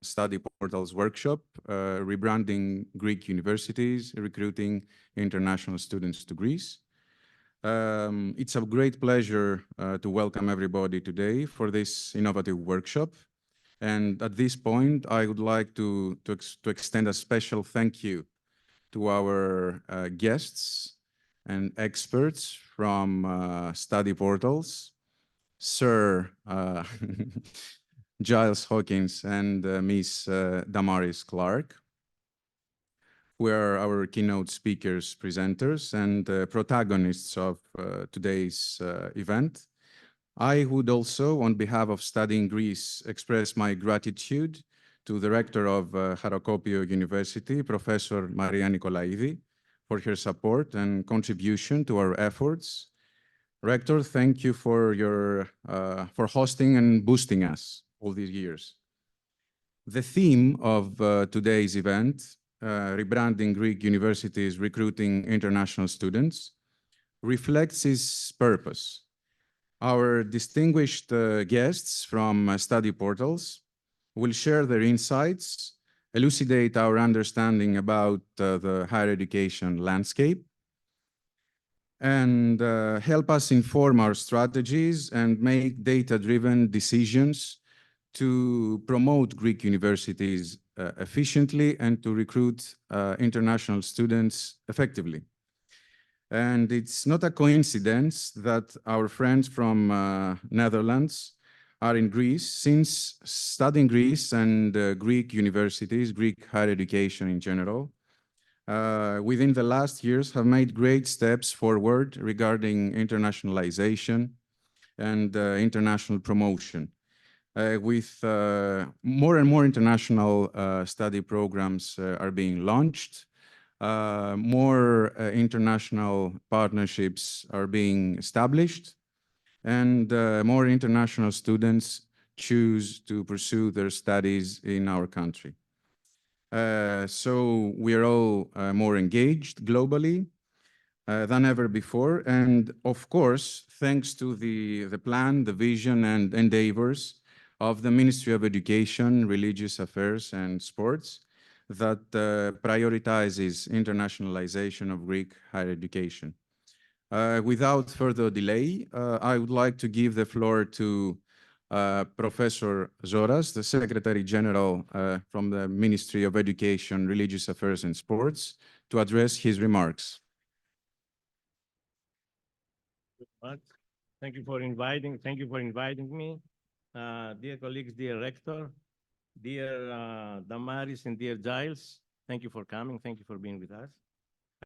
Study Portals workshop, Rebranding Greek Universities, Recruiting International Students to Greece. It's a great pleasure to welcome everybody today for this innovative workshop. And at this point, I would like to extend a special thank you to our guests and experts from Study Portals, Sir Giles Hawkins and Miss Damaris Clark, who are our keynote speakers, presenters, and protagonists of today's event. I would also, on behalf of Studying Greece, express my gratitude to the rector of Harakopio University, Professor Maria Nikolaidi, for her support and contribution to our efforts. Rector, thank you for for hosting and boosting us all these years. The theme of today's event, Rebranding Greek Universities, Recruiting International Students, reflects its purpose. Our distinguished guests from Study Portals will share their insights, elucidate our understanding about the higher education landscape, and help us inform our strategies and make data-driven decisions to promote Greek universities efficiently and to recruit international students effectively. And it's not a coincidence that our friends from Netherlands are in Greece, since studying Greece and Greek universities, Greek higher education in general, within the last years have made great steps forward regarding internationalization and international promotion. With more and more international study programs are being launched, more international partnerships are being established, and more international students choose to pursue their studies in our country. So we are all more engaged globally than ever before. And of course, thanks to the plan, the vision, and endeavors of the Ministry of Education, Religious Affairs, and Sports that prioritizes internationalization of Greek higher education. Without further delay, I would like to give the floor to Professor Zoras, the Secretary General from the Ministry of Education, Religious Affairs, and Sports, to address his remarks. Thank you for inviting me. Dear colleagues, dear rector, dear Damaris and dear Giles, thank you for coming. Thank you for being with us.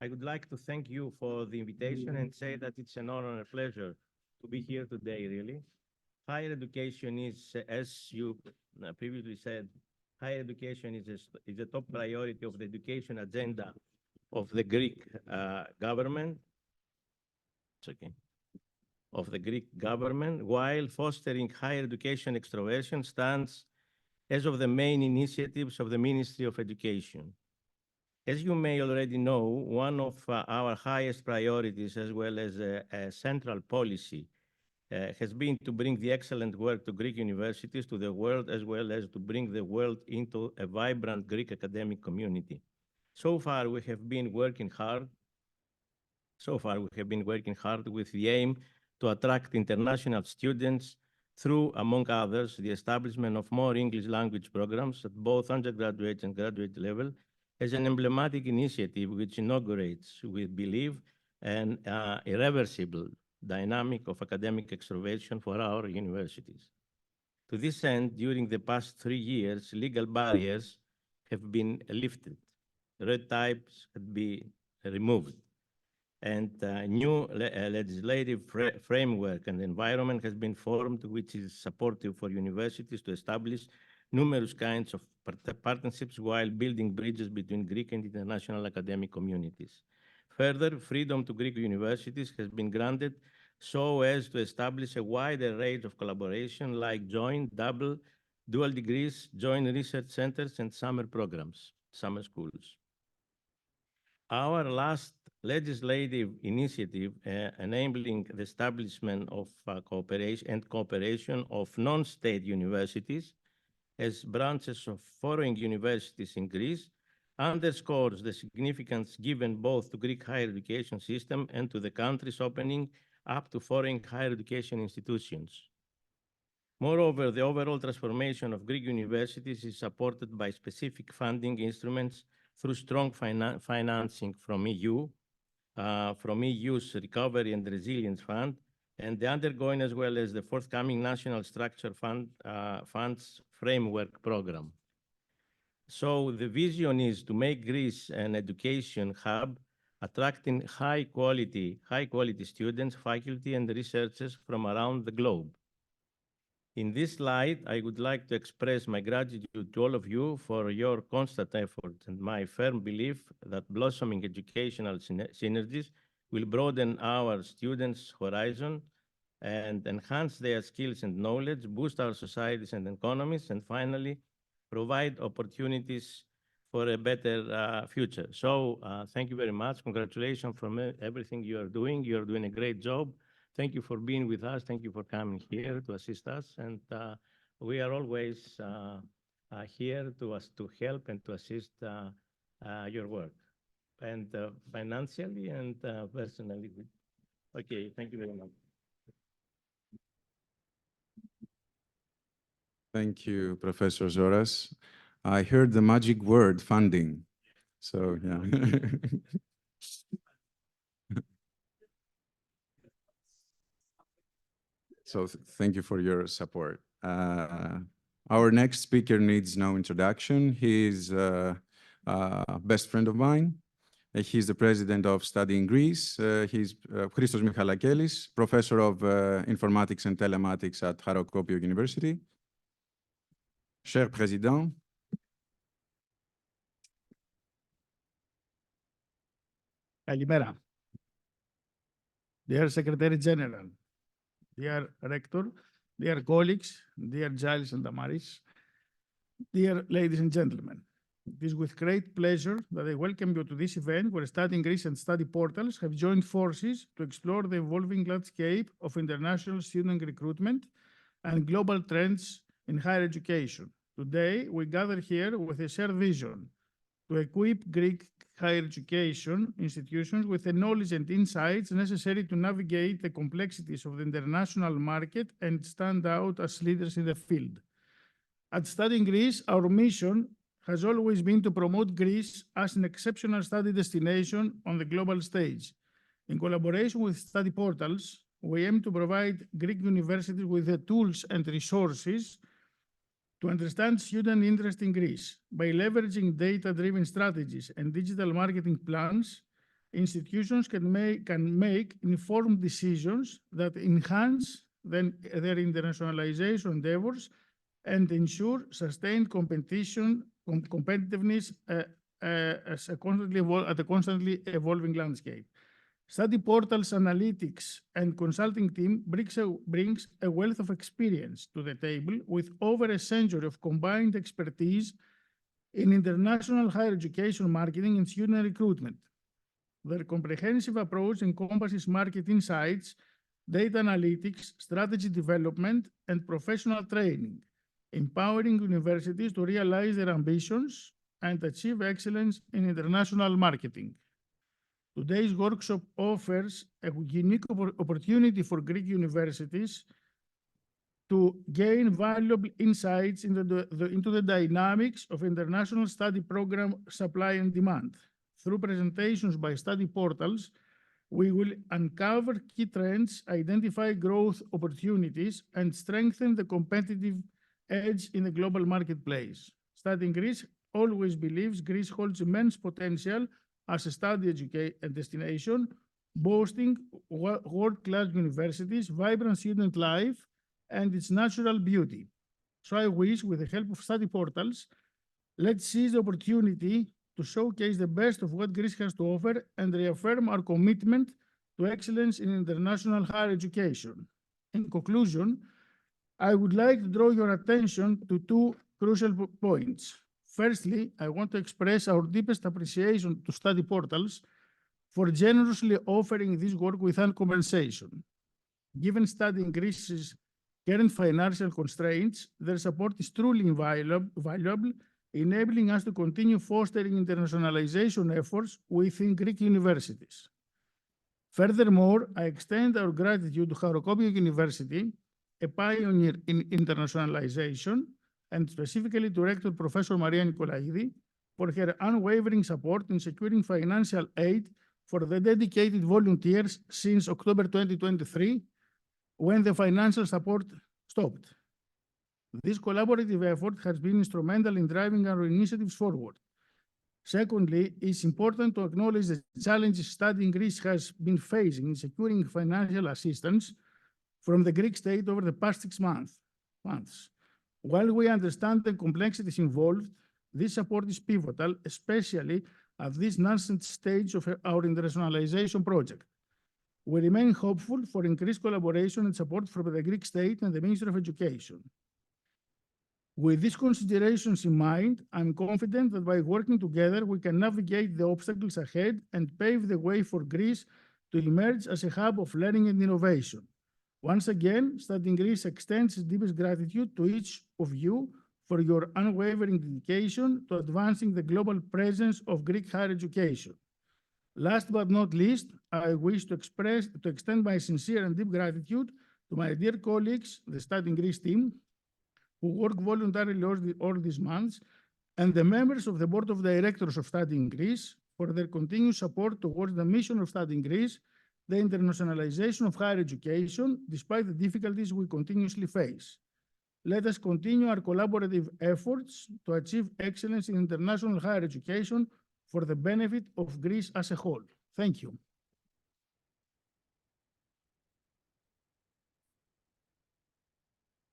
I would like to thank you for the invitation and say that it's an honor and a pleasure to be here today, really. Higher education is, as you previously said, higher education is a top priority of the education agenda of the Greek government. It's okay. Of the Greek government, while fostering higher education extroversion stands as of the main initiatives of the Ministry of Education. As you may already know, one of our highest priorities, as well as a central policy, has been to bring the excellent work to Greek universities to the world, as well as to bring the world into a vibrant Greek academic community. So far, we have been working hard with the aim to attract international students through, among others, the establishment of more English language programs at both undergraduate and graduate level as an emblematic initiative which inaugurates, we believe, an irreversible dynamic of academic extroversion for our universities. To this end, during the past 3 years, legal barriers have been lifted, red tapes have been removed, and new legislative framework and environment has been formed, which is supportive for universities to establish numerous kinds of partnerships while building bridges between Greek and international academic communities. Further, freedom to Greek universities has been granted so as to establish a wider range of collaboration like joint, double, dual degrees, joint research centers, and summer programs, summer schools. Our last legislative initiative enabling the establishment of cooperation of non-state universities as branches of foreign universities in Greece underscores the significance given both to Greek higher education system and to the country's opening up to foreign higher education institutions. Moreover, the overall transformation of Greek universities is supported by specific funding instruments through strong financing from EU's Recovery and Resilience Fund, and the undergoing as well as the forthcoming National Structure Funds Framework Program. So the vision is to make Greece an education hub, attracting high quality students, faculty, and researchers from around the globe. In this slide, I would like to express my gratitude to all of you for your constant effort and my firm belief that blossoming educational synergies will broaden our students' horizon and enhance their skills and knowledge, boost our societies and economies, and finally, provide opportunities for a better future. So thank you very much. Congratulations for everything you are doing. You are doing a great job. Thank you for being with us. Thank you for coming here to assist us. And we are always here to help and to assist your work, and financially and personally. Okay, thank you very much. Thank you, Professor Zoras. I heard the magic word, funding. So, yeah. So thank you for your support. Our next speaker needs no introduction. He's a best friend of mine. He's the president of Study in Greece. He's Christos Michalakelis, professor of informatics and telematics at Harokopiou University. Cher Président, Kalimera. Dear Secretary General, dear Rector, dear colleagues, dear Giles and Damaris, dear ladies and gentlemen, it is with great pleasure that I welcome you to this event where Study in Greece and Studyportals have joined forces to explore the evolving landscape of international student recruitment and global trends in higher education. Today, we gather here with a shared vision to equip Greek higher education institutions with the knowledge and insights necessary to navigate the complexities of the international market and stand out as leaders in the field. At Study in Greece, our mission has always been to promote Greece as an exceptional study destination on the global stage. In collaboration with Studyportals, we aim to provide Greek universities with the tools and resources to understand student interest in Greece. By leveraging data-driven strategies and digital marketing plans, institutions can make informed decisions that enhance their internationalization endeavors and ensure sustained competitiveness at a constantly evolving landscape. Studyportals analytics and consulting team brings a wealth of experience to the table with over a century of combined expertise in international higher education marketing and student recruitment. Their comprehensive approach encompasses market insights, data analytics, strategy development, and professional training, empowering universities to realize their ambitions and achieve excellence in international marketing. Today's workshop offers a unique opportunity for Greek universities to gain valuable insights into the dynamics of international study program supply and demand. Through presentations by Studyportals, we will uncover key trends, identify growth opportunities, and strengthen the competitive edge in the global marketplace. Study in Greece always believes Greece holds immense potential as a study destination, boasting world-class universities, vibrant student life, and its natural beauty. So I wish, with the help of Studyportals, let's seize the opportunity to showcase the best of what Greece has to offer and reaffirm our commitment to excellence in international higher education. In conclusion, I would like to draw your attention to two crucial points. Firstly, I want to express our deepest appreciation to Studyportals for generously offering this work without compensation. Given Study in Greece's current financial constraints, their support is truly valuable, enabling us to continue fostering internationalization efforts within Greek universities. Furthermore, I extend our gratitude to Harokopio University, a pioneer in internationalization, and specifically to Rector Professor Maria Nikolaidi for her unwavering support in securing financial aid for the dedicated volunteers since October 2023, when the financial support stopped. This collaborative effort has been instrumental in driving our initiatives forward. Secondly, it's important to acknowledge the challenges Study in Greece has been facing in securing financial assistance from the Greek state over the past 6 months. While we understand the complexities involved, this support is pivotal, especially at this nascent stage of our internationalization project. We remain hopeful for increased collaboration and support from the Greek state and the Ministry of Education. With these considerations in mind, I'm confident that by working together, we can navigate the obstacles ahead and pave the way for Greece to emerge as a hub of learning and innovation. Once again, Study in Greece extends its deepest gratitude to each of you for your unwavering dedication to advancing the global presence of Greek higher education. Last but not least, I wish to extend my sincere and deep gratitude to my dear colleagues, the Study in Greece team, who work voluntarily all these months, and the members of the Board of Directors of Study in Greece for their continued support towards the mission of Study in Greece, the internationalization of higher education, despite the difficulties we continuously face. Let us continue our collaborative efforts to achieve excellence in international higher education for the benefit of Greece as a whole. Thank you.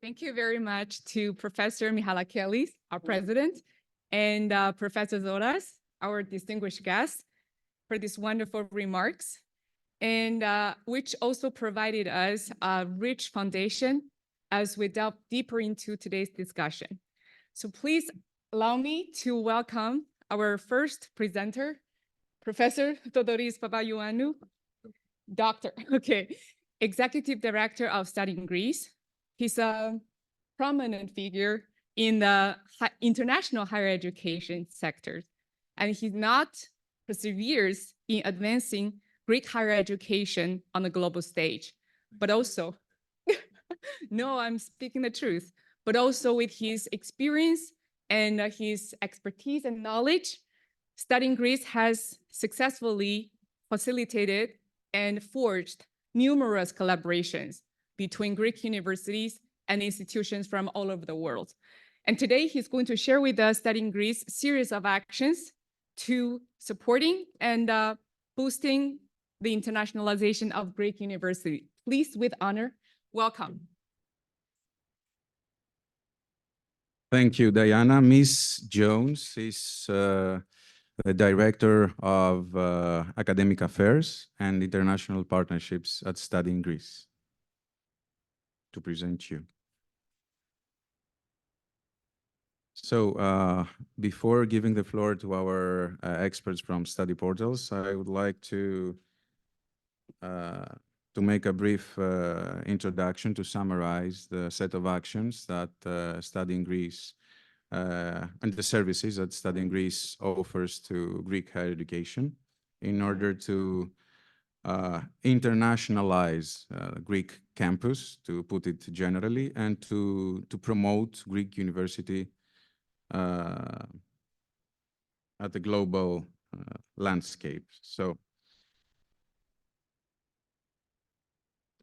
Thank you very much to Professor Michalakelis, our president, and Professor Zoras, our distinguished guest, for these wonderful remarks, and which also provided us a rich foundation as we delve deeper into today's discussion. So please allow me to welcome our first presenter, Professor Thodoris Papaioannou, Executive Director of Study in Greece. He's a prominent figure in the international higher education sector, and he not perseveres in advancing Greek higher education on the global stage, but also, no, I'm speaking the truth, but also with his experience and his expertise and knowledge, Study in Greece has successfully facilitated and forged numerous collaborations between Greek universities and institutions from all over the world. And today he's going to share with us Study in Greece series of actions to supporting and boosting the internationalization of Greek university. Please, with honor, welcome. Thank you, Diana. Ms. Jones is the Director of Academic Affairs and International Partnerships at Study in Greece, to present you. So before giving the floor to our experts from Studyportals, I would like to make a brief introduction to summarize the set of actions that Study in Greece and the services that Study in Greece offers to Greek higher education in order to internationalize Greek campus, to put it generally, and to promote Greek university at the global landscape. So,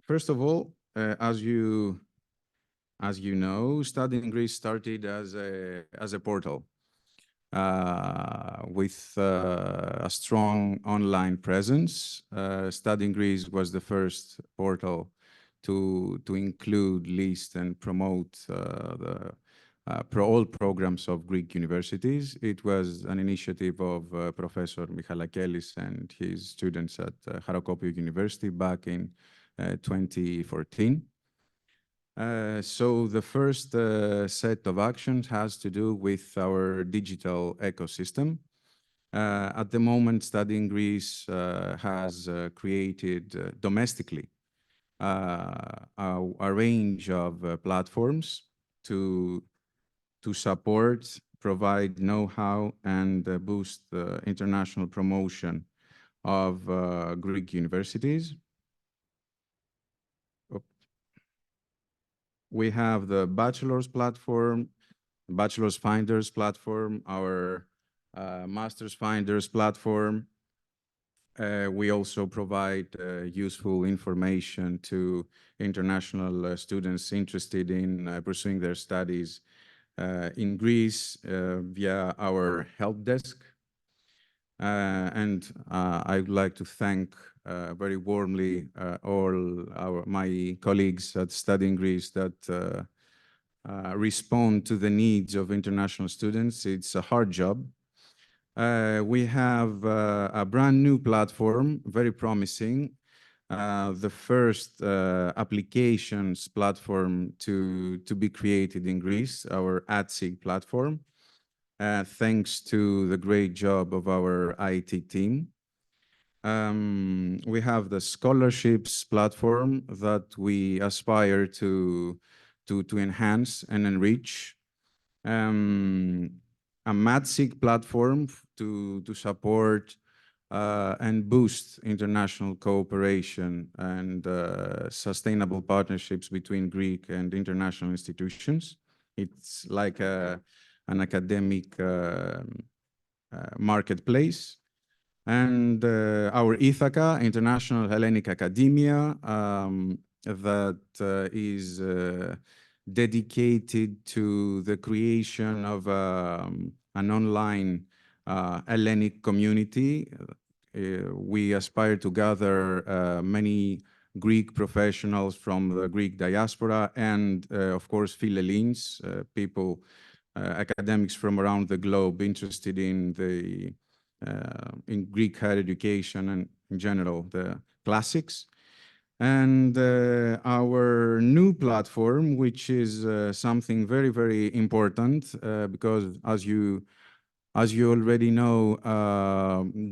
first of all, as you know, Study in Greece started as a portal with a strong online presence. Study in Greece was the first portal to include, list, and promote all programs of Greek universities. It was an initiative of Professor Michalakelis and his students at Harokopio University back in 2014. So the first set of actions has to do with our digital ecosystem. At the moment, Study in Greece has created domestically a range of platforms to support, provide know-how, and boost the international promotion of Greek universities. We have the Bachelor's platform, Bachelor's Finders platform, our Master's Finders platform. We also provide useful information to international students interested in pursuing their studies in Greece via our help desk. And I would like to thank very warmly all my colleagues at Study in Greece that respond to the needs of international students. It's a hard job. We have a brand new platform, very promising, the first applications platform to be created in Greece, our ATSIG platform, thanks to the great job of our IT team. We have the scholarships platform that we aspire to enhance and enrich. A MATSIG platform to support and boost international cooperation and sustainable partnerships between Greek and international institutions. It's like an academic marketplace. And our Ithaca, International Hellenic Academia, that is dedicated to the creation of an online Hellenic community. We aspire to gather many Greek professionals from the Greek diaspora and, of course, Philhellenes, people, academics from around the globe interested in Greek higher education and, in general, the classics. And our new platform, which is something very, very important, because as you already know,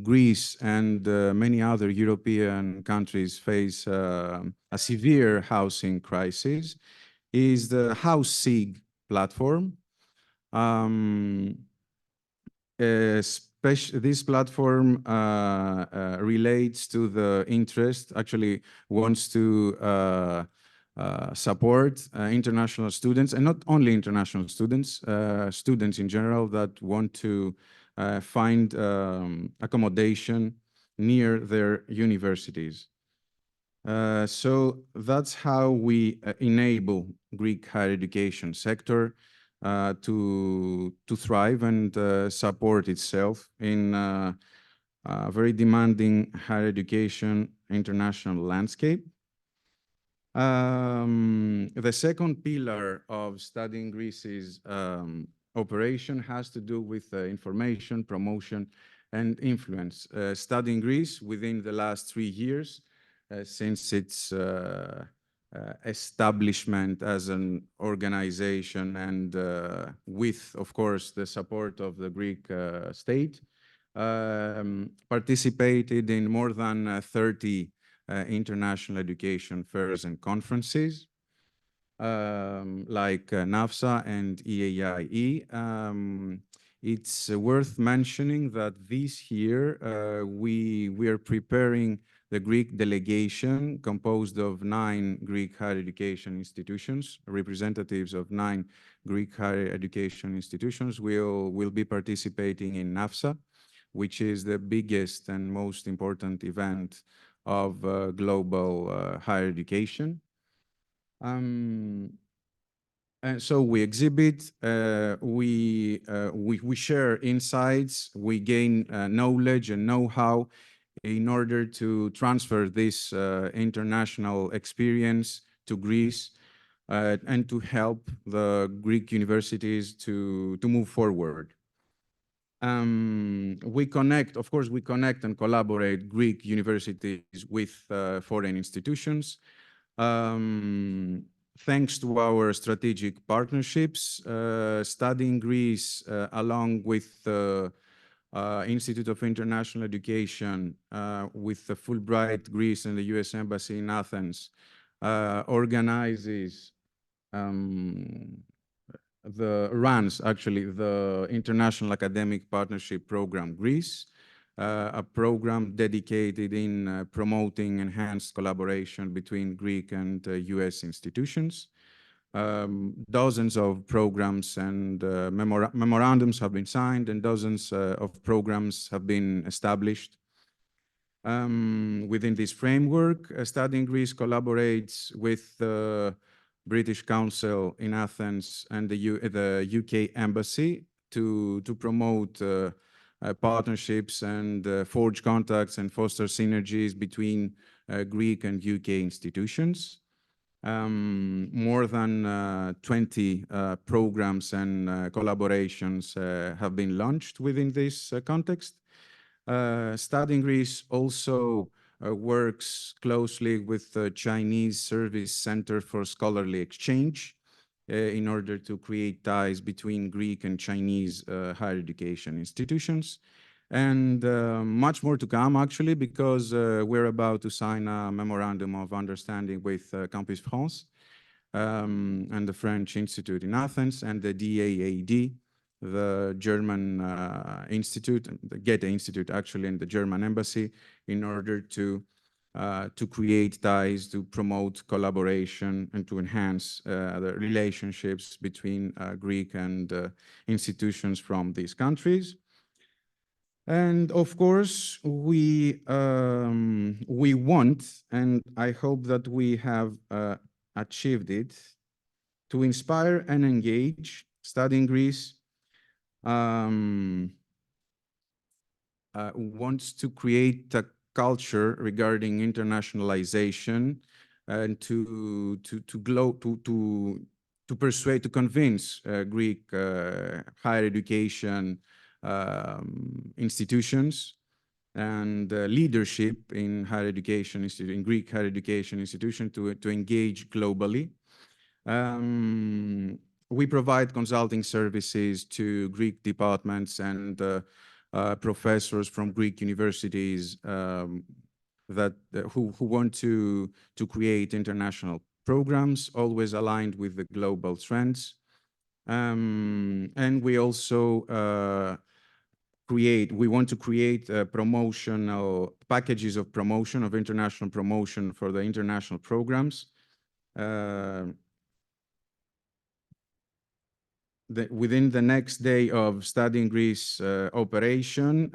Greece and many other European countries face a severe housing crisis, is the HouseSig platform. This platform relates to the interest, actually wants to support international students, and not only international students, students in general that want to find accommodation near their universities. So that's how we enable Greek higher education sector to thrive and support itself in a very demanding higher education international landscape. The second pillar of Study in Greece's operation has to do with information, promotion, and influence. Study in Greece within the last 3 years, since its establishment as an organization and with, of course, the support of the Greek state, participated in more than 30 international education fairs and conferences, like NAFSA and EAIE. It's worth mentioning that this year we are preparing the Greek delegation, composed of 9 Greek higher education institutions, representatives of 9 Greek higher education institutions will be participating in NAFSA, which is the biggest and most important event of global higher education. And so we exhibit, we share insights, we gain knowledge and know-how in order to transfer this international experience to Greece and to help the Greek universities to move forward. We connect, of course, we connect and collaborate Greek universities with foreign institutions. Thanks to our strategic partnerships, Study in Greece, along with the Institute of International Education, with the Fulbright Greece and the US Embassy in Athens, organizes runs actually the International Academic Partnership Program Greece, a program dedicated in promoting enhanced collaboration between Greek and US institutions. Dozens of programs and memorandums have been signed, and dozens of programs have been established. Within this framework, Studying Greece collaborates with the British Council in Athens and the UK Embassy to promote partnerships and forge contacts and foster synergies between Greek and UK institutions. More than 20 programs and collaborations have been launched within this context. Studying Greece also works closely with the Chinese Service Center for Scholarly Exchange in order to create ties between Greek and Chinese higher education institutions. And much more to come, actually, because we're about to sign a memorandum of understanding with Campus France and the French Institute in Athens and the DAAD, the German institute, the Goethe Institute, actually, and the German embassy, in order to create ties, to promote collaboration, and to enhance the relationships between Greek and institutions from these countries. And of course, we want, and I hope that we have achieved it, to inspire and engage. Studying Greece wants to create a culture regarding internationalization and to persuade, to convince Greek higher education institutions and leadership in higher education in Greek higher education institution to engage globally. We provide consulting services to Greek departments and professors from Greek universities who want to create international programs, always aligned with the global trends. And we also we want to create promotional packages of promotion, of international promotion for the international programs. Within the next day of Studying Greece operation,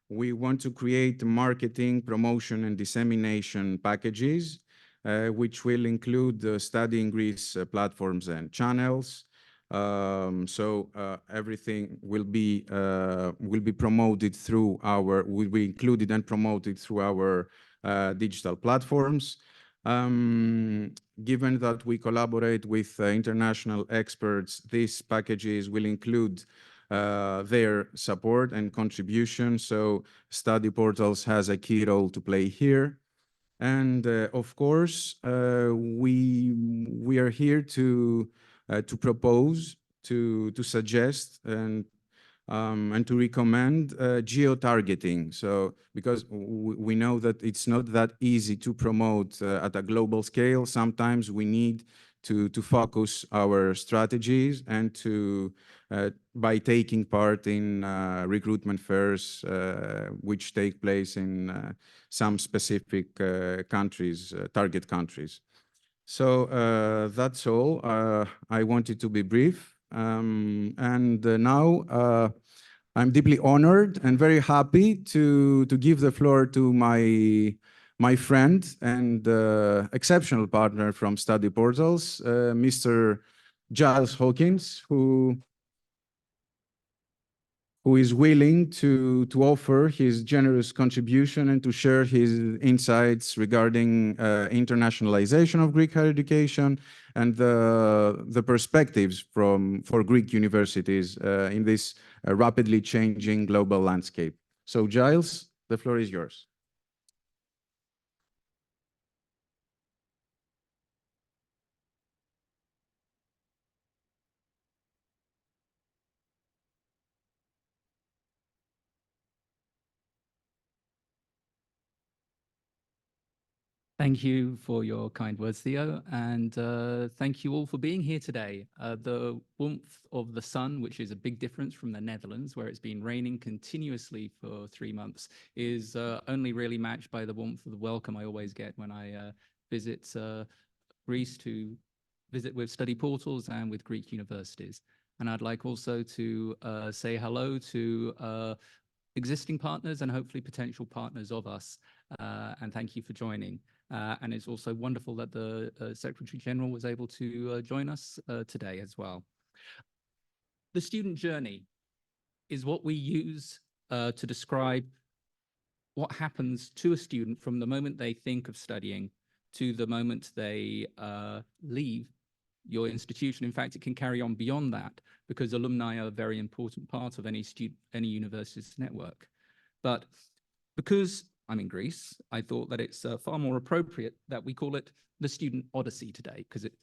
we want to create marketing, promotion, and dissemination packages, which will include the Studying Greece platforms and channels. So everything will be promoted through will be included and promoted through our digital platforms. Given that we collaborate with international experts, these packages will include their support and contribution. So Studyportals has a key role to play here. And of course, we are here to propose, to suggest, and to recommend geo-targeting. So because we know that it's not that easy to promote at a global scale, sometimes we need to focus our strategies and to by taking part in recruitment fairs which take place in some specific countries, target countries. So that's all. I wanted to be brief. And now I'm deeply honored and very happy to give the floor to my friend and exceptional partner from Studyportals, Mr. Giles Hawkins, who is willing to offer his generous contribution and to share his insights regarding internationalization of Greek higher education and the perspectives for Greek universities in this rapidly changing global landscape. So Giles, the floor is yours. Thank you for your kind words, Theo, and thank you all for being here today. The warmth of the sun, which is a big difference from the Netherlands, where it's been raining continuously for 3 months, is only really matched by the warmth of the welcome I always get when I visit Greece to visit with study portals and with Greek universities. And I'd like also to say hello to existing partners and hopefully potential partners of us, and thank you for joining. And it's also wonderful that the Secretary General was able to join us today as well. The student journey is what we use to describe what happens to a student from the moment they think of studying to the moment they leave your institution. In fact, it can carry on beyond that because alumni are a very important part of any university's network. But because I'm in Greece, I thought that it's far more appropriate that we call it the Student Odyssey today, because it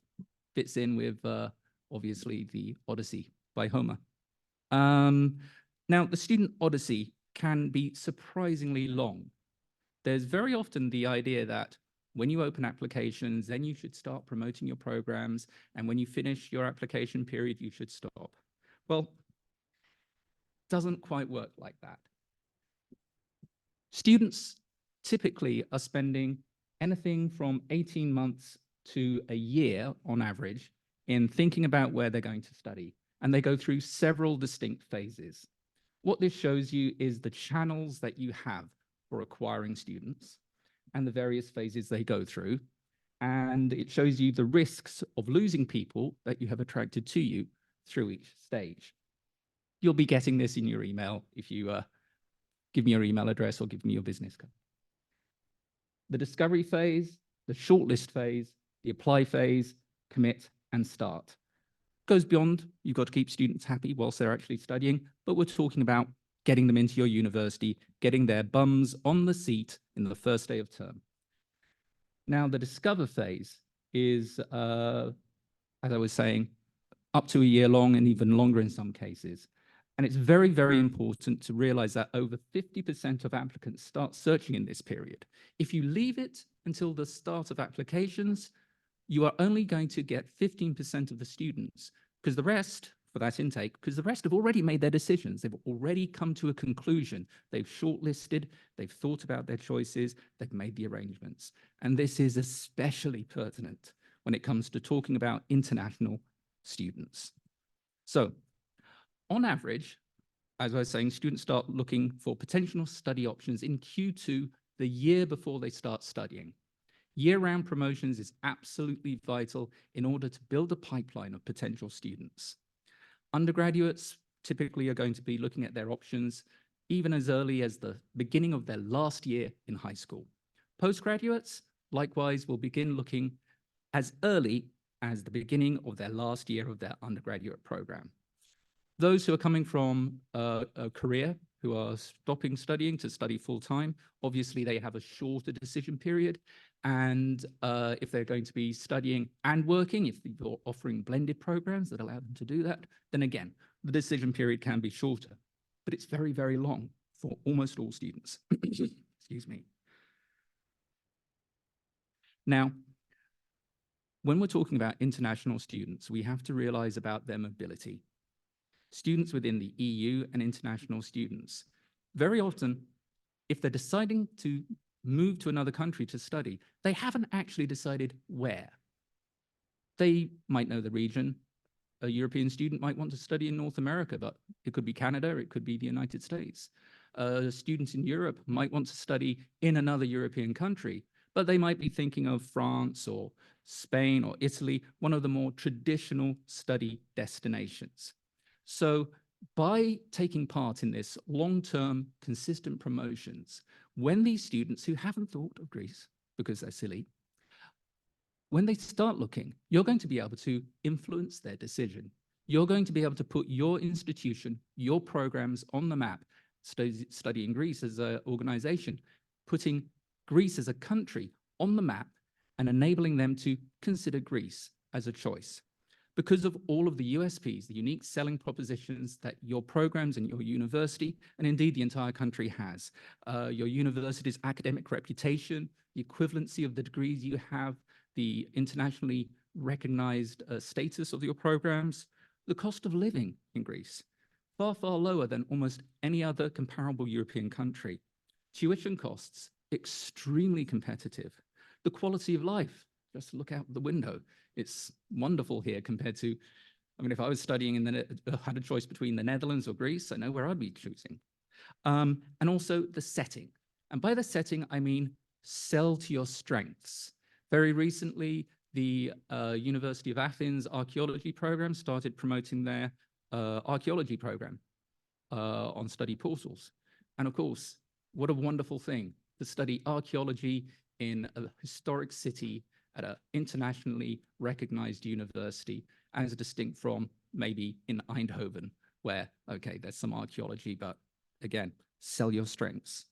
fits in with, obviously, the Odyssey by Homer. Now, the Student Odyssey can be surprisingly long. There's very often the idea that when you open applications, then you should start promoting your programs, and when you finish your application period, you should stop. Well, it doesn't quite work like that. Students typically are spending anything from 18 months to a year on average in thinking about where they're going to study, and they go through several distinct phases. What this shows you is the channels that you have for acquiring students and the various phases they go through, and it shows you the risks of losing people that you have attracted to you through each stage. You'll be getting this in your email if you give me your email address or give me your business card. The discovery phase, the shortlist phase, the apply phase, commit, and start. Goes beyond, you've got to keep students happy whilst they're actually studying, but we're talking about getting them into your university, getting their bums on the seat in the first day of term. Now, the discover phase is, as I was saying, up to a year long and even longer in some cases. And it's very, very important to realize that over 50% of applicants start searching in this period. If you leave it until the start of applications, you are only going to get 15% of the students, because the rest, for that intake, because the rest have already made their decisions. They've already come to a conclusion. They've shortlisted, they've thought about their choices, they've made the arrangements. And this is especially pertinent when it comes to talking about international students. So, on average, as I was saying, students start looking for potential study options in Q2 the year before they start studying. Year-round promotions is absolutely vital in order to build a pipeline of potential students. Undergraduates typically are going to be looking at their options even as early as the beginning of their last year in high school. Postgraduates, likewise, will begin looking as early as the beginning of their last year of their undergraduate program. Those who are coming from a career, who are stopping studying to study full-time, obviously they have a shorter decision period. And if they're going to be studying and working, if you're offering blended programs that allow them to do that, then again, the decision period can be shorter. But it's very, very long for almost all students. Excuse me. Now, when we're talking about international students, we have to realize about their mobility. Students within the EU and international students, very often, if they're deciding to move to another country to study, they haven't actually decided where. They might know the region. A European student might want to study in North America, but it could be Canada, it could be the United States. Students in Europe might want to study in another European country, but they might be thinking of France or Spain or Italy, one of the more traditional study destinations. So by taking part in this long-term consistent promotions, when these students who haven't thought of Greece because they're silly, when they start looking, you're going to be able to influence their decision. You're going to be able to put your institution, your programs on the map, studying Greece as an organization, putting Greece as a country on the map and enabling them to consider Greece as a choice. Because of all of the USPs, the unique selling propositions that your programs and your university, and indeed the entire country has. Your university's academic reputation, the equivalency of the degrees you have, the internationally recognized status of your programs, the cost of living in Greece, far, far lower than almost any other comparable European country. Tuition costs, extremely competitive. The quality of life, just look out the window. It's wonderful here compared to, I mean, if I was studying in had a choice between the Netherlands or Greece, I know where I'd be choosing. And also the setting. And by the setting, I mean sell to your strengths. Very recently, the University of Athens archaeology program started promoting their archaeology program on Studyportals. And of course, what a wonderful thing to study archaeology in a historic city at an internationally recognized university, as distinct from maybe in Eindhoven, where, okay, there's some archaeology, but again, sell your strengths.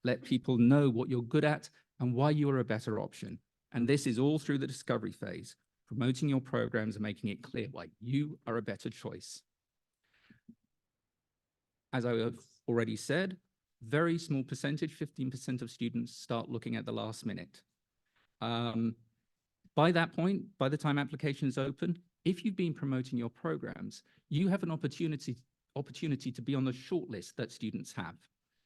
Let people know what you're good at and why you are a better option. And this is all through the discovery phase, promoting your programs and making it clear why you are a better choice. As I have already said, very small percentage, 15% of students start looking at the last minute. By that point, by the time applications open, if you've been promoting your programs, you have an opportunity to be on the shortlist that students have.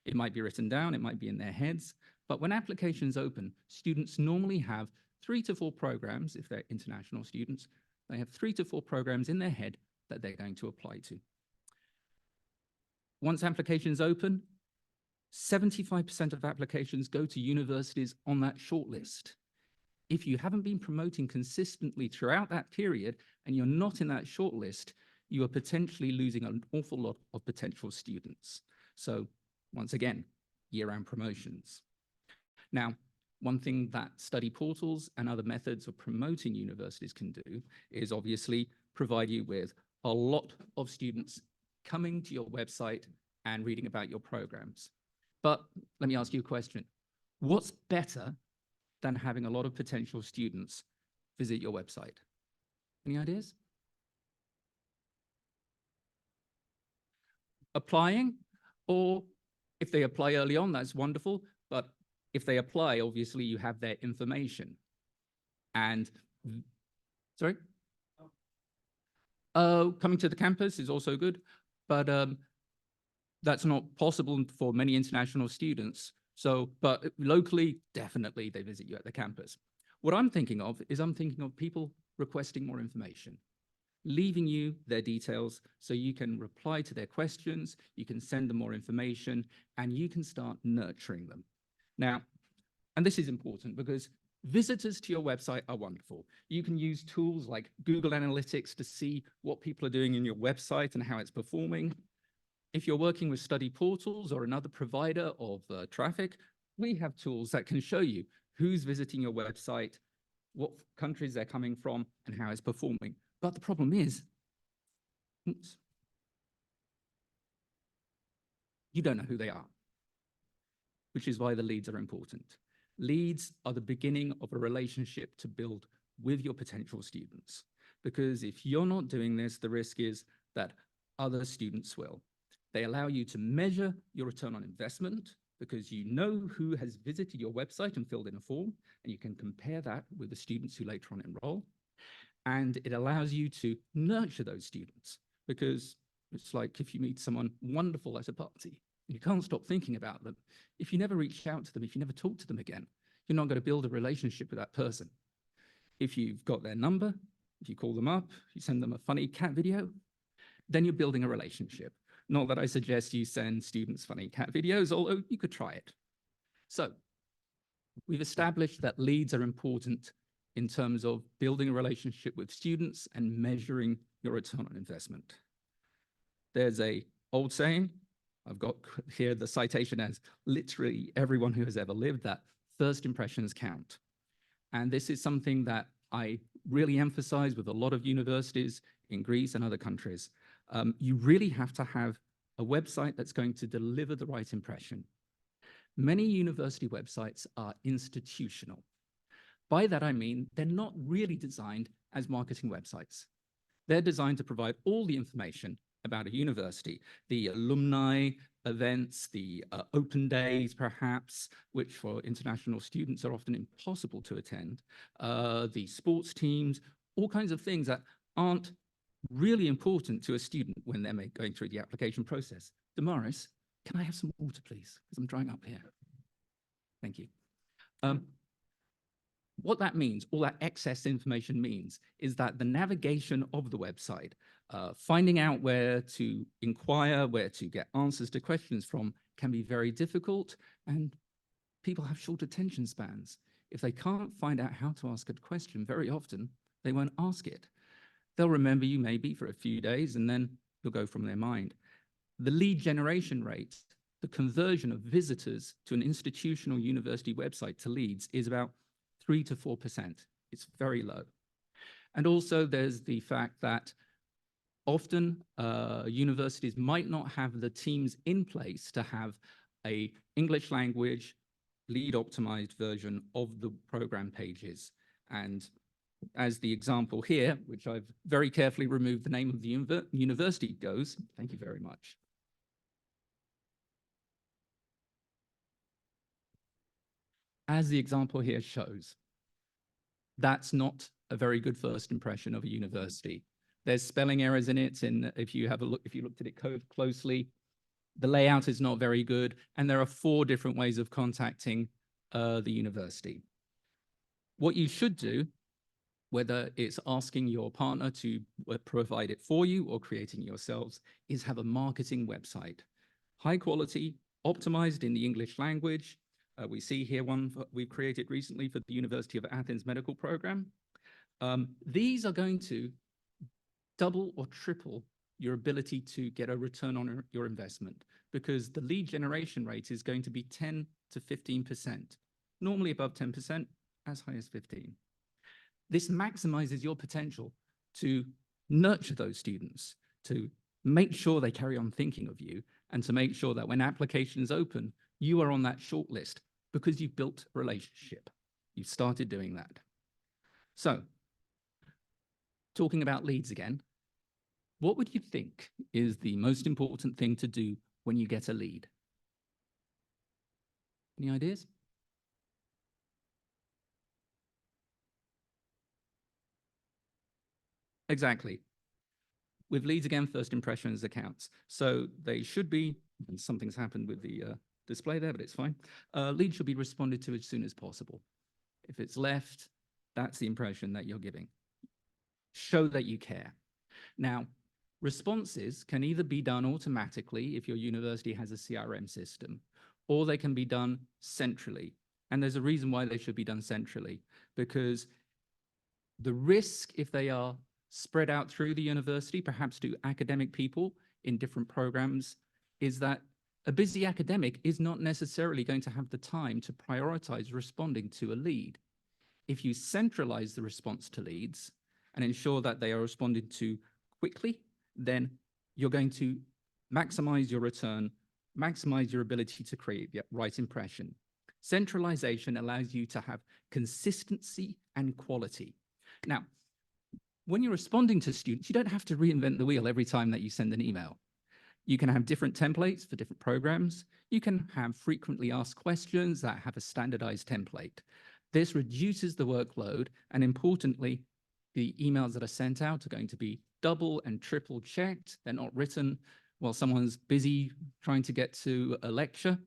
It might be written down, it might be in their heads, but when applications open, students normally have 3 to 4 programs. If they're international students, they have 3 to 4 programs in their head that they're going to apply to. Once applications open, 75% of applications go to universities on that shortlist. If you haven't been promoting consistently throughout that period and you're not in that shortlist, you are potentially losing an awful lot of potential students. So once again, year-round promotions. Now, one thing that Studyportals and other methods of promoting universities can do is obviously provide you with a lot of students coming to your website and reading about your programs. But let me ask you a question. What's better than having a lot of potential students visit your website? Any ideas? Applying, or if they apply early on, that's wonderful. But if they apply, obviously you have their information. And, sorry? Coming to the campus is also good, but that's not possible for many international students. So, but locally, definitely they visit you at the campus. What I'm thinking of is people requesting more information, leaving you their details so you can reply to their questions, you can send them more information, and you can start nurturing them. Now, and this is important because visitors to your website are wonderful. You can use tools like Google Analytics to see what people are doing in your website and how it's performing. If you're working with Studyportals or another provider of traffic, we have tools that can show you who's visiting your website, what countries they're coming from, and how it's performing. But the problem is, you don't know who they are, which is why the leads are important. Leads are the beginning of a relationship to build with your potential students. Because if you're not doing this, the risk is that other students will. They allow you to measure your return on investment because you know who has visited your website and filled in a form, and you can compare that with the students who later on enroll. And it allows you to nurture those students because it's like if you meet someone wonderful at a party, you can't stop thinking about them. If you never reach out to them, if you never talk to them again, you're not going to build a relationship with that person. If you've got their number, if you call them up, you send them a funny cat video, then you're building a relationship. Not that I suggest you send students funny cat videos, although you could try it. So we've established that leads are important in terms of building a relationship with students and measuring your return on investment. There's an old saying, I've got here the citation as literally everyone who has ever lived, that first impressions count. And this is something that I really emphasize with a lot of universities in Greece and other countries. You really have to have a website that's going to deliver the right impression. Many university websites are institutional. By that, I mean, they're not really designed as marketing websites. They're designed to provide all the information about a university, the alumni, events, the open days, perhaps, which for international students are often impossible to attend, the sports teams, all kinds of things that aren't really important to a student when they're going through the application process. Damaris, can I have some water, please? Because I'm drying up here. Thank you. What that means, all that excess information means, is that the navigation of the website, finding out where to inquire, where to get answers to questions from, can be very difficult, and people have short attention spans. If they can't find out how to ask a question, very often they won't ask it. They'll remember you maybe for a few days, and then you'll go from their mind. The lead generation rate, the conversion of visitors to an institutional university website to leads, is about 3 to 4%. It's very low. And also there's the fact that often universities might not have the teams in place to have an English language lead optimized version of the program pages. And as the example here, which I've very carefully removed the name of the university goes, thank you very much. As the example here shows, that's not a very good first impression of a university. There's spelling errors in it, and if you looked at it closely, the layout is not very good, and there are 4 different ways of contacting the university. What you should do, whether it's asking your partner to provide it for you or creating it yourselves, is have a marketing website. High quality, optimized in the English language. We see here one we've created recently for the University of Athens medical program. These are going to double or triple your ability to get a return on your investment, because the lead generation rate is going to be 10 to 15%, normally above 10%, as high as 15%. This maximizes your potential to nurture those students, to make sure they carry on thinking of you, and to make sure that when applications open, you are on that short list because you've built a relationship. You've started doing that. So, talking about leads again, what would you think is the most important thing to do when you get a lead? Any ideas? Exactly. With leads again, first impressions accounts. So they should be, and something's happened with the display there, but it's fine. Leads should be responded to as soon as possible. If it's left, that's the impression that you're giving. Show that you care. Now, responses can either be done automatically if your university has a CRM system, or they can be done centrally. And there's a reason why they should be done centrally, because the risk, if they are spread out through the university, perhaps to academic people in different programs, is that a busy academic is not necessarily going to have the time to prioritize responding to a lead. If you centralize the response to leads and ensure that they are responded to quickly, then you're going to maximize your return, maximize your ability to create the right impression. Centralization allows you to have consistency and quality. Now, when you're responding to students, you don't have to reinvent the wheel every time that you send an email. You can have different templates for different programs. You can have frequently asked questions that have a standardized template. This reduces the workload, and importantly, the emails that are sent out are going to be double and triple checked. They're not written while someone's busy trying to get to a lecture.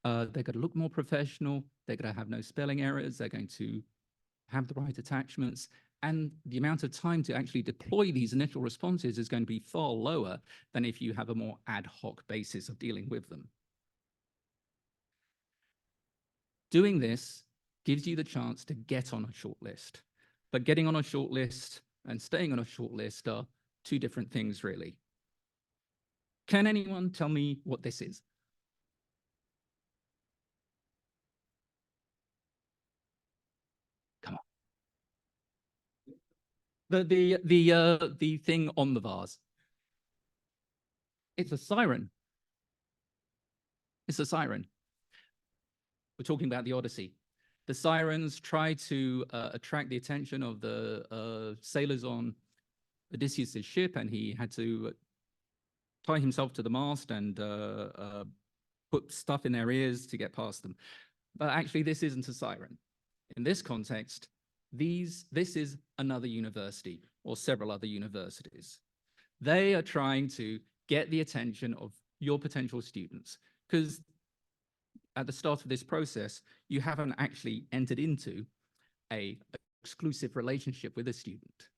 They're going to look more professional. They're going to have no spelling errors. They're going to have the right attachments. And the amount of time to actually deploy these initial responses is going to be far lower than if you have a more ad hoc basis of dealing with them. Doing this gives you the chance to get on a shortlist. But getting on a shortlist and staying on a shortlist are 2 different things, really. Can anyone tell me what this is? Come on. The thing on the vase. It's a siren. It's a siren. We're talking about the Odyssey. The sirens try to attract the attention of the sailors on Odysseus' ship, and he had to tie himself to the mast and put stuff in their ears to get past them. But actually, this isn't a siren. In this context, this is another university or several other universities. They are trying to get the attention of your potential students, because at the start of this process, you haven't actually entered into an exclusive relationship with a student.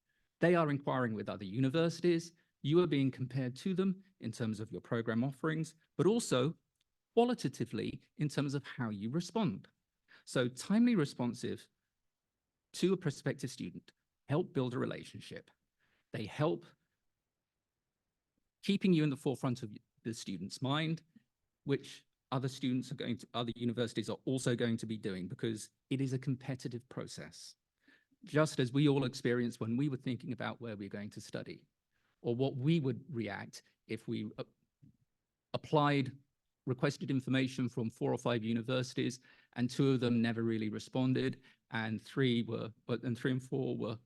They are inquiring with other universities. You are being compared to them in terms of your program offerings, but also qualitatively in terms of how you respond. So timely responsive to a prospective student help build a relationship. They help keeping you in the forefront of the student's mind, which other universities are also going to be doing, because it is a competitive process. Just as we all experienced when we were thinking about where we're going to study, or what we would react if we requested information from 4 or 5 universities, and 2 of them never really responded, and 3 and 4 were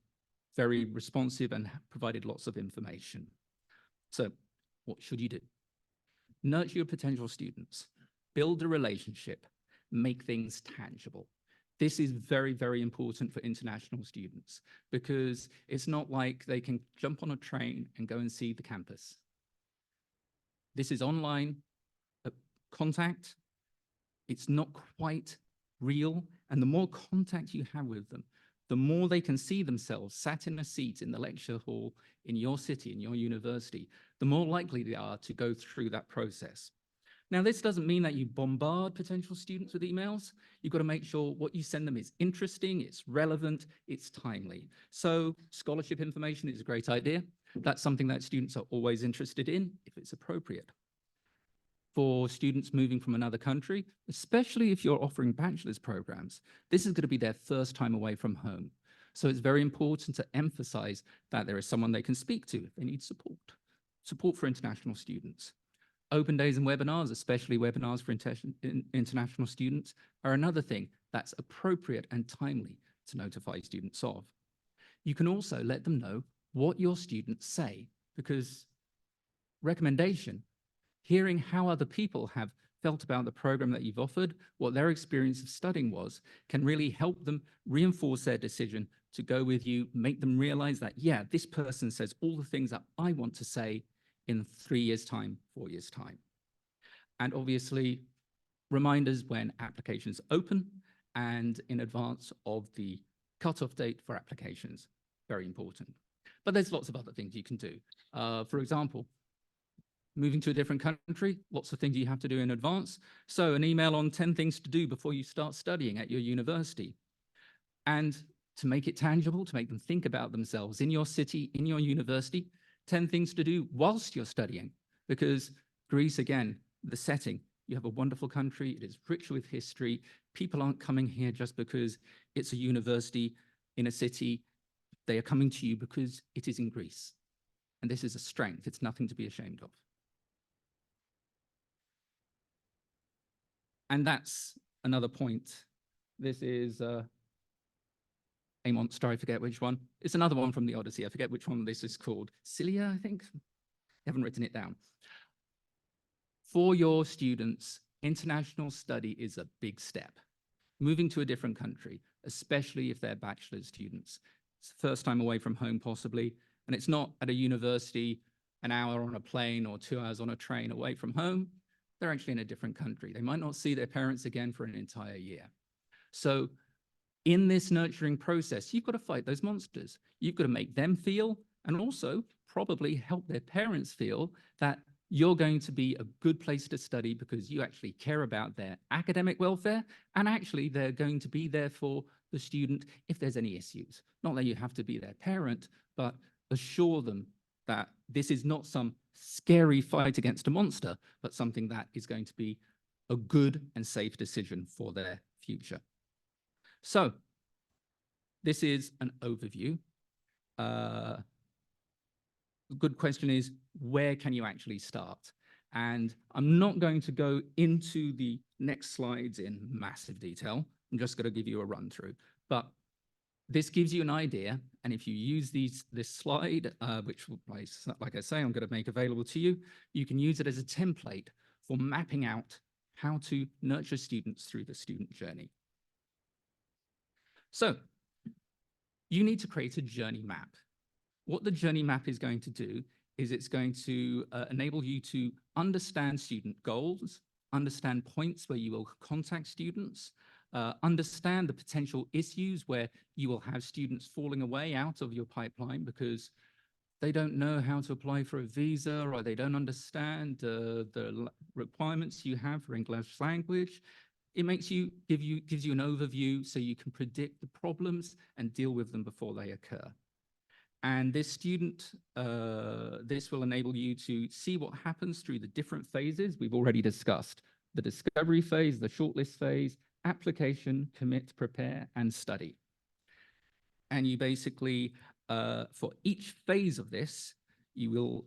very responsive and provided lots of information. So what should you do? Nurture your potential students, build a relationship, make things tangible. This is very, very important for international students, because it's not like they can jump on a train and go and see the campus. This is online contact. It's not quite real. And the more contact you have with them, the more they can see themselves sat in a seat in the lecture hall in your city, in your university, the more likely they are to go through that process. Now, this doesn't mean that you bombard potential students with emails. You've got to make sure what you send them is interesting, it's relevant, it's timely. So scholarship information is a great idea. That's something that students are always interested in if it's appropriate. For students moving from another country, especially if you're offering bachelor's programs, this is going to be their first time away from home. So it's very important to emphasize that there is someone they can speak to if they need support. Support for international students. Open days and webinars, especially webinars for international students, are another thing that's appropriate and timely to notify students of. You can also let them know what your students say, because recommendation, hearing how other people have felt about the program that you've offered, what their experience of studying was, can really help them reinforce their decision to go with you, make them realize that, yeah, this person says all the things that I want to say in 3 years' time, 4 years' time. And obviously, reminders when applications open and in advance of the cutoff date for applications, very important. But there's lots of other things you can do. For example, moving to a different country, lots of things you have to do in advance. So an email on 10 things to do before you start studying at your university. And to make it tangible, to make them think about themselves in your city, in your university, 10 things to do whilst you're studying. Because Greece, again, the setting, you have a wonderful country, it is rich with history. People aren't coming here just because it's a university in a city. They are coming to you because it is in Greece. And this is a strength, it's nothing to be ashamed of. And that's another point. This is a monster, I forget which one. It's another one from the Odyssey. I forget which one this is called. Cilia, I think. I haven't written it down. For your students, international study is a big step. Moving to a different country, especially if they're bachelor's students. It's the first time away from home, possibly. And it's not at a university, an hour on a plane or 2 hours on a train away from home. They're actually in a different country. They might not see their parents again for an entire year. So in this nurturing process, you've got to fight those monsters. You've got to make them feel, and also probably help their parents feel, that you're going to be a good place to study because you actually care about their academic welfare, and actually they're going to be there for the student if there's any issues. Not that you have to be their parent, but assure them that this is not some scary fight against a monster, but something that is going to be a good and safe decision for their future. So this is an overview. The good question is, where can you actually start? And I'm not going to go into the next slides in massive detail. I'm just going to give you a run through. But This gives you an idea, and if you use this slide, which, like I say, I'm going to make available to you, you can use it as a template for mapping out how to nurture students through the student journey. So you need to create a journey map. What the journey map is going to do is it's going to enable you to understand student goals, understand points where you will contact students, understand the potential issues where you will have students falling away out of your pipeline because they don't know how to apply for a visa or they don't understand the requirements you have for English language. It gives you an overview so you can predict the problems and deal with them before they occur. And this will enable you to see what happens through the different phases we've already discussed: the discovery phase, the shortlist phase, application, commit, prepare, and study. And you basically, for each phase of this, you will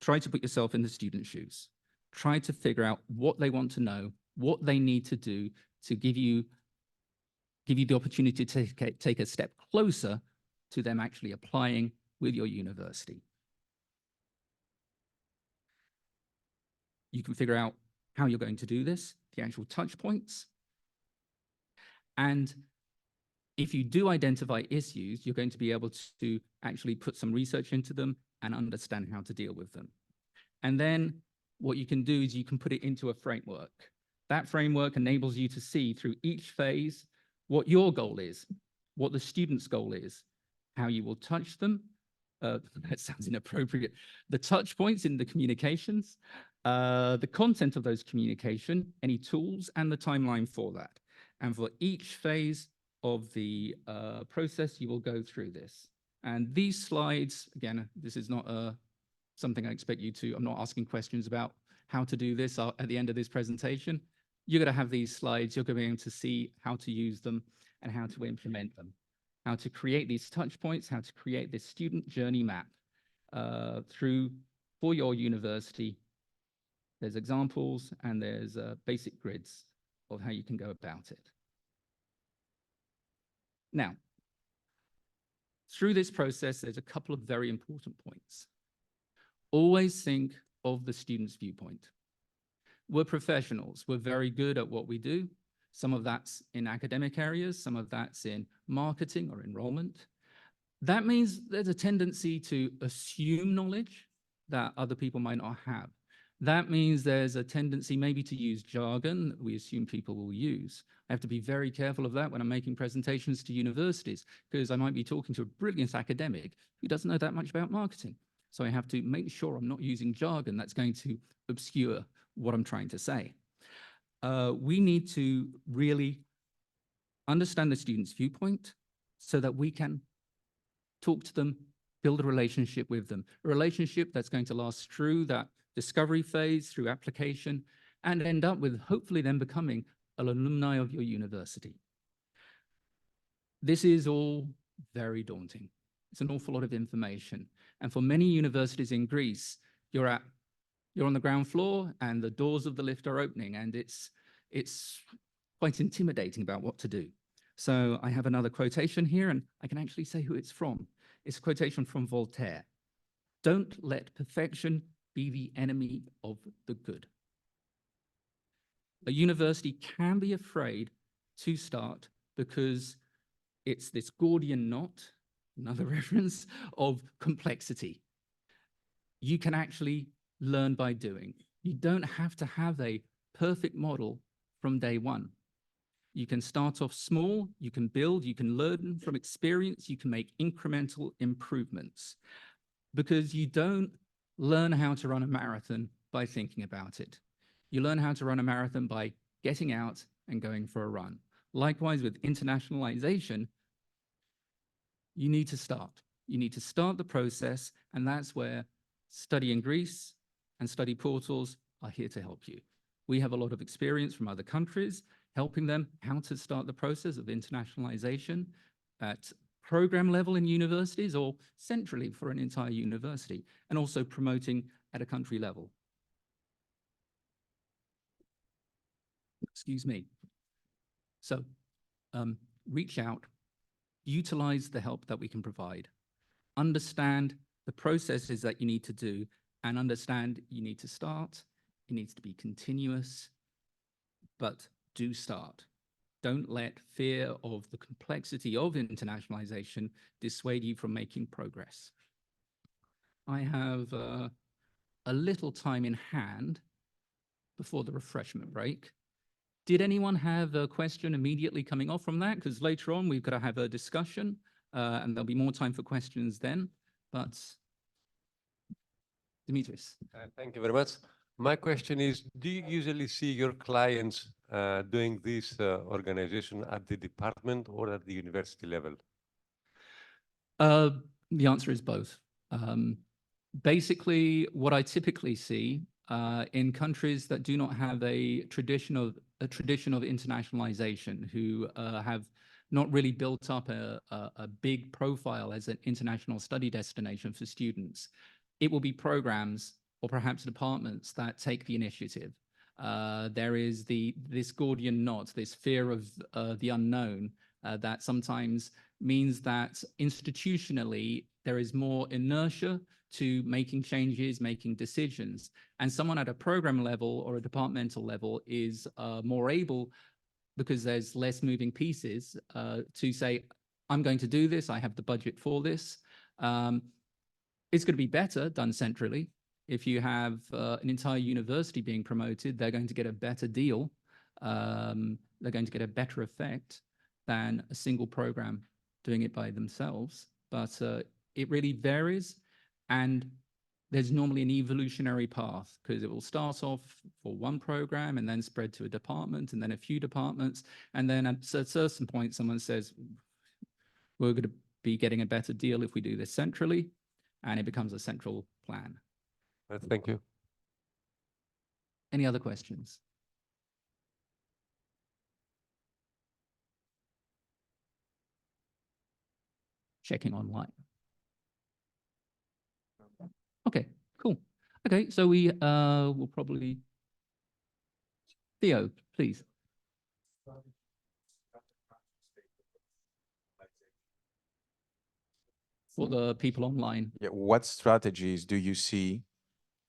try to put yourself in the student's shoes. Try to figure out what they want to know, what they need to do to give you the opportunity to take a step closer to them actually applying with your university. You can figure out how you're going to do this, the actual touch points. And if you do identify issues, you're going to be able to actually put some research into them and understand how to deal with them. And then what you can do is you can put it into a framework. That framework enables you to see through each phase what your goal is, what the student's goal is, how you will touch them. That sounds inappropriate. The touch points in the communications, the content of those communication, any tools, and the timeline for that. And for each phase of the process, you will go through this. And these slides, again, this is not something I expect you to, I'm not asking questions about how to do this at the end of this presentation. You're going to have these slides, you're going to be able to see how to use them and how to implement them, how to create these touch points, how to create this student journey map for your university. There's examples and there's basic grids of how you can go about it. Now, through this process, there's a couple of very important points. Always think of the student's viewpoint. We're professionals. We're very good at what we do. Some of that's in academic areas, some of that's in marketing or enrollment. That means there's a tendency to assume knowledge that other people might not have. That means there's a tendency maybe to use jargon that we assume people will use. I have to be very careful of that when I'm making presentations to universities, because I might be talking to a brilliant academic who doesn't know that much about marketing. So I have to make sure I'm not using jargon that's going to obscure what I'm trying to say. We need to really understand the student's viewpoint so that we can talk to them, build a relationship with them, a relationship that's going to last through that discovery phase, through application, and end up with hopefully them becoming an alumni of your university. This is all very daunting. It's an awful lot of information. And for many universities in Greece, you're on the ground floor and the doors of the lift are opening, and it's quite intimidating about what to do. So I have another quotation here, and I can actually say who it's from. It's a quotation from Voltaire. Don't let perfection be the enemy of the good. A university can be afraid to start because it's this Gordian knot, another reference, of complexity. You can actually learn by doing. You don't have to have a perfect model from day one. You can start off small, you can build, you can learn from experience, you can make incremental improvements, because you don't learn how to run a marathon by thinking about it. You learn how to run a marathon by getting out and going for a run. Likewise, with internationalization, you need to start. You need to start the process, and that's where Study in Greece and Studyportals are here to help you. We have a lot of experience from other countries, helping them how to start the process of internationalization at program level in universities or centrally for an entire university, and also promoting at a country level. Excuse me. So reach out, utilize the help that we can provide, understand the processes that you need to do, and understand you need to start. It needs to be continuous, but do start. Don't let fear of the complexity of internationalization dissuade you from making progress. I have a little time in hand before the refreshment break. Did anyone have a question immediately coming off from that? Because later on, we've got to have a discussion, and there'll be more time for questions then. But Dimitris. Thank you very much. My question is, do you usually see your clients doing this organization at the department or at the university level? The answer is both. Basically, what I typically see in countries that do not have a tradition of internationalization, who have not really built up a big profile as an international study destination for students, it will be programs or perhaps departments that take the initiative. There is this Gordian knot, this fear of the unknown that sometimes means that institutionally there is more inertia to making changes, making decisions. And someone at a program level or a departmental level is more able, because there's less moving pieces, to say, I'm going to do this, I have the budget for this. It's going to be better done centrally. If you have an entire university being promoted, they're going to get a better deal. They're going to get a better effect than a single program doing it by themselves. But it really varies. And there's normally an evolutionary path, because it will start off for one program and then spread to a department and then a few departments. And then at a certain point, someone says, we're going to be getting a better deal if we do this centrally. And it becomes a central plan. Thank you. Any other questions? Checking online. Okay, cool. Okay, so we will probably... Theo, please. For the people online. Yeah, what strategies do you see,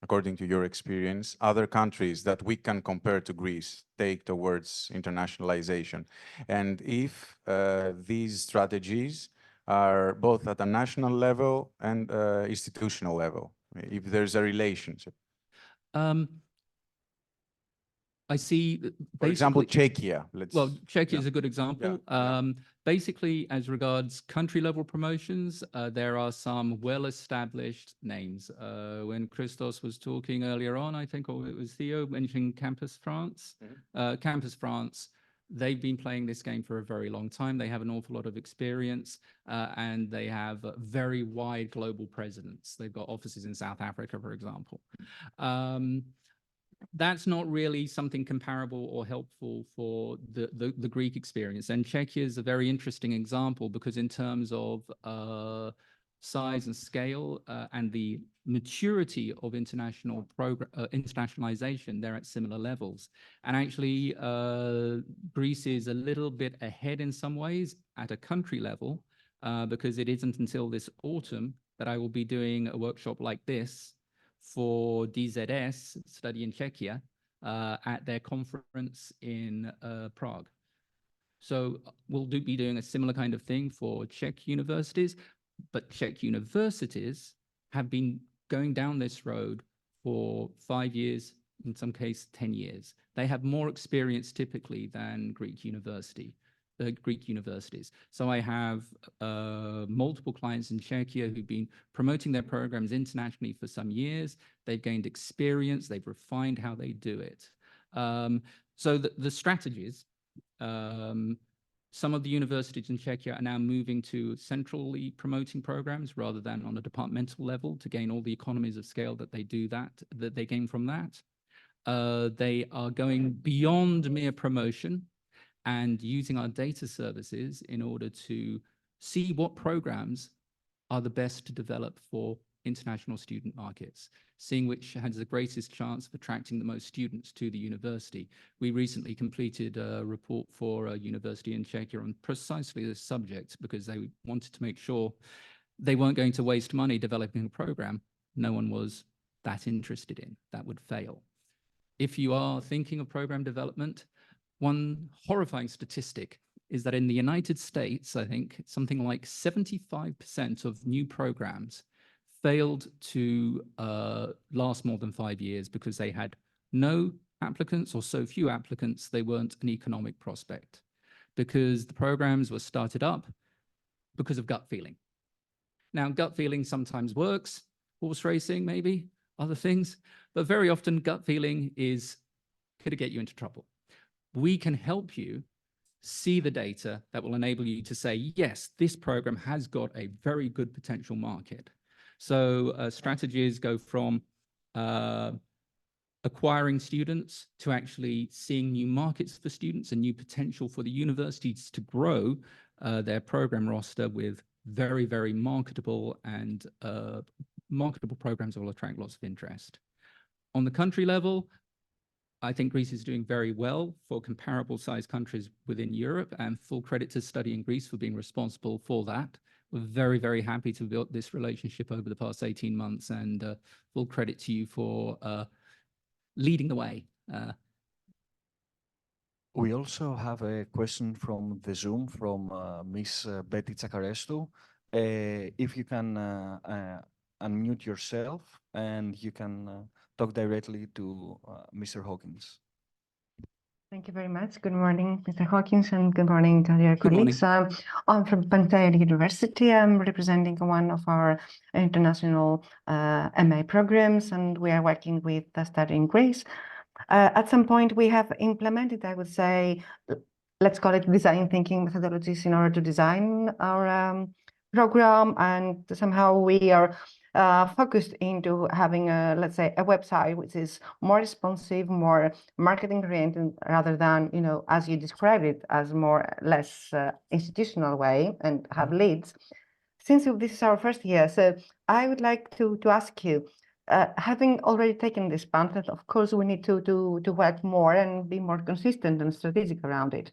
according to your experience, other countries that we can compare to Greece take towards internationalization? And if these strategies are both at a national level and institutional level, if there's a relationship? I see. For example, Czechia. Well, Czechia is a good example. Yeah. Basically, as regards country level promotions, there are some well-established names. When Christos was talking earlier on, I think, or it was Theo mentioning Campus France. Campus France, they've been playing this game for a very long time. They have an awful lot of experience, and they have a very wide global presence. They've got offices in South Africa, for example. That's not really something comparable or helpful for the Greek experience. And Czechia is a very interesting example, because in terms of size and scale and the maturity of internationalization, they're at similar levels. And actually, Greece is a little bit ahead in some ways at a country level, because it isn't until this autumn that I will be doing a workshop like this for DZS, Study in Czechia, at their conference in Prague. So we'll be doing a similar kind of thing for Czech universities, but Czech universities have been going down this road for 5 years, in some cases 10 years. They have more experience typically than Greek universities. So I have multiple clients in Czechia who've been promoting their programs internationally for some years. They've gained experience, they've refined how they do it. So the strategies, some of the universities in Czechia are now moving to centrally promoting programs rather than on a departmental level to gain all the economies of scale that they gain from that. They are going beyond mere promotion and using our data services in order to see what programs are the best to develop for international student markets, seeing which has the greatest chance of attracting the most students to the university. We recently completed a report for a university in Czechia on precisely this subject because they wanted to make sure they weren't going to waste money developing a program no one was that interested in. That would fail. If you are thinking of program development, one horrifying statistic is that in the United States, I think something like 75% of new programs failed to last more than 5 years because they had no applicants or so few applicants, they weren't an economic prospect. Because the programs were started up because of gut feeling. Now, gut feeling sometimes works, horse racing maybe, other things, but very often gut feeling is going to get you into trouble. We can help you see the data that will enable you to say, yes, this program has got a very good potential market. So strategies go from acquiring students to actually seeing new markets for students and new potential for the universities to grow their program roster with very, very marketable and marketable programs that will attract lots of interest. On the country level, I think Greece is doing very well for comparable sized countries within Europe, and full credit to Study in Greece for being responsible for that. We're very, very happy to build this relationship over the past 18 months, and full credit to you for leading the way. We also have a question from the Zoom from Miss Betty Tsakarestou. If you can unmute yourself and you can talk directly to Mr. Hawkins. Thank you very much. Good morning, Mr. Hawkins, and good morning to your colleagues. I'm from Pantelleria University. I'm representing one of our international MA programs, and we are working with Study in Greece. At some point, we have implemented, I would say, let's call it design thinking methodologies in order to design our program, and somehow we are focused into having a, let's say, a website which is more responsive, more marketing oriented, rather than, you know, as you described it, as less institutional way and have leads. Since this is our first year, so I would like to ask you, having already taken this path, of course, we need to work more and be more consistent and strategic around it.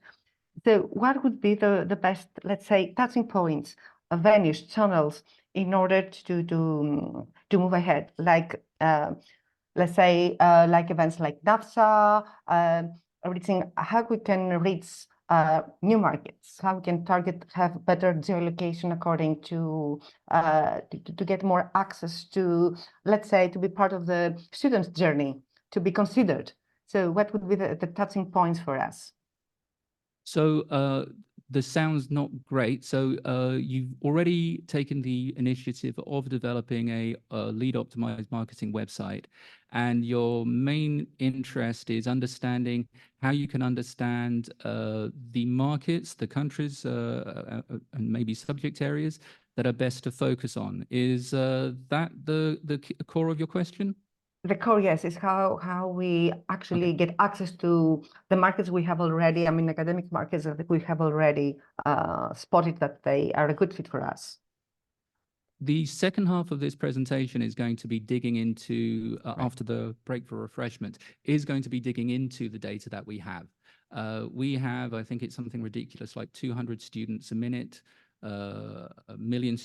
So what would be the best, let's say, touching points, venues, channels, in order to move ahead? Like, let's say, like events like NAFSA, reaching how we can reach new markets, how we can have better geolocation according to get more access to, let's say, to be part of the student's journey, to be considered. So what would be the touching points for us? So this sounds not great. So you've already taken the initiative of developing a lead optimized marketing website, and your main interest is understanding how you can understand the markets, the countries, and maybe subject areas that are best to focus on. Is that the core of your question? The core, yes, is how we actually get access to the markets we have already. I mean, academic markets that we have already spotted that they are a good fit for us. The second half of this presentation is going to be digging into, after the break for refreshment, is going to be digging into the data that we have. We have, I think it's something ridiculous, like 200 students a minute, a million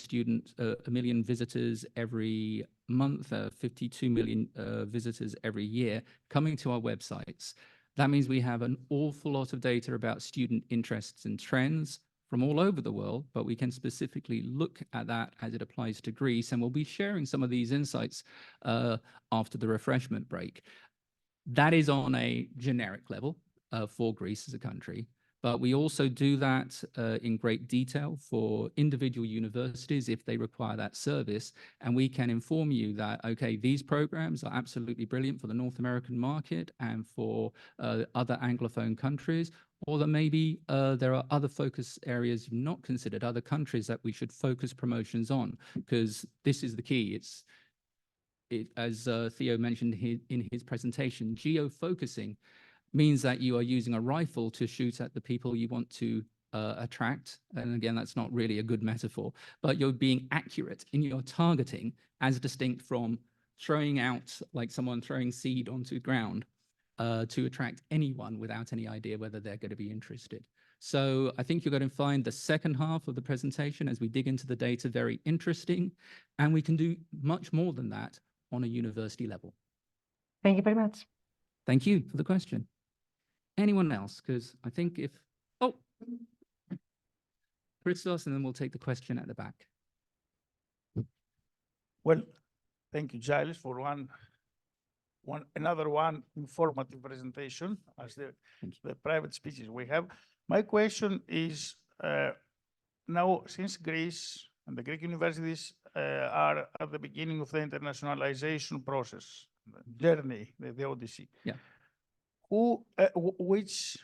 visitors every month, 52 million visitors every year coming to our websites. That means we have an awful lot of data about student interests and trends from all over the world, but we can specifically look at that as it applies to Greece, and we'll be sharing some of these insights after the refreshment break. That is on a generic level for Greece as a country. But we also do that in great detail for individual universities if they require that service. And we can inform you that, okay, these programs are absolutely brilliant for the North American market and for other Anglophone countries, or that maybe there are other focus areas you've not considered, other countries that we should focus promotions on, because this is the key. As Theo mentioned in his presentation, geo-focusing means that you are using a rifle to shoot at the people you want to attract, and again, that's not really a good metaphor, but you're being accurate in your targeting as distinct from throwing out, like someone throwing seed onto the ground to attract anyone without any idea whether they're going to be interested. So I think you're going to find the second half of the presentation as we dig into the data very interesting, and we can do much more than that on a university level. Thank you very much. Thank you for the question. Anyone else? Because I think if, oh, Christos, and then we'll take the question at the back. Well, thank you, Giles, for another informative presentation as the private speeches we have. My question is, now since Greece and the Greek universities are at the beginning of the internationalization process, journey, the Odyssey. Yeah. Which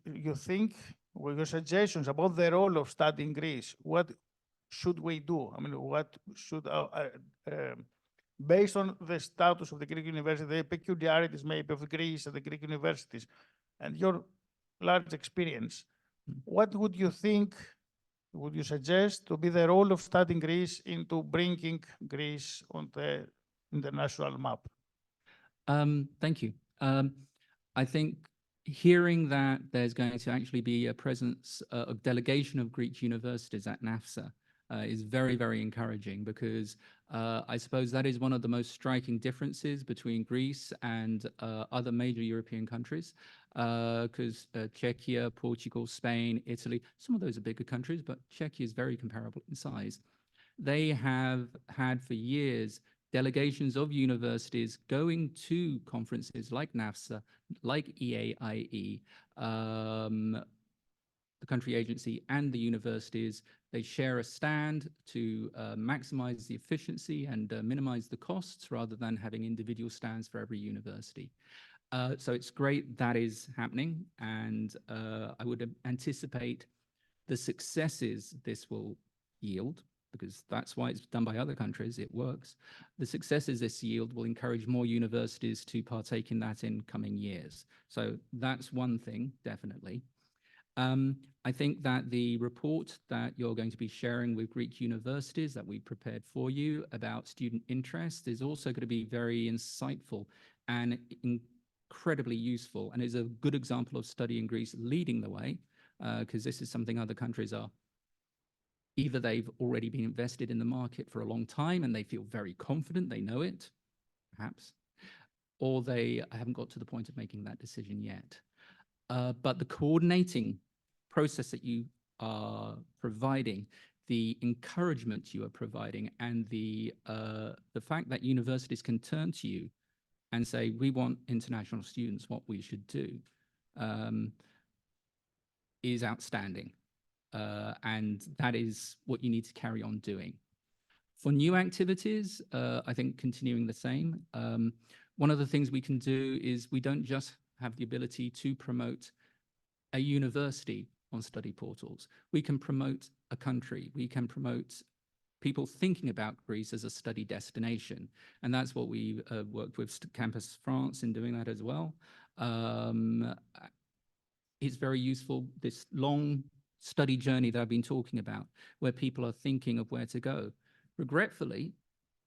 you think were your suggestions about the role of studying Greece? What should we do? I mean, what should based on the status of the Greek university, the peculiarities maybe of Greece and the Greek universities, and your large experience, what would you think, would you suggest to be the role of studying Greece into bringing Greece on the international map? Thank you. I think hearing that there's going to actually be a presence, a delegation of Greek universities at NAFSA is very, very encouraging, because I suppose that is one of the most striking differences between Greece and other major European countries, because Czechia, Portugal, Spain, Italy, some of those are bigger countries, but Czechia is very comparable in size. They have had for years delegations of universities going to conferences like NAFSA, like EAIE, the country agency and the universities. They share a stand to maximize the efficiency and minimize the costs, rather than having individual stands for every university. So it's great that is happening, and I would anticipate the successes this will yield, because that's why it's done by other countries, it works. The successes this yield will encourage more universities to partake in that in coming years. So that's one thing, definitely. I think that the report that you're going to be sharing with Greek universities that we prepared for you about student interest is also going to be very insightful and incredibly useful, and is a good example of Study in Greece leading the way, because this is something other countries are. Either they've already been invested in the market for a long time and they feel very confident, they know it, perhaps, or they haven't got to the point of making that decision yet. But the coordinating process that you are providing, the encouragement you are providing, and the fact that universities can turn to you and say, we want international students, what we should do, is outstanding. And that is what you need to carry on doing. For new activities, I think continuing the same. One of the things we can do is we don't just have the ability to promote a university on Studyportals. We can promote a country. We can promote people thinking about Greece as a study destination. And that's what we worked with Campus France in doing that as well. It's very useful, this long study journey that I've been talking about, where people are thinking of where to go. Regretfully,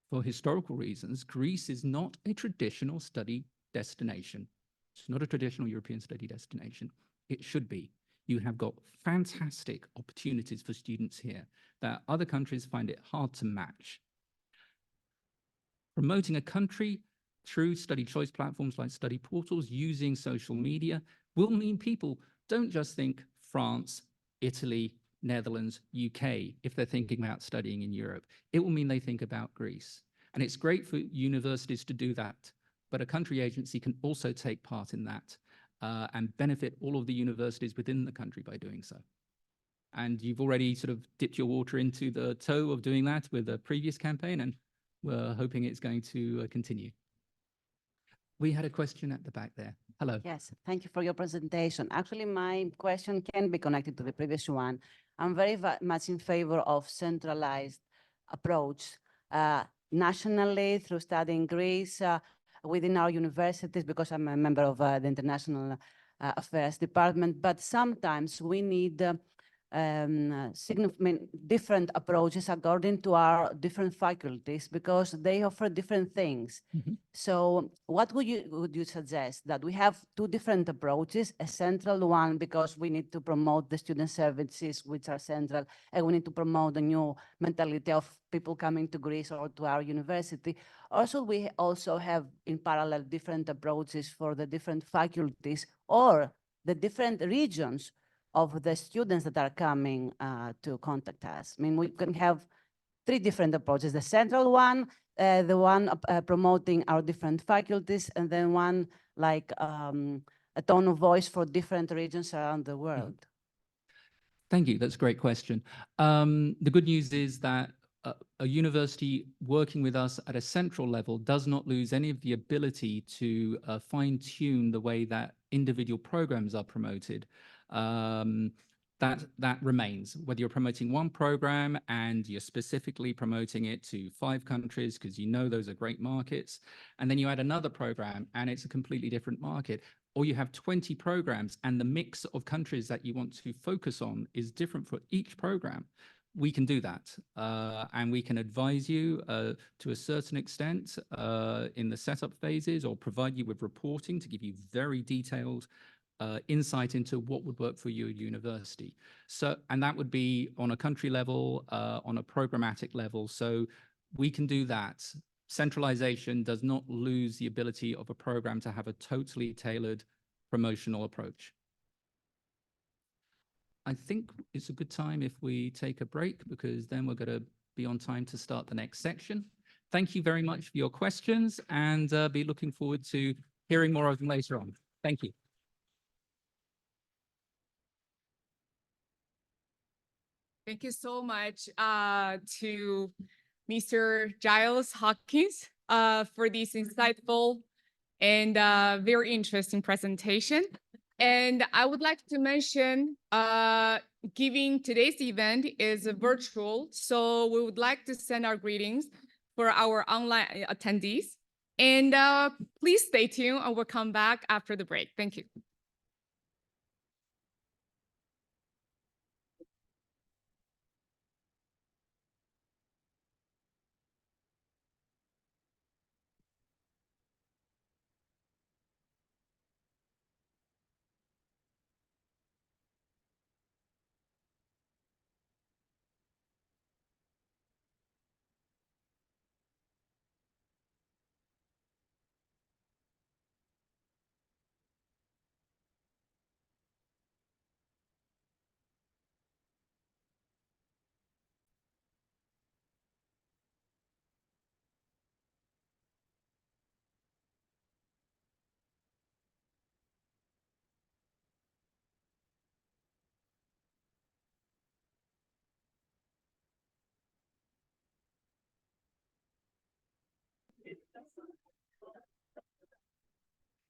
for historical reasons, Greece is not a traditional study destination. It's not a traditional European study destination. It should be. You have got fantastic opportunities for students here that other countries find it hard to match. Promoting a country through study choice platforms like Studyportals, using social media, will mean people don't just think France, Italy, Netherlands, UK, if they're thinking about studying in Europe. It will mean they think about Greece. And it's great for universities to do that, but a country agency can also take part in that and benefit all of the universities within the country by doing so. And you've already sort of dipped your water into the toe of doing that with a previous campaign, and we're hoping it's going to continue. We had a question at the back there. Hello. Yes, thank you for your presentation. Actually, my question can be connected to the previous one. I'm very much in favor of centralized approach nationally through studying Greece within our universities, because I'm a member of the International Affairs Department. But sometimes we need different approaches according to our different faculties because they offer different things. So what would you suggest? That we have two different approaches, a central one because we need to promote the student services which are central, and we need to promote the new mentality of people coming to Greece or to our university. Also, we also have in parallel different approaches for the different faculties or the different regions of the students that are coming to contact us. I mean, we can have three different approaches: the central one, the one promoting our different faculties, and then one like a tone of voice for different regions around the world. Thank you. That's a great question. The good news is that a university working with us at a central level does not lose any of the ability to fine-tune the way that individual programs are promoted. That remains, whether you're promoting one program and you're specifically promoting it to 5 countries because you know those are great markets, and then you add another program and it's a completely different market, or you have 20 programs and the mix of countries that you want to focus on is different for each program. We can do that, and we can advise you to a certain extent in the setup phases, or provide you with reporting to give you very detailed insight into what would work for you at university. So, and that would be on a country level, on a programmatic level. So we can do that. Centralization does not lose the ability of a program to have a totally tailored promotional approach. I think it's a good time if we take a break, because then we're going to be on time to start the next section. Thank you very much for your questions, and be looking forward to hearing more of them later on. Thank you. Thank you so much to Mr. Giles Hawkins for this insightful and very interesting presentation. And I would like to mention, given today's event is virtual, so we would like to send our greetings for our online attendees. And please stay tuned, and we'll come back after the break. Thank you.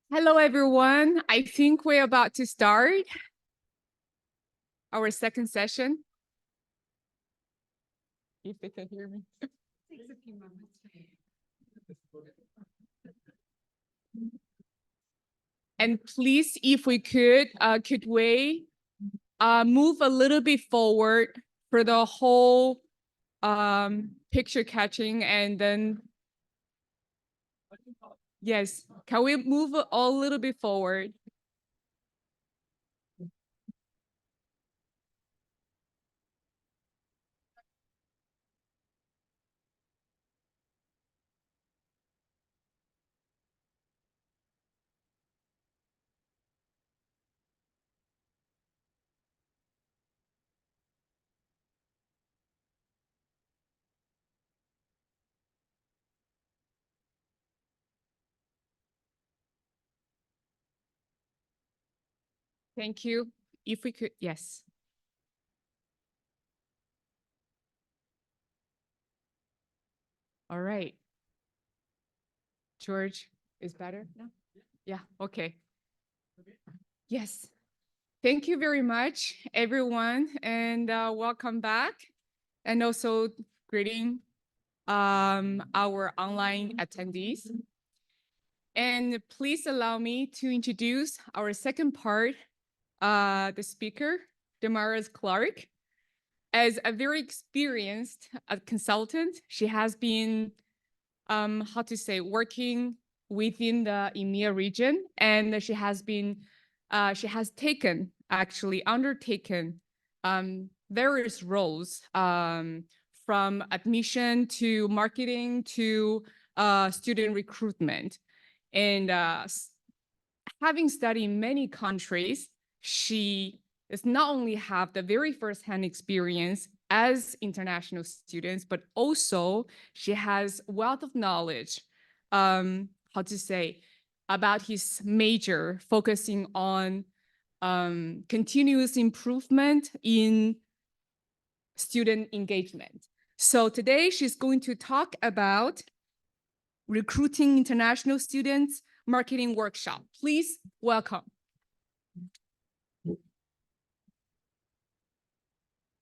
Hello, everyone. I think we're about to start our second session. If they can hear me. Takes a few moments. And please, if we could we move a little bit forward for the whole picture catching, and then yes, can we move a little bit forward? Thank you. If we could, yes. All right. George is better now? Yeah, okay. Yes. Thank you very much, everyone, and welcome back. And also greeting our online attendees. And please allow me to introduce our second part, the speaker, Damaris Clark. as a very experienced consultant, she has been, working within the EMEA region, and she has undertaken various roles, from admission to marketing to student recruitment. And having studied in many countries, she does not only have the very first-hand experience as international students, but also she has wealth of knowledge, about his major, focusing on continuous improvement in student engagement. So today she's going to talk about recruiting international students marketing workshop. Please welcome.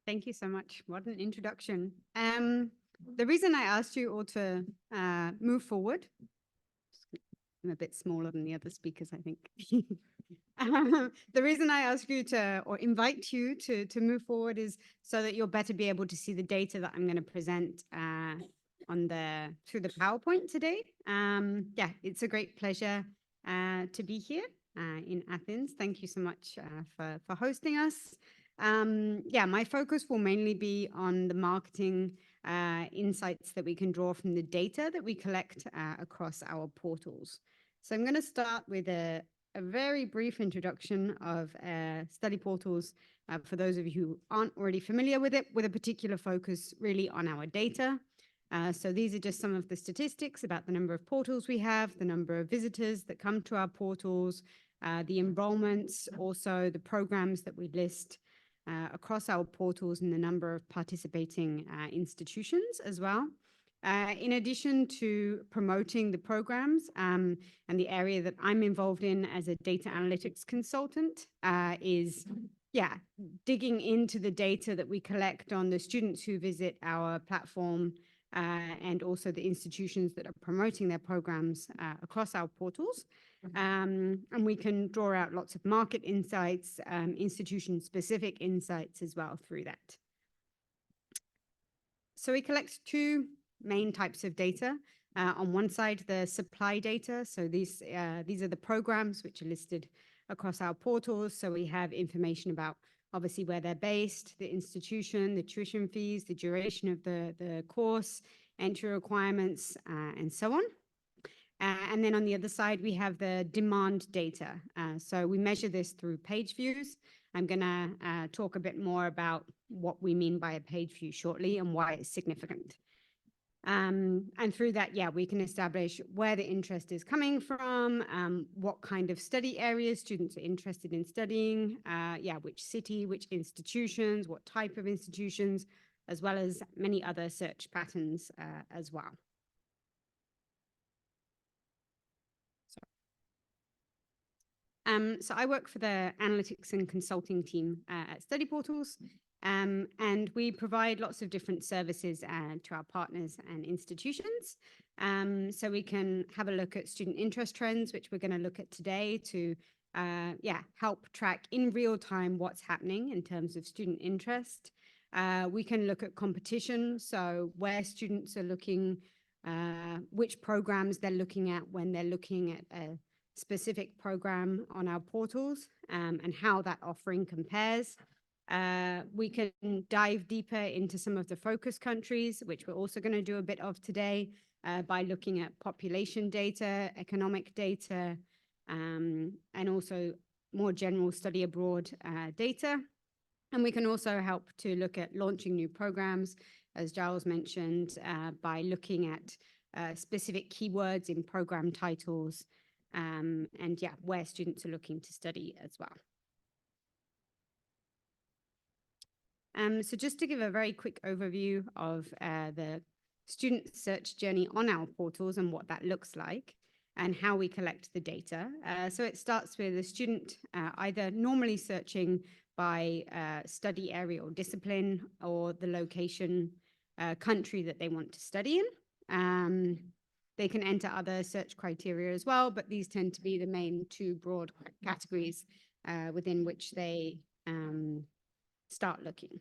Thank you so much. What an introduction. The reason I asked you all to move forward, I'm a bit smaller than the other speakers, I think. The reason I ask you to, or invite you to move forward, is so that you'll better be able to see the data that I'm going to present through the PowerPoint today. Yeah, it's a great pleasure to be here in Athens. Thank you so much for hosting us. Yeah, my focus will mainly be on the marketing insights that we can draw from the data that we collect across our portals. So I'm going to start with a very brief introduction of Studyportals, for those of you who aren't already familiar with it, with a particular focus really on our data. So these are just some of the statistics about the number of portals we have, the number of visitors that come to our portals, the enrollments, also the programs that we list across our portals, and the number of participating institutions as well. In addition to promoting the programs, and the area that I'm involved in as a data analytics consultant is digging into the data that we collect on the students who visit our platform, and also the institutions that are promoting their programs across our portals. And we can draw out lots of market insights, institution-specific insights as well through that. So we collect two main types of data. On one side, the supply data. So these are the programs which are listed across our portals. So we have information about obviously where they're based, the institution, the tuition fees, the duration of the course, entry requirements, and so on. And then on the other side, we have the demand data. So we measure this through page views. I'm going to talk a bit more about what we mean by a page view shortly and why it's significant. And through that, we can establish where the interest is coming from, what kind of study areas students are interested in studying, which city, which institutions, what type of institutions, as well as many other search patterns as well. So I work for the analytics and consulting team at Studyportals, and we provide lots of different services to our partners and institutions. So we can have a look at student interest trends, which we're going to look at today to help track in real time what's happening in terms of student interest. We can look at competition, so where students are looking, which programs they're looking at when they're looking at a specific program on our portals, and how that offering compares. We can dive deeper into some of the focus countries, which we're also going to do a bit of today, by looking at population data, economic data, and also more general study abroad data. And we can also help to look at launching new programs, as Giles mentioned, by looking at specific keywords in program titles, and where students are looking to study as well. So just to give a very quick overview of the student search journey on our portals and what that looks like and how we collect the data. So it starts with a student either normally searching by study area or discipline, or the location, country that they want to study in. They can enter other search criteria as well, but these tend to be the main two broad categories within which they start looking.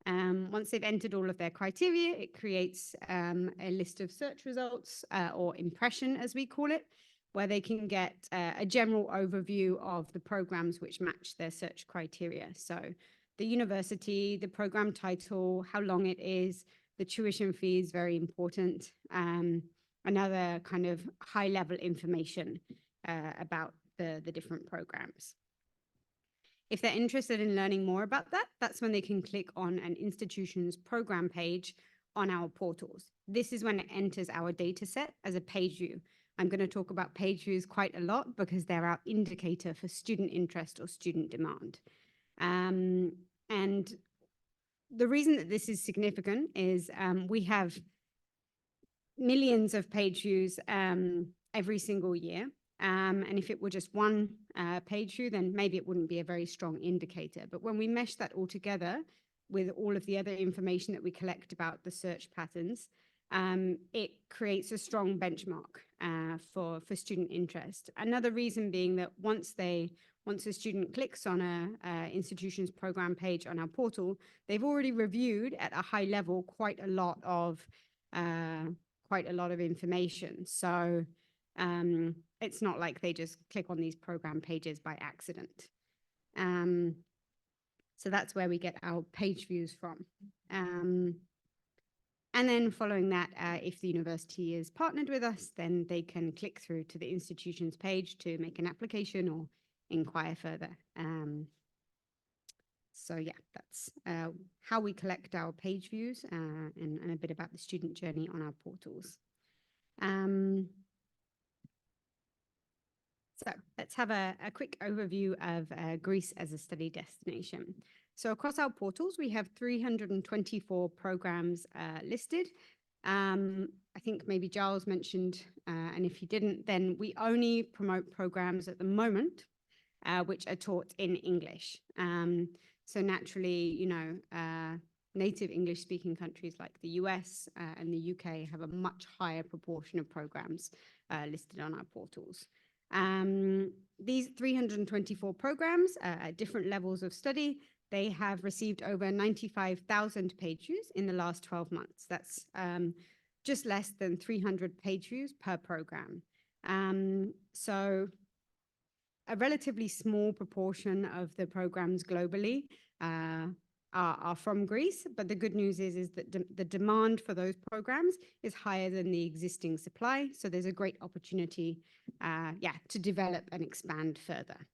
Once they've entered all of their criteria, it creates a list of search results or impression, as we call it, where they can get a general overview of the programs which match their search criteria. So the university, the program title, how long it is, the tuition fee is very important, another kind of high-level information about the different programs. If they're interested in learning more about that, that's when they can click on an institution's program page on our portals. This is when it enters our data set as a page view. I'm going to talk about page views quite a lot because they're our indicator for student interest or student demand. And the reason that this is significant is we have millions of page views every single year. And if it were just one page view, then maybe it wouldn't be a very strong indicator. But when we mesh that all together with all of the other information that we collect about the search patterns, it creates a strong benchmark for student interest. Another reason being that once a student clicks on a institution's program page on our portal, they've already reviewed at a high level quite a lot of information. So it's not like they just click on these program pages by accident. So that's where we get our page views from. And then following that, if the university is partnered with us, then they can click through to the institution's page to make an application or inquire further. So yeah, that's how we collect our page views and a bit about the student journey on our portals. So let's have a quick overview of Greece as a study destination. So across our portals, we have 324 programs listed. I think maybe Giles mentioned, and if he didn't, then we only promote programs at the moment which are taught in English. So naturally, you know, native English-speaking countries like the US and the UK have a much higher proportion of programs listed on our portals. These 324 programs at different levels of study, they have received over 95,000 page views in the last 12 months. That's just less than 300 page views per program. So a relatively small proportion of the programs globally are from Greece, but the good news is that the demand for those programs is higher than the existing supply. So there's a great opportunity to develop and expand further.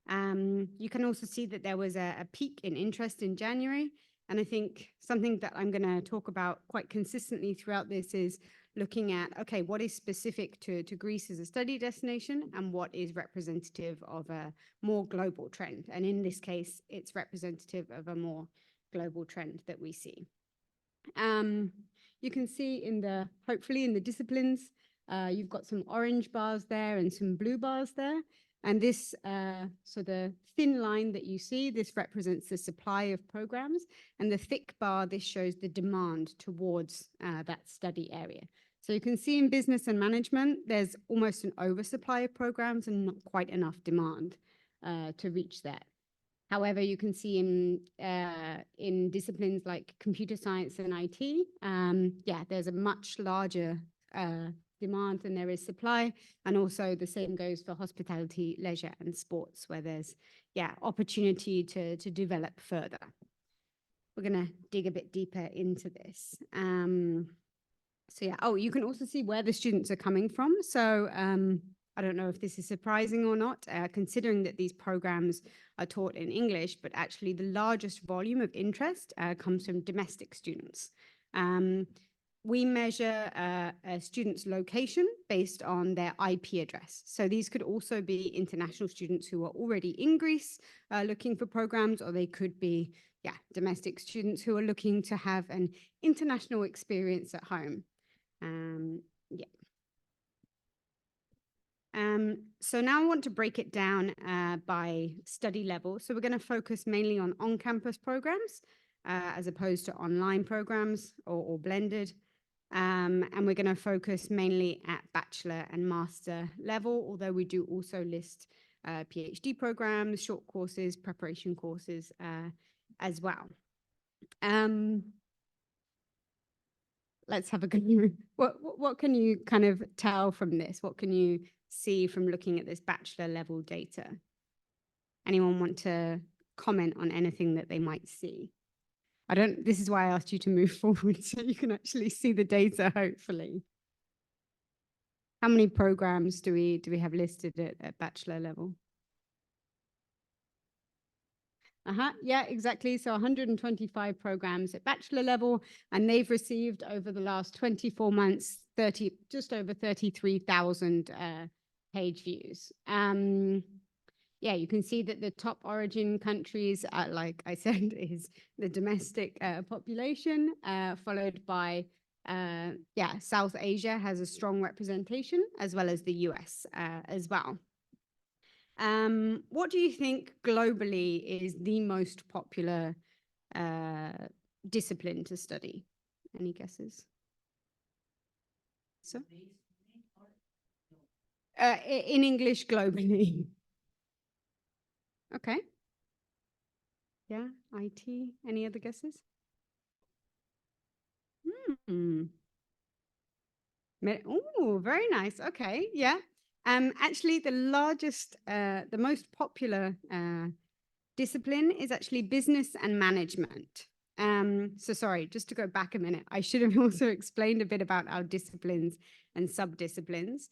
You can also see that there was a peak in interest in January. And I think something that I'm going to talk about quite consistently throughout this is looking at, okay, what is specific to Greece as a study destination and what is representative of a more global trend. And in this case, it's representative of a more global trend that we see. You can see hopefully in the disciplines, you've got some orange bars there and some blue bars there. And this, so the thin line that you see, this represents the supply of programs, and the thick bar, this shows the demand towards that study area. So you can see in business and management, there's almost an oversupply of programs and not quite enough demand to reach that. However, you can see in disciplines like computer science and IT, there's a much larger demand than there is supply. And also the same goes for hospitality, leisure and sports, where there's opportunity to develop further. We're going to dig a bit deeper into this. You can also see where the students are coming from. So I don't know if this is surprising or not, considering that these programs are taught in English, but actually the largest volume of interest comes from domestic students. We measure a student's location based on their IP address. So these could also be international students who are already in Greece looking for programs, or they could be domestic students who are looking to have an international experience at home. So now I want to break it down by study level. So we're going to focus mainly on on-campus programs as opposed to online programs or blended. And we're going to focus mainly at bachelor and master level, although we do also list PhD programs, short courses, preparation courses as well. Let's have a go. What can you kind of tell from this? What can you see from looking at this bachelor level data? Anyone want to comment on anything that they might see? This is why I asked you to move forward so you can actually see the data, hopefully. How many programs do we have listed at bachelor level? Yeah, exactly. So 125 programs at bachelor level, and they've received over the last 24 months, just over 33,000 page views. Yeah, you can see that the top origin countries, like I said, is the domestic population, followed by, South Asia has a strong representation, as well as the US as well. What do you think globally is the most popular discipline to study? Any guesses? So, in English globally. Okay. Yeah, IT. Any other guesses? Oh, very nice. Okay, yeah. Actually, the most popular discipline is actually business and management. So sorry, just to go back a minute, I should have also explained a bit about our disciplines and sub-disciplines.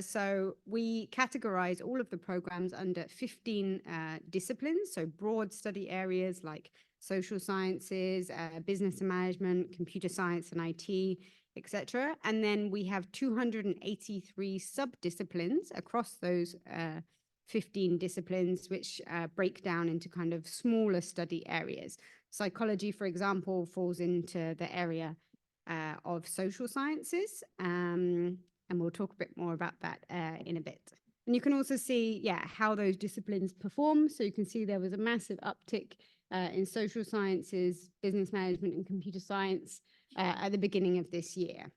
So we categorize all of the programs under 15 disciplines, so broad study areas like social sciences, business and management, computer science and IT, etc. And then we have 283 sub-disciplines across those 15 disciplines, which break down into kind of smaller study areas. Psychology, for example, falls into the area of social sciences, and we'll talk a bit more about that in a bit. And you can also see, how those disciplines perform. So you can see there was a massive uptick in social sciences, business management, and computer science at the beginning of this year.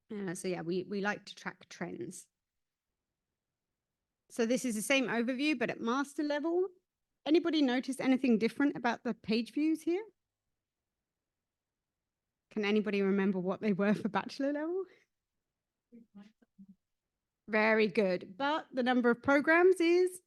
We like to track trends. So this is the same overview, but at master level. Anybody notice anything different about the page views here? Can anybody remember what they were for bachelor level? Very good. But the number of programs is?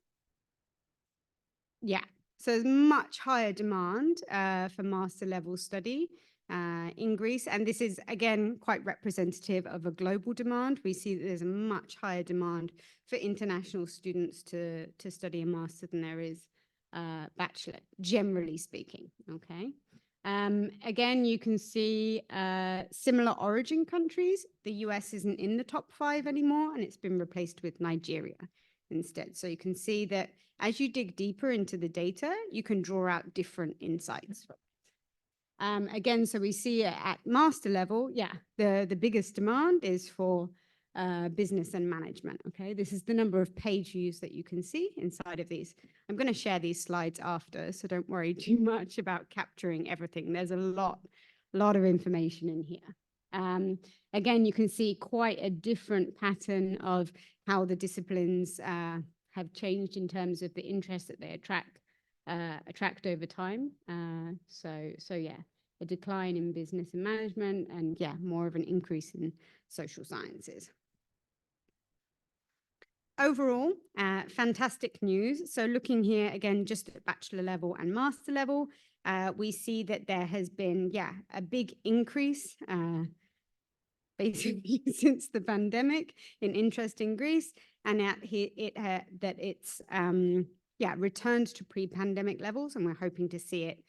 Yeah. So there's much higher demand for master level study in Greece. And this is, again, quite representative of a global demand. We see that there's a much higher demand for international students to study a master than there is bachelor, generally speaking, okay? Again, you can see similar origin countries. The US isn't in the top 5 anymore, and it's been replaced with Nigeria instead. So you can see that as you dig deeper into the data, you can draw out different insights. Again, so we see at master level, the biggest demand is for business and management, okay? This is the number of page views that you can see inside of these. I'm going to share these slides after, so don't worry too much about capturing everything. There's a lot of information in here. Again, you can see quite a different pattern of how the disciplines have changed in terms of the interest that they attract over time. So yeah, a decline in business and management, and more of an increase in social sciences. Overall, fantastic news. So looking here again, just at bachelor level and master level, we see that there has been, a big increase basically since the pandemic in interest in Greece, and that it's returned to pre-pandemic levels, and we're hoping to see it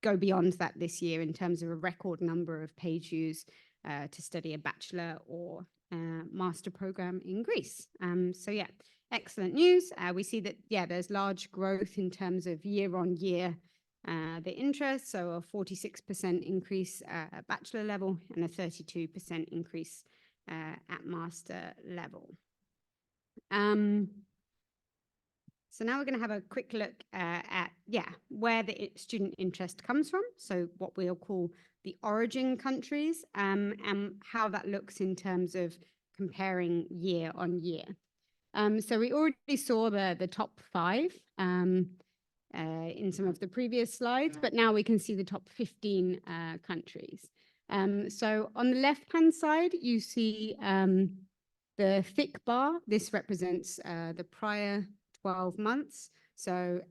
go beyond that this year in terms of a record number of page views to study a bachelor or master program in Greece. Excellent news. We see that there's large growth in terms of year on year the interest, so a 46% increase at bachelor level and a 32% increase at master level. So now we're going to have a quick look at where the student interest comes from, so what we'll call the origin countries, and how that looks in terms of comparing year on year. So we already saw the top 5. in some of the previous slides, but now we can see the top 15 countries. So on the left-hand side, you see the thick bar. This represents the prior 12 months. So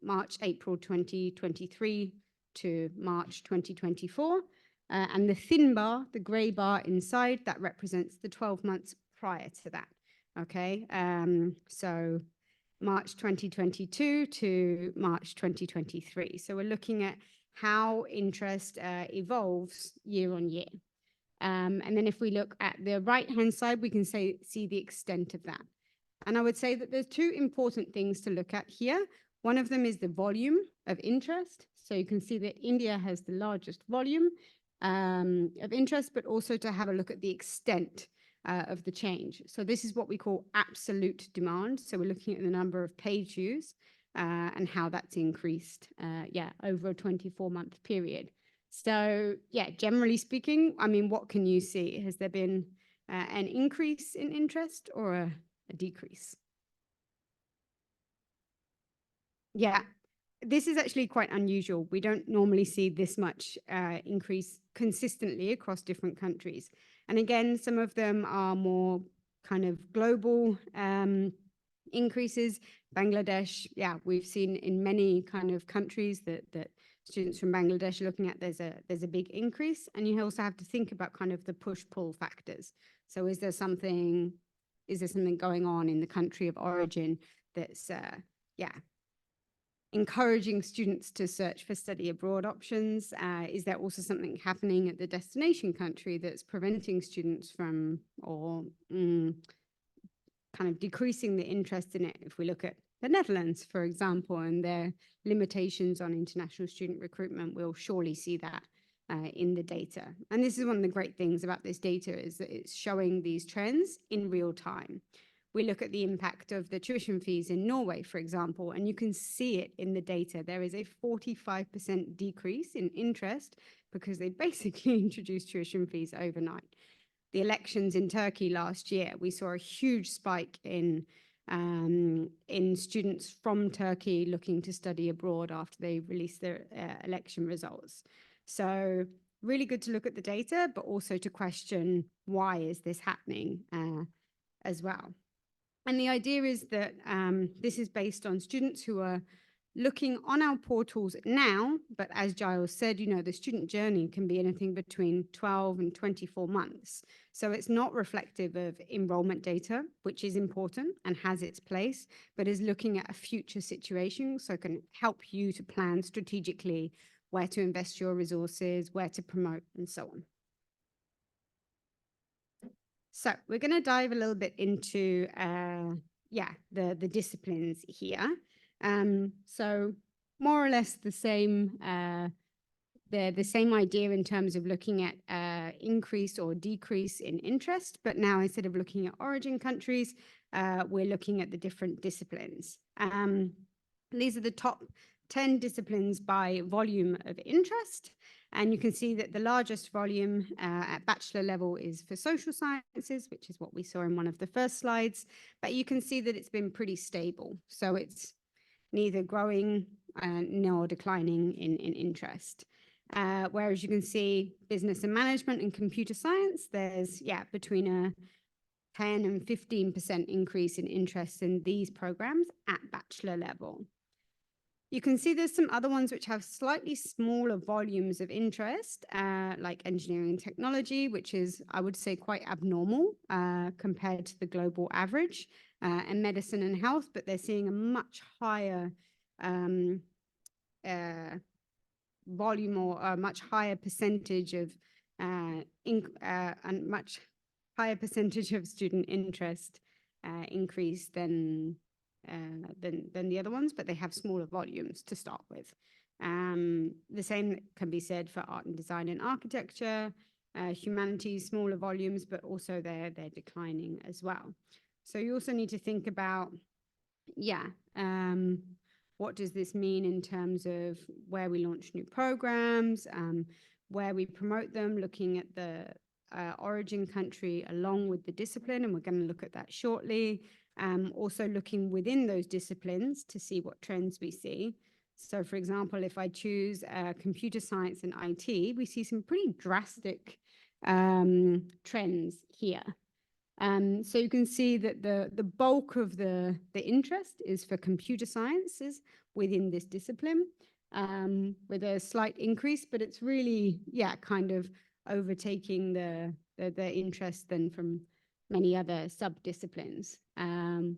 March, April 2023 to March 2024. And the thin bar, the gray bar inside, that represents the 12 months prior to that. Okay, so March 2022 to March 2023. So we're looking at how interest evolves year on year. And then if we look at the right-hand side, we can see the extent of that. And I would say that there's two important things to look at here. One of them is the volume of interest. So you can see that India has the largest volume of interest, but also to have a look at the extent of the change. So this is what we call absolute demand. So we're looking at the number of page views and how that's increased, over a 24-month period. So yeah, generally speaking, I mean, what can you see? Has there been an increase in interest or a decrease? Yeah, this is actually quite unusual. We don't normally see this much increase consistently across different countries. And again, some of them are more kind of global increases. Bangladesh, yeah, we've seen in many kind of countries that students from Bangladesh are looking at, there's a big increase. And you also have to think about kind of the push-pull factors. So is there something going on in the country of origin that's, encouraging students to search for study abroad options? Is there also something happening at the destination country that's preventing students from or kind of decreasing the interest in it? If we look at the Netherlands, for example, and their limitations on international student recruitment, we'll surely see that in the data. And this is one of the great things about this data, is that it's showing these trends in real time. We look at the impact of the tuition fees in Norway, for example, and you can see it in the data. There is a 45% decrease in interest because they basically introduced tuition fees overnight. The elections in Turkey last year, we saw a huge spike in students from Turkey looking to study abroad after they released their election results. So really good to look at the data, but also to question, why is this happening as well? And the idea is that this is based on students who are looking on our portals now, but as Giles said, you know, the student journey can be anything between 12 and 24 months. So it's not reflective of enrollment data, which is important and has its place, but is looking at a future situation, so it can help you to plan strategically where to invest your resources, where to promote, and so on. So we're going to dive a little bit into, the disciplines here. So more or less the same, the same idea in terms of looking at increase or decrease in interest, but now instead of looking at origin countries, we're looking at the different disciplines. These are the top 10 disciplines by volume of interest. And you can see that the largest volume at bachelor level is for social sciences, which is what we saw in one of the first slides. But you can see that it's been pretty stable. So it's neither growing nor declining in interest. Whereas you can see business and management and computer science, there's, between a 10 and 15% increase in interest in these programs at bachelor level. You can see there's some other ones which have slightly smaller volumes of interest, like engineering and technology, which is, I would say, quite abnormal compared to the global average, and medicine and health, but they're seeing a much higher volume or a much higher percentage of and much higher percentage of student interest increase than the other ones, but they have smaller volumes to start with. The same can be said for art and design and architecture, humanities, smaller volumes, but also they're declining as well. So you also need to think about, what does this mean in terms of where we launch new programs, where we promote them, looking at the origin country along with the discipline, and we're going to look at that shortly. Also looking within those disciplines to see what trends we see. So for example, if I choose computer science and IT, we see some pretty drastic trends here. So you can see that the bulk of the interest is for computer sciences within this discipline, with a slight increase, but it's really, yeah, kind of overtaking the interest then from many other sub-disciplines,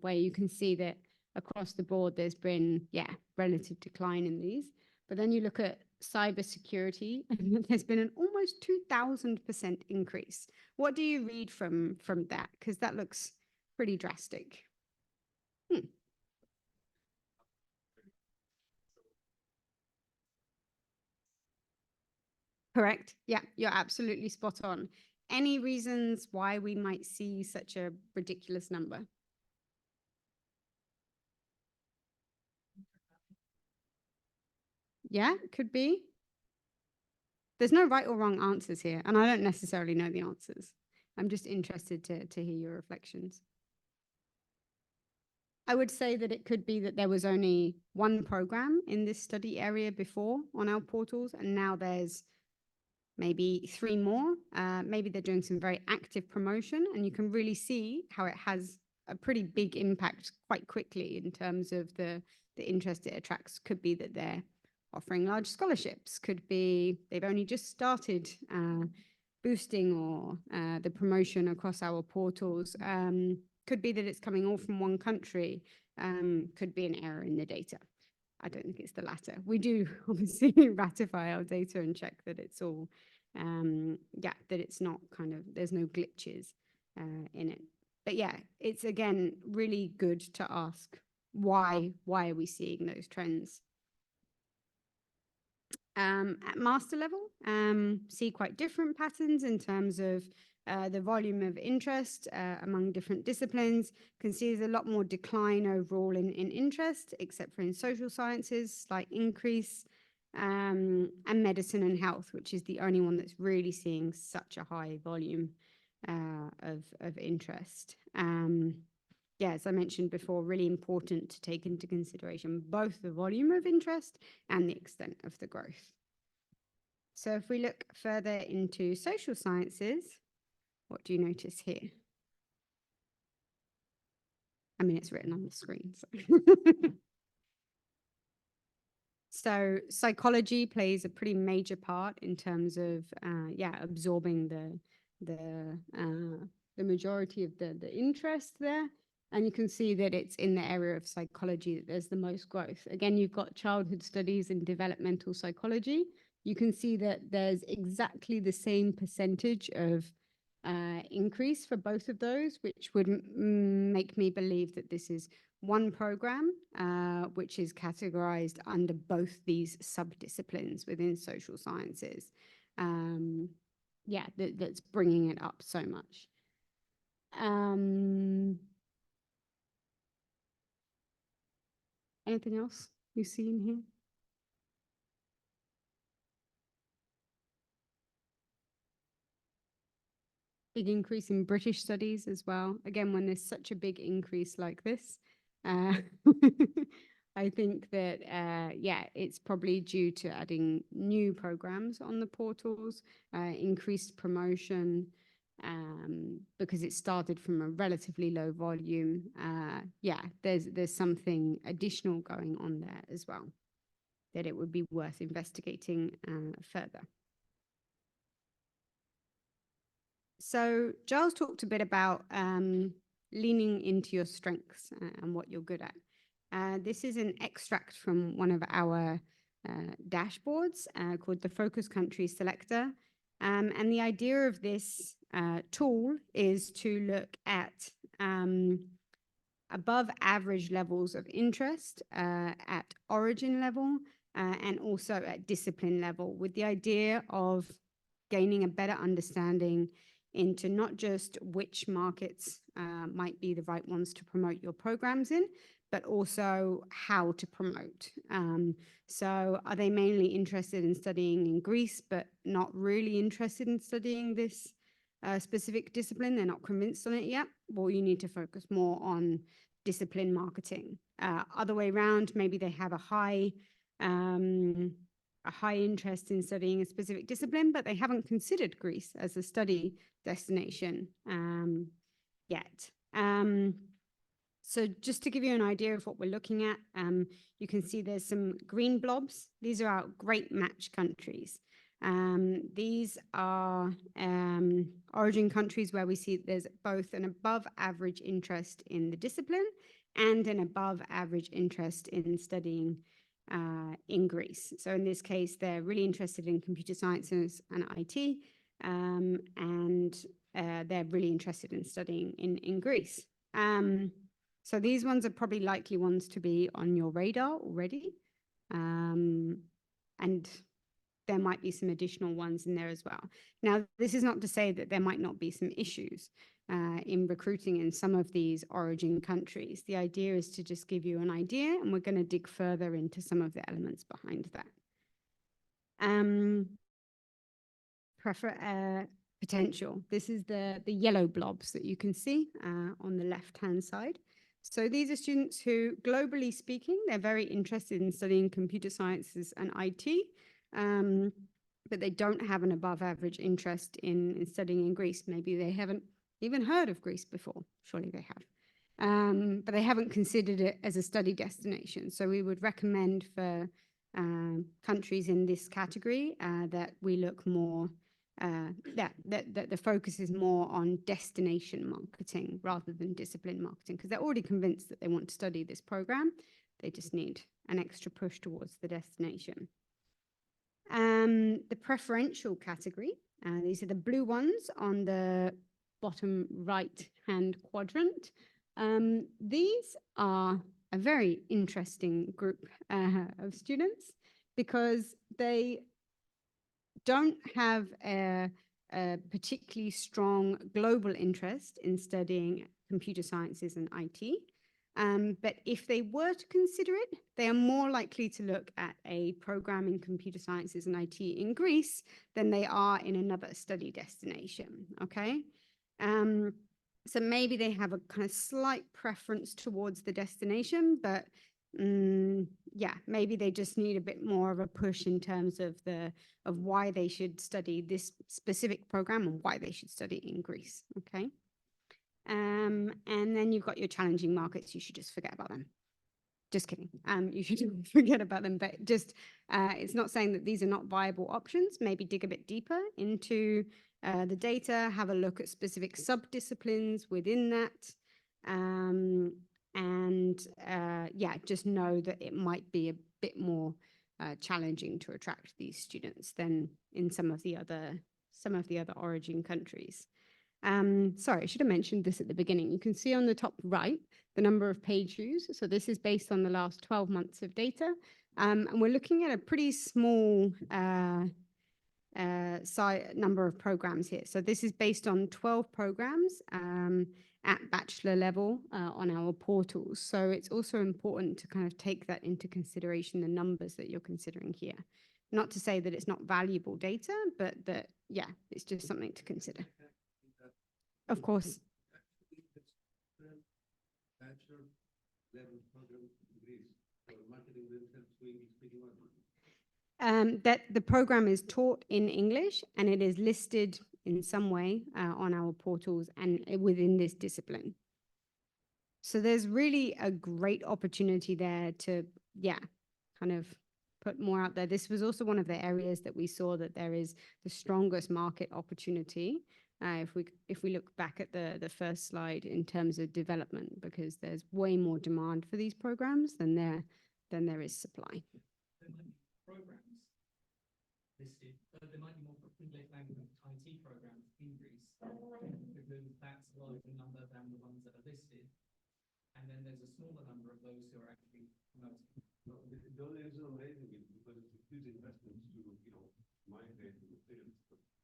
where you can see that across the board there's been, yeah, relative decline in these. But then you look at cybersecurity, and there's been an almost 2,000% increase. What do you read from that? Because that looks pretty drastic. Correct. Yeah, you're absolutely spot on. Any reasons why we might see such a ridiculous number? Yeah, could be. There's no right or wrong answers here, and I don't necessarily know the answers. I'm just interested to hear your reflections. I would say that it could be that there was only one program in this study area before on our portals, and now there's maybe 3 more. Maybe they're doing some very active promotion, and you can really see how it has a pretty big impact quite quickly in terms of the interest it attracts. Could be that they're offering large scholarships, could be they've only just started boosting or the promotion across our portals. Could be that it's coming all from one country, could be an error in the data. I don't think it's the latter. We do obviously ratify our data and check that it's all, yeah, that it's not kind of, there's no glitches in it. But yeah, it's again, really good to ask why are we seeing those trends? At master level, see quite different patterns in terms of the volume of interest among different disciplines. Can see there's a lot more decline overall in interest, except for in social sciences, slight increase, and medicine and health, which is the only one that's really seeing such a high volume of interest. Yeah, as I mentioned before, really important to take into consideration both the volume of interest and the extent of the growth. So if we look further into social sciences, what do you notice here? I mean, it's written on the screen. So, so psychology plays a pretty major part in terms of, yeah, absorbing the majority of the interest there. And you can see that it's in the area of psychology that there's the most growth. Again, you've got childhood studies and developmental psychology. You can see that there's exactly the same percentage of increase for both of those, which would make me believe that this is one program which is categorized under both these sub-disciplines within social sciences. Yeah, that's bringing it up so much. Anything else you see in here? Big increase in British studies as well. Again, when there's such a big increase like this, I think that, yeah, it's probably due to adding new programs on the portals, increased promotion, because it started from a relatively low volume. Yeah, there's something additional going on there as well, that it would be worth investigating further. So Giles talked a bit about leaning into your strengths and what you're good at. This is an extract from one of our dashboards called the Focus Country Selector. And the idea of this tool is to look at above average levels of interest at origin level and also at discipline level, with the idea of gaining a better understanding into not just which markets might be the right ones to promote your programs in, but also how to promote. So are they mainly interested in studying in Greece, but not really interested in studying this a specific discipline, they're not convinced on it yet, well, you need to focus more on discipline marketing. Other way around, maybe they have a high interest in studying a specific discipline, but they haven't considered Greece as a study destination yet. So just to give you an idea of what we're looking at, you can see there's some green blobs. These are our great match countries. These are origin countries where we see there's both an above average interest in the discipline and an above average interest in studying in Greece. So in this case, they're really interested in computer sciences and IT, and they're really interested in studying in Greece. So these ones are probably likely ones to be on your radar already. And there might be some additional ones in there as well. Now, this is not to say that there might not be some issues in recruiting in some of these origin countries. The idea is to just give you an idea, and we're going to dig further into some of the elements behind that. Potential. This is the yellow blobs that you can see on the left-hand side. So these are students who, globally speaking, they're very interested in studying computer sciences and IT, but they don't have an above average interest in studying in Greece. Maybe they haven't even heard of Greece before. Surely they have. But they haven't considered it as a study destination. So we would recommend for countries in this category that we look more that the focus is more on destination marketing rather than discipline marketing, because they're already convinced that they want to study this program. They just need an extra push towards the destination. The preferential category, these are the blue ones on the bottom right-hand quadrant. These are a very interesting group of students because they don't have a particularly strong global interest in studying computer sciences and IT. But if they were to consider it, they are more likely to look at a program in computer sciences and IT in Greece than they are in another study destination, okay? So maybe they have a kind of slight preference towards the destination, but yeah, maybe they just need a bit more of a push in terms of why they should study this specific program and why they should study in Greece, okay? And then you've got your challenging markets. You should just forget about them. Just kidding. You should forget about them, but just it's not saying that these are not viable options. Maybe dig a bit deeper into the data, have a look at specific sub-disciplines within that. Yeah, just know that it might be a bit more challenging to attract these students than in some of the other origin countries. Sorry, I should have mentioned this at the beginning. You can see on the top right the number of page views. So this is based on the last 12 months of data. And we're looking at a pretty small number of programs here. So this is based on 12 programs at bachelor level on our portals. So it's also important to kind of take that into consideration, the numbers that you're considering here. Not to say that it's not valuable data, but that, yeah, it's just something to consider. Of course. Bachelor level program in Greece for marketing themselves to English-speaking audience. That the program is taught in English and it is listed in some way on our portals and within this discipline. So there's really a great opportunity there to, yeah, kind of put more out there. This was also one of the areas that we saw that there is the strongest market opportunity. If we look back at the first slide in terms of development, because there's way more demand for these programs than there is supply. There might be programs listed, but there might be more English language IT programs in Greece, because that's a larger number than the ones that are listed. And then there's a smaller number of those who are actually promoting. No, the only reason I'm raising it because it's a huge investment to, migrate the students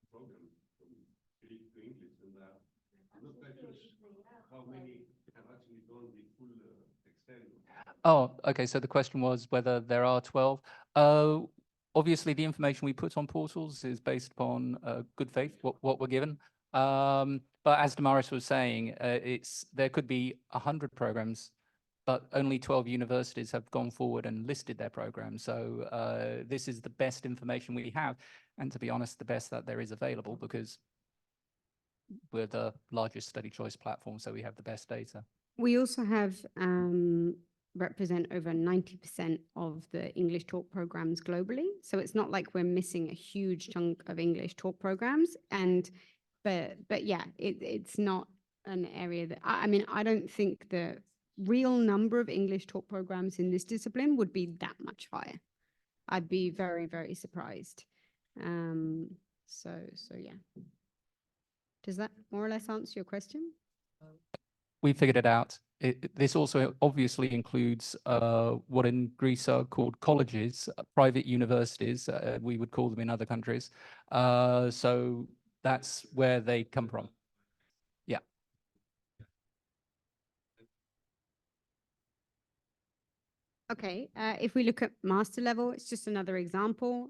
program from Greek to English, and I'm not quite sure how many have actually gone the full extent. Oh, okay. So the question was whether there are 12. Obviously, the information we put on portals is based upon good faith, what we're given. But as Damaris was saying, there could be 100 programs, but only 12 universities have gone forward and listed their programs. So this is the best information we have. And to be honest, the best that there is available, because we're the largest study choice platform, so we have the best data. We also have represent over 90% of the English talk programs globally. So it's not like we're missing a huge chunk of English talk programs. But yeah, it's not an area that, I mean, I don't think the real number of English talk programs in this discipline would be that much higher. I'd be very, very surprised. So yeah. Does that more or less answer your question? We figured it out. This also obviously includes what in Greece are called colleges, private universities, we would call them in other countries. So that's where they come from. Yeah. Okay, if we look at master level, it's just another example.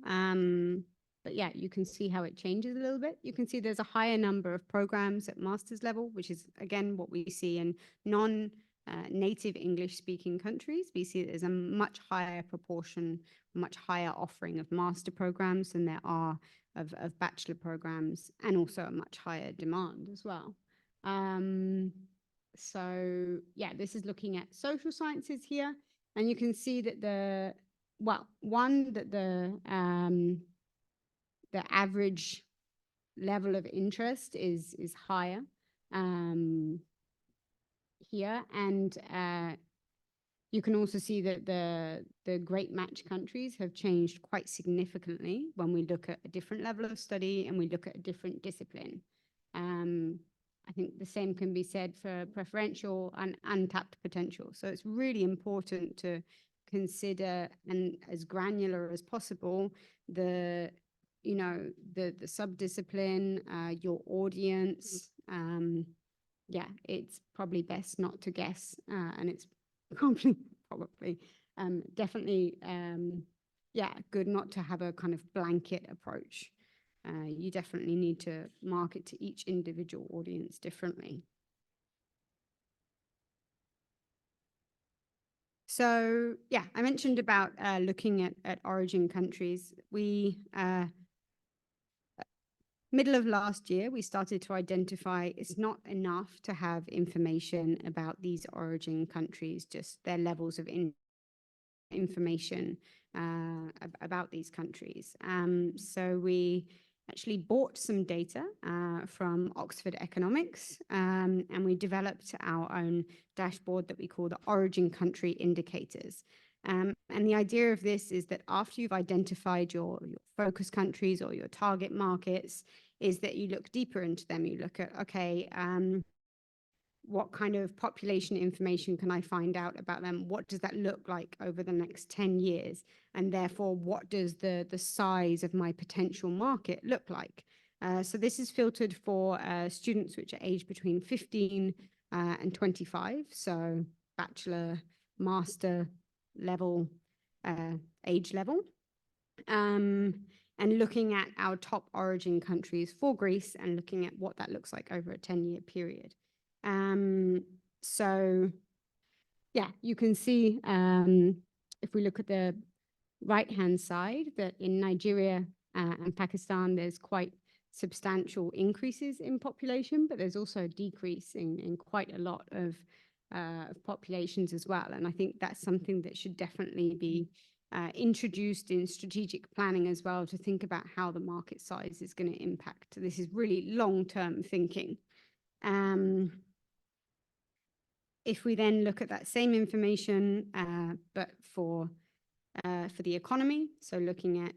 But yeah, you can see how it changes a little bit. You can see there's a higher number of programs at master's level, which is, again, what we see in non-native English-speaking countries. We see there's a much higher proportion, much higher offering of master programs than there are of bachelor programs, and also a much higher demand as well. So yeah, this is looking at social sciences here. And you can see that the average level of interest is higher here, and you can also see that the great match countries have changed quite significantly when we look at a different level of study and we look at a different discipline. I think the same can be said for preferential and untapped potential. So it's really important to consider, and as granular as possible, the subdiscipline, your audience. Yeah, it's probably best not to guess, and it's probably definitely yeah, good not to have a kind of blanket approach. You definitely need to market to each individual audience differently. So yeah, I mentioned about looking at origin countries. We middle of last year, we started to identify it's not enough to have information about these origin countries, just their levels of information about these countries. So we actually bought some data from Oxford Economics, and we developed our own dashboard that we call the Origin Country Indicators. And the idea of this is that after you've identified your focus countries or your target markets, is that you look deeper into them. You look at, okay, what kind of population information can I find out about them? What does that look like over the next 10 years? And therefore, what does the size of my potential market look like? So this is filtered for students which are aged between 15 and 25. So bachelor, master level, age level. And looking at our top origin countries for Greece and looking at what that looks like over a 10-year period. So yeah, you can see if we look at the right-hand side that in Nigeria and Pakistan, there's quite substantial increases in population, but there's also a decrease in quite a lot of populations as well. And I think that's something that should definitely be introduced in strategic planning as well, to think about how the market size is going to impact. This is really long-term thinking. If we then look at that same information, but for the economy, so looking at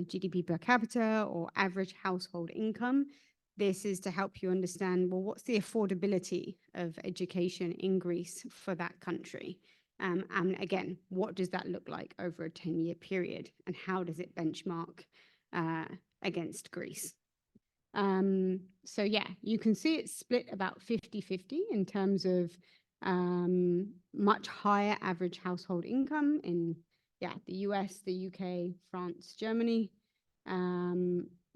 GDP per capita or average household income, this is to help you understand, well, what's the affordability of education in Greece for that country? And again, what does that look like over a 10-year period? And how does it benchmark against Greece? So yeah, you can see it's split about 50-50 in terms of much higher average household income in the US, the UK, France, Germany.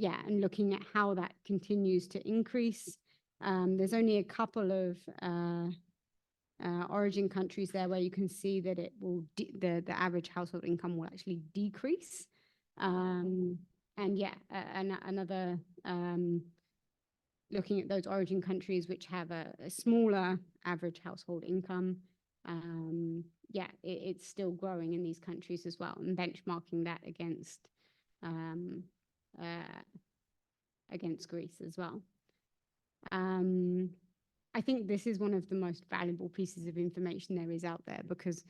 yeah, and looking at how that continues to increase. There's only a couple of origin countries there where you can see that it will the average household income will actually decrease. And yeah, another looking at those origin countries which have a smaller average household income, yeah, it's still growing in these countries as well, and benchmarking that against Greece as well. I think this is one of the most valuable pieces of information there is out there, because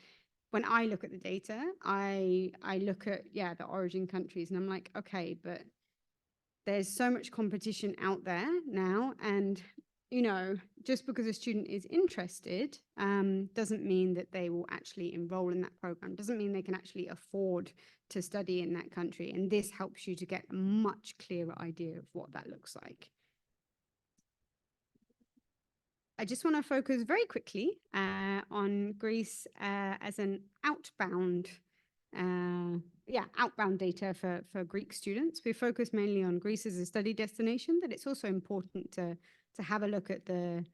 when I look at the data, I look at, yeah, the origin countries, and I'm like, okay, but there's so much competition out there now, and you know, just because a student is interested doesn't mean that they will actually enroll in that program, doesn't mean they can actually afford to study in that country, and this helps you to get a much clearer idea of what that looks like. I just want to focus very quickly on Greece as an outbound data for Greek students. We focus mainly on Greece as a study destination, but it's also important to have a look at the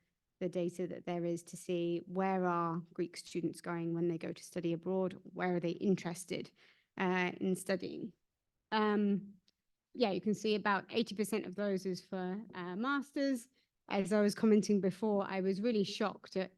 data that there is to see where are Greek students going when they go to study abroad, where are they interested in studying. Yeah, you can see about 80% of those is for masters. As I was commenting before, I was really shocked at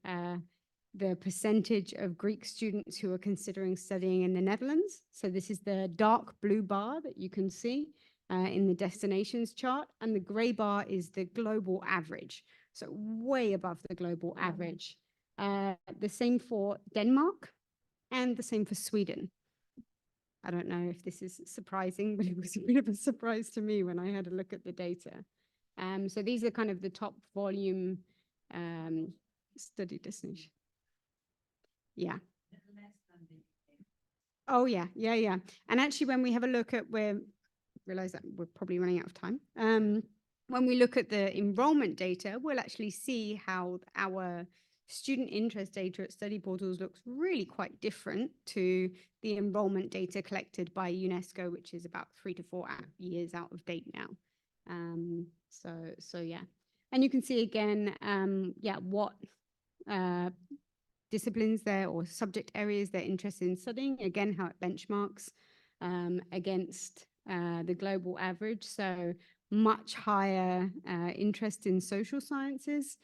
the percentage of Greek students who are considering studying in the Netherlands. So this is the dark blue bar that you can see in the destinations chart, and the gray bar is the global average. So way above the global average. The same for Denmark and the same for Sweden. I don't know if this is surprising, but it was a bit of a surprise to me when I had a look at the data. So these are kind of the top volume study destination. Yeah. Oh yeah. And actually, when we have a look at realize that we're probably running out of time. When we look at the enrollment data, we'll actually see how our student interest data at Studyportals looks really quite different to the enrollment data collected by UNESCO, which is about 3 to 4 years out of date now. So yeah, and you can see again, yeah, what disciplines there or subject areas they're interested in studying, again, how it benchmarks against the global average. So much higher interest in social sciences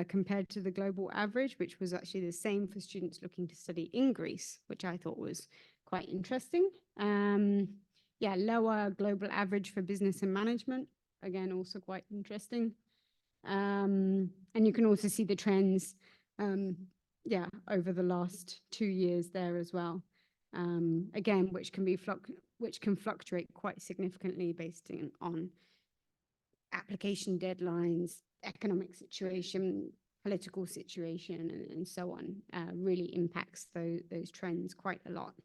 compared to the global average, which was actually the same for students looking to study in Greece, which I thought was quite interesting. Yeah, lower global average for business and management, again, also quite interesting. And you can also see the trends, yeah, over the last 2 years there as well. Again, which can fluctuate quite significantly based on application deadlines, economic situation, political situation, and so on. Really impacts those trends quite a lot.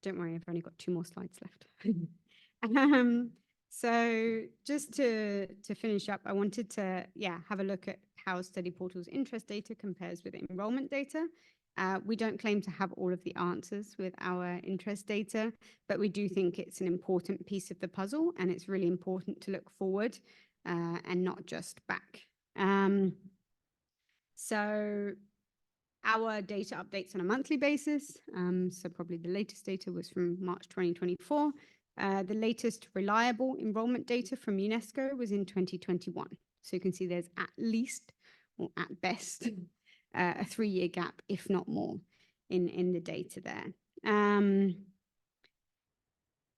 Don't worry, I've only got 2 more slides left. So just to finish up, I wanted to, yeah, have a look at how Studyportals interest data compares with enrollment data. We don't claim to have all of the answers with our interest data, but we do think it's an important piece of the puzzle, and it's really important to look forward and not just back. So our data updates on a monthly basis. So probably the latest data was from March 2024. The latest reliable enrollment data from UNESCO was in 2021. So you can see there's at least, or at best, a 3-year gap, if not more, in the data there.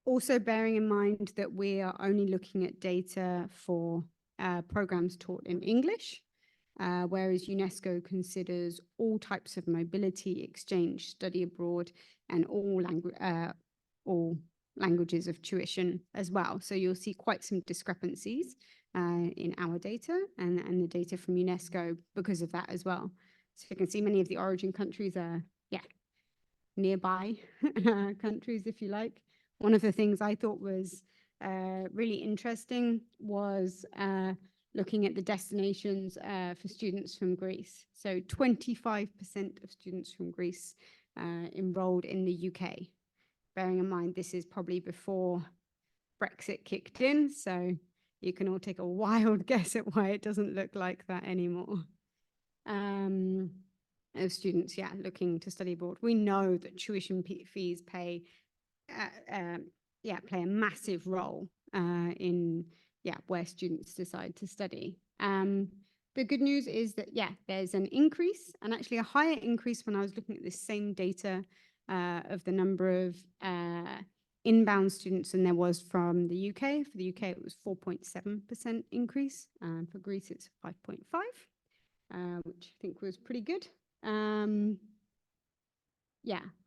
Also bearing in mind that we are only looking at data for programs taught in English, whereas UNESCO considers all types of mobility, exchange, study abroad, and all languages of tuition as well. So you'll see quite some discrepancies in our data and the data from UNESCO because of that as well. So you can see many of the origin countries are, yeah, nearby countries, if you like. One of the things I thought was really interesting was looking at the destinations for students from Greece. So 25% of students from Greece enrolled in the UK. bearing in mind this is probably before Brexit kicked in, so you can all take a wild guess at why it doesn't look like that anymore. Of students, yeah, looking to study abroad. We know that tuition fees play a massive role in where students decide to study. The good news is that, there's an increase, and actually a higher increase when I was looking at this same data of the number of inbound students than there was from the UK. For the UK, it was 4.7% increase. For Greece, it's 5.5, which I think was pretty good.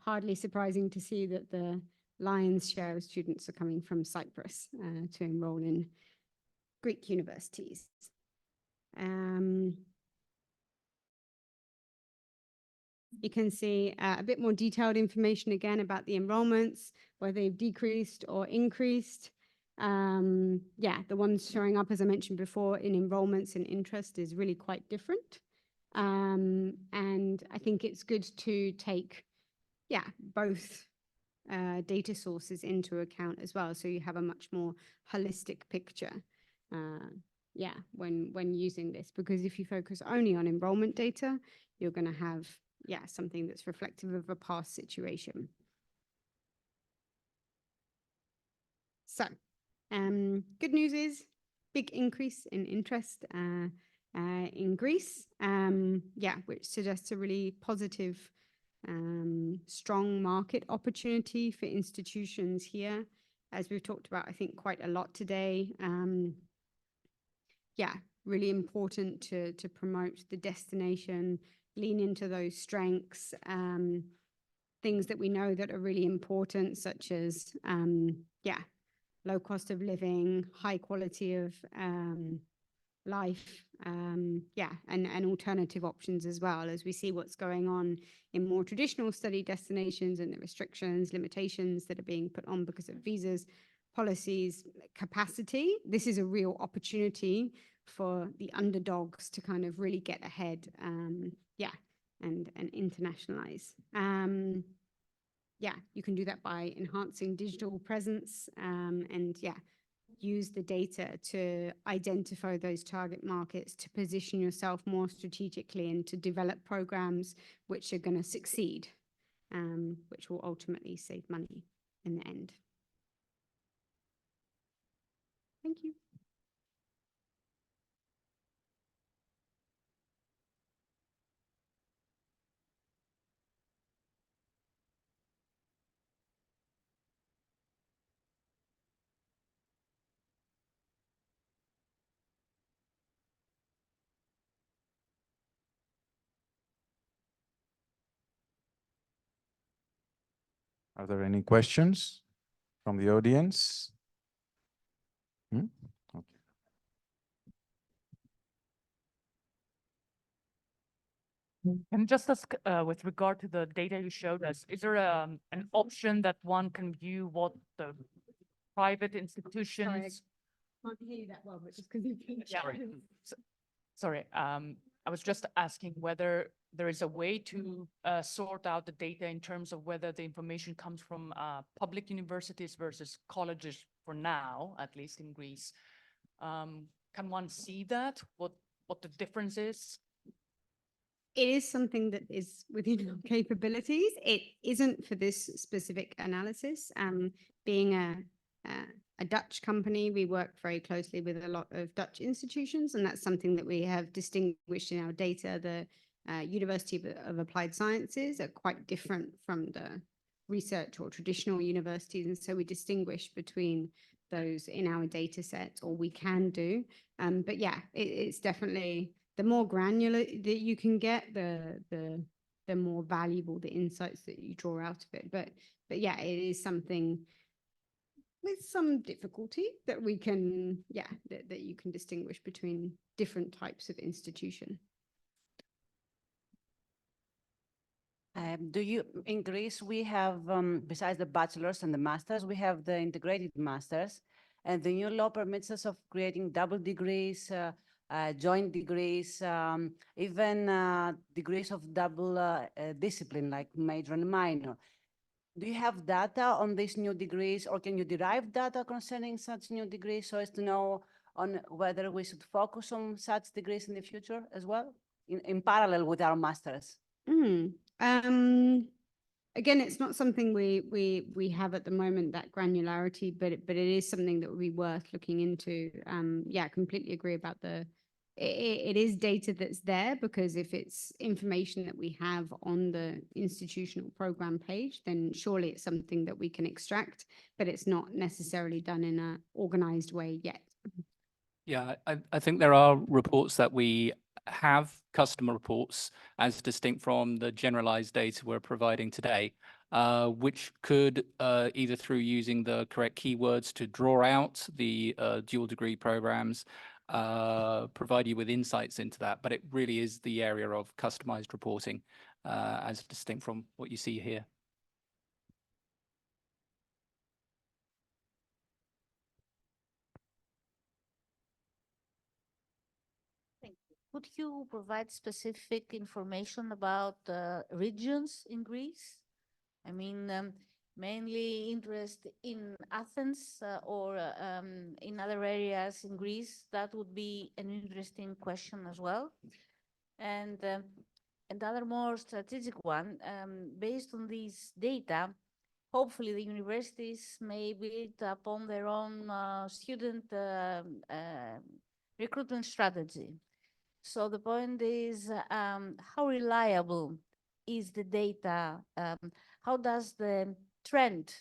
Hardly surprising to see that the lion's share of students are coming from Cyprus to enroll in Greek universities. You can see a bit more detailed information again about the enrollments, whether they've decreased or increased. The ones showing up, as I mentioned before, in enrollments and interest is really quite different. And I think it's good to take, both data sources into account as well, so you have a much more holistic picture. When using this, because if you focus only on enrollment data, you're going to have something that's reflective of a past situation. So, good news is big increase in interest in Greece, which suggests a really positive, strong market opportunity for institutions here, as we've talked about, I think, quite a lot today. Really important to promote the destination, lean into those strengths, things that we know that are really important, such as, low cost of living, high quality of life, and alternative options as well, as we see what's going on in more traditional study destinations and the restrictions, limitations that are being put on because of visas, policies, capacity. This is a real opportunity for the underdogs to kind of really get ahead, and internationalize. You can do that by enhancing digital presence, and use the data to identify those target markets, to position yourself more strategically, and to develop programs which are going to succeed, which will ultimately save money in the end. Thank you. Are there any questions from the audience? Okay. And just as with regard to the data you showed us, is there an option that one can view what the private institutions? Sorry, I can't hear you that well, but just because you can. Sorry, I was just asking whether there is a way to sort out the data in terms of whether the information comes from public universities versus colleges for now, at least in Greece. Can one see that, what the difference is? It is something that is within our capabilities. It isn't for this specific analysis. Being a Dutch company, we work very closely with a lot of Dutch institutions, and that's something that we have distinguished in our data. The University of Applied Sciences are quite different from the research or traditional universities, and so we distinguish between those in our data sets, or we can do. But it's definitely, the more granular that you can get, the more valuable the insights that you draw out of it. But it is something with some difficulty that we can, that you can distinguish between different types of institution. In Greece, we have, besides the bachelor's and the master's, we have the integrated master's, and the new law permits us of creating double degrees, joint degrees, even degrees of double discipline, like major and minor. Do you have data on these new degrees, or can you derive data concerning such new degrees so as to know on whether we should focus on such degrees in the future as well, in parallel with our masters? Again, it's not something we have at the moment, that granularity, but it is something that would be worth looking into. Yeah, completely agree about it is data that's there, because if it's information that we have on the institutional program page, then surely it's something that we can extract, but it's not necessarily done in an organized way yet. Yeah, I think there are reports that we have, customer reports, as distinct from the generalized data we're providing today, which could either through using the correct keywords to draw out the dual degree programs, provide you with insights into that. But it really is the area of customized reporting as distinct from what you see here. Could you provide specific information about regions in Greece? I mean, mainly interest in Athens or in other areas in Greece. That would be an interesting question as well. And another more strategic one, based on these data, hopefully the universities may build upon their own student recruitment strategy. So the point is, how reliable is the data? How does the trend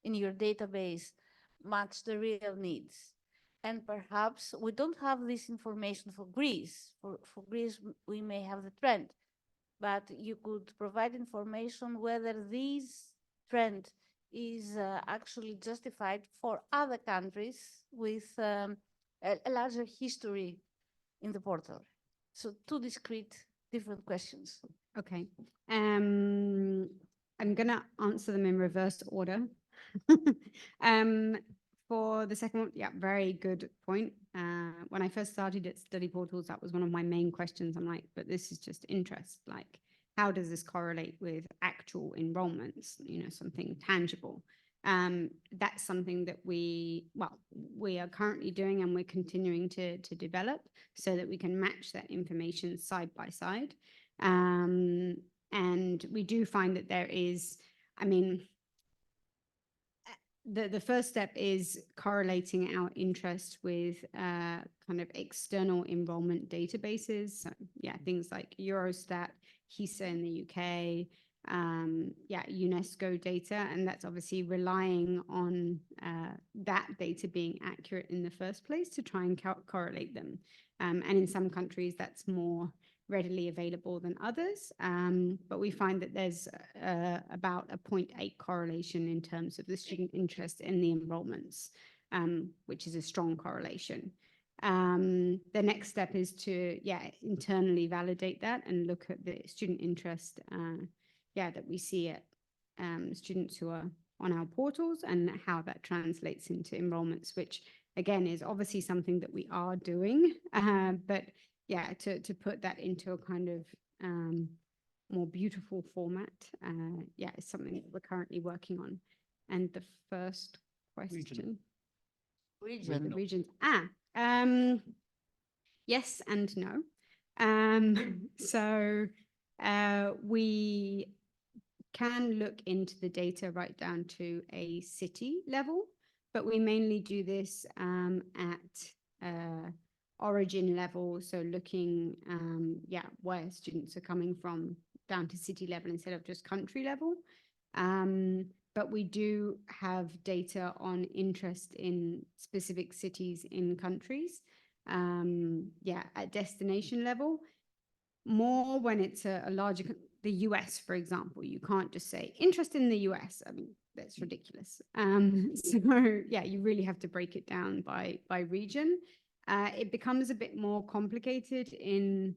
in your database match the real needs? And perhaps we don't have this information for Greece. For Greece, we may have the trend, but you could provide information whether this trend is actually justified for other countries with a larger history in the portal. So two discrete, different questions. Okay. I'm going to answer them in reverse order. For the second one, yeah, very good point. When I first started at Studyportals, that was one of my main questions. I'm like, but this is just interest. Like, how does this correlate with actual enrollments? You know, something tangible. That's something that we are currently doing, and we're continuing to develop so that we can match that information side by side. And we do find that there is, I mean, the first step is correlating our interest with kind of external enrollment databases. So, yeah, things like Eurostat, HISA in the UK, UNESCO data, and that's obviously relying on that data being accurate in the first place to try and correlate them. And in some countries, that's more readily available than others, but we find that there's about a 0.8 correlation in terms of the student interest in the enrollments, which is a strong correlation. The next step is to internally validate that and look at the student interest that we see at students who are on our portals and how that translates into enrollments, which again is obviously something that we are doing, but yeah, to put that into a kind of more beautiful format, it's something that we're currently working on. And the first question, regions. Yes and no. So we can look into the data right down to a city level, but we mainly do this at origin level, so looking where students are coming from down to city level instead of just country level. But we do have data on interest in specific cities in countries, at destination level. More when it's a larger, the US, for example, you can't just say interest in the US. I mean, that's ridiculous. So yeah, you really have to break it down by region. It becomes a bit more complicated in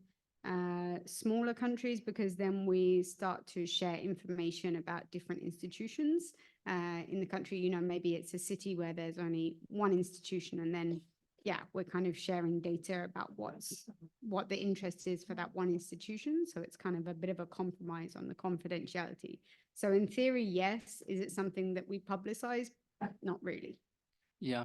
smaller countries, because then we start to share information about different institutions in the country. You know, maybe it's a city where there's only one institution, and then yeah, we're kind of sharing data about what the interest is for that one institution. So it's kind of a bit of a compromise on the confidentiality. So in theory, yes. Is it something that we publicize? Not really. Yeah.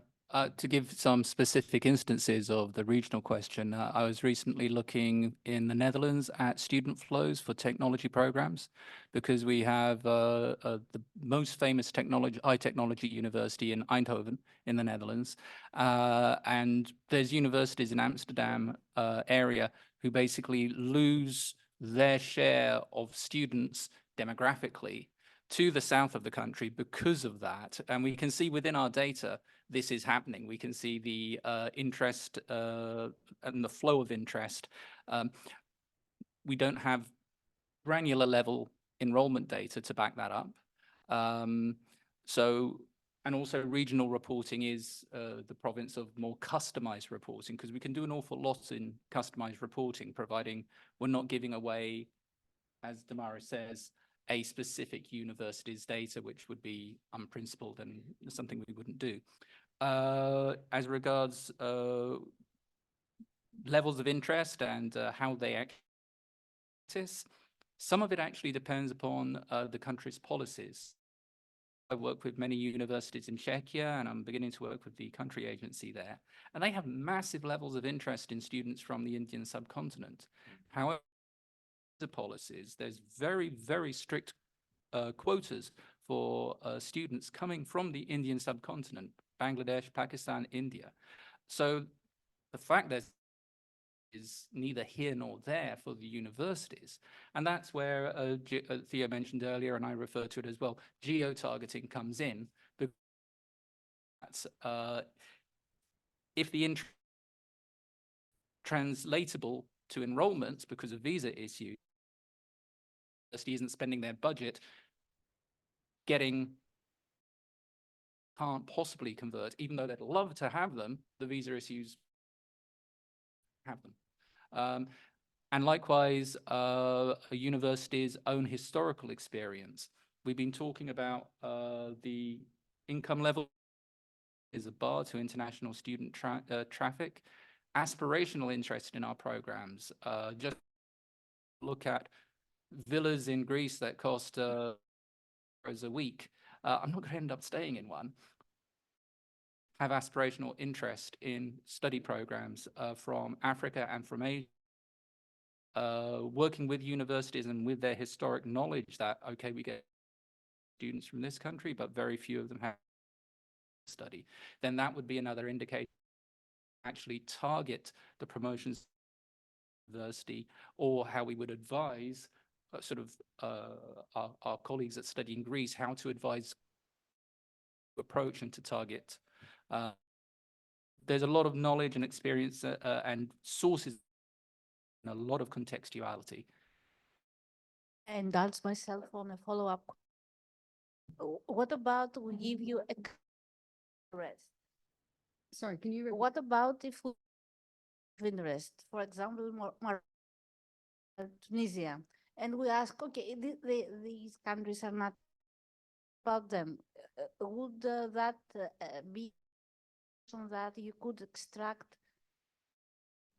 To give some specific instances of the regional question, I was recently looking in the Netherlands at student flows for technology programs, because we have the most famous high technology university in Eindhoven in the Netherlands. And there's universities in Amsterdam area who basically lose their share of students demographically to the south of the country because of that. And we can see within our data, this is happening. We can see the interest and the flow of interest. We don't have granular level enrollment data to back that up. And also regional reporting is the province of more customized reporting, because we can do an awful lot in customized reporting, providing we're not giving away, as Damaris says, a specific university's data, which would be unprincipled and something we wouldn't do. As regards levels of interest and how they access, some of it actually depends upon the country's policies. I work with many universities in Czechia, and I'm beginning to work with the country agency there. And they have massive levels of interest in students from the Indian subcontinent. However, the policies, there's very, very strict quotas for students coming from the Indian subcontinent, Bangladesh, Pakistan, India. So the fact that is neither here nor there for the universities. And that's where Theo mentioned earlier, and I refer to it as well, geo-targeting comes in. That's, if the interest translatable to enrollments because of visa issues, the university isn't spending their budget can't possibly convert, even though they'd love to have them, the visa issues have them. And likewise, a university's own historical experience. We've been talking about the income level is a bar to international student traffic. Aspirational interest in our programs. Just look at villas in Greece that cost a week. I'm not going to end up staying in one. Have aspirational interest in study programs from Africa and from Asia. Working with universities and with their historic knowledge that, okay, we get students from this country, but very few of them have study, then that would be another indicator to actually target the promotions university, or how we would advise our colleagues that study in Greece how to advise approach and to target. There's a lot of knowledge and experience and sources and a lot of contextuality. And that's myself on a follow-up. What about we give you a rest? Sorry, can you? What about if we have interest, for example, Tunisia, and we ask, okay, these countries are not about them. Would that be that you could extract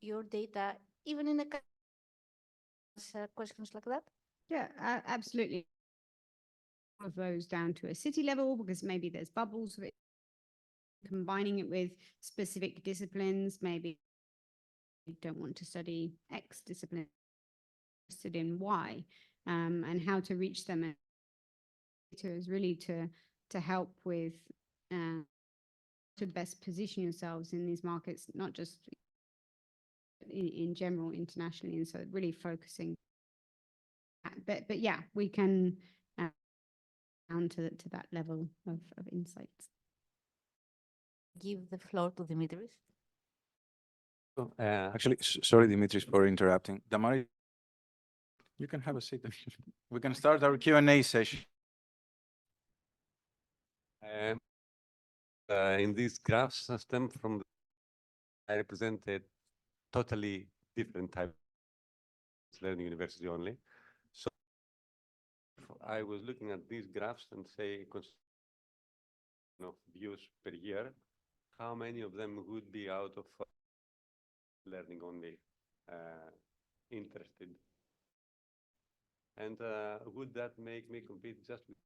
your data even in a questions like that? Yeah, absolutely. Of those down to a city level, because maybe there's bubbles of it, combining it with specific disciplines. Maybe you don't want to study X discipline, interested in Y, and how to reach them. Is really to help with to best position yourselves in these markets, not just in general, internationally, and so really focusing. But yeah, we can down to that level of insights. Give the floor to Dimitris. Actually, sorry, Dimitris, for interrupting. Damaris, you can have a seat. We can start our Q&A session. In this graph system, I represented totally different type of learning university only. So I was looking at these graphs and say, views per year, how many of them would be out of learning only interested? And would that make me compete just with,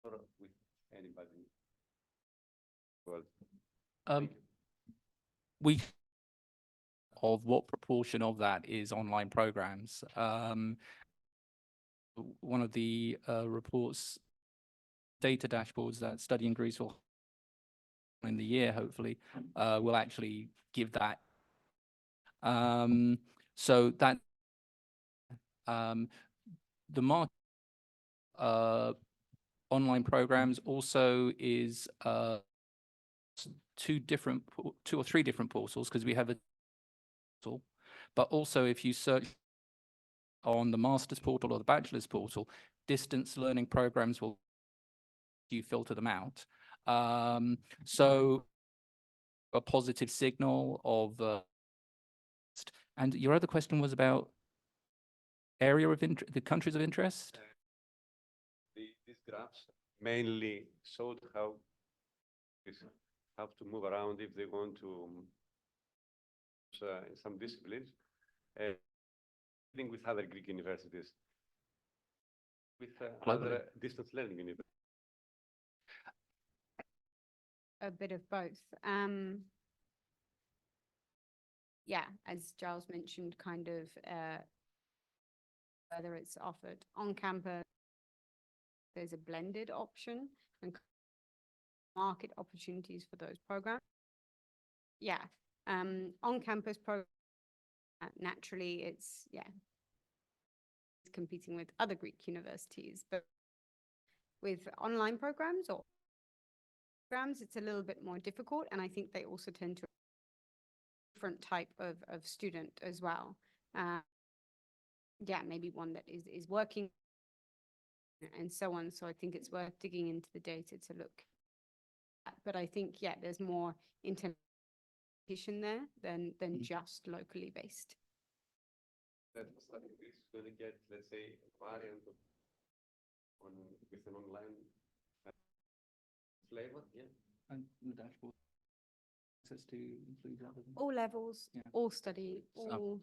or with anybody? Well, we of what proportion of that is online programs. One of the reports, data dashboards that Study in Greece will in the year, hopefully, will actually give that. So that the market online programs also is two or three different portals, because we have a portal, but also if you search on the master's portal or the bachelor's portal, distance learning programs will, you filter them out. So a positive signal of, and your other question was about area of interest, the countries of interest? These graphs mainly showed how have to move around if they want to in some disciplines. I think with other Greek universities, with other distance learning universities. A bit of both. Yeah, as Giles mentioned, kind of whether it's offered on campus, there's a blended option and market opportunities for those programs. Yeah, on campus program, naturally it's competing with other Greek universities, but with online programs or programs, it's a little bit more difficult, and I think they also tend to different type of student as well. Yeah, maybe one that is working and so on. So I think it's worth digging into the data to look at. But I think, yeah, there's more international there than just locally based. That Study in Greece is going to get, let's say, a variant of with an online flavor, yeah. And the dashboard access to include all levels, yeah. all study, all.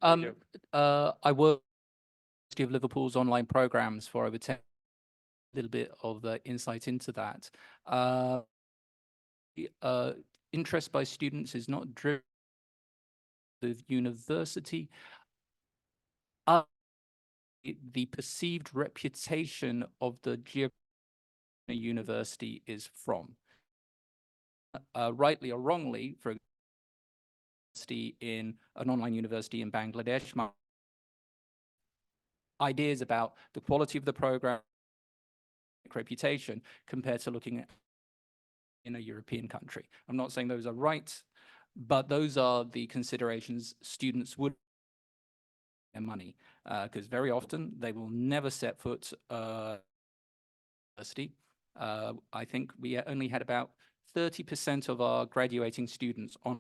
I work with Liverpool's online programs for over 10. A little bit of insight into that. Interest by students is not driven with university. The perceived reputation of the university is from. Rightly or wrongly, for in an online university in Bangladesh, ideas about the quality of the program, reputation, compared to looking at in a European country. I'm not saying those are right, but those are the considerations students would their money, because very often they will never set foot university. I think we only had about 30% of our graduating students on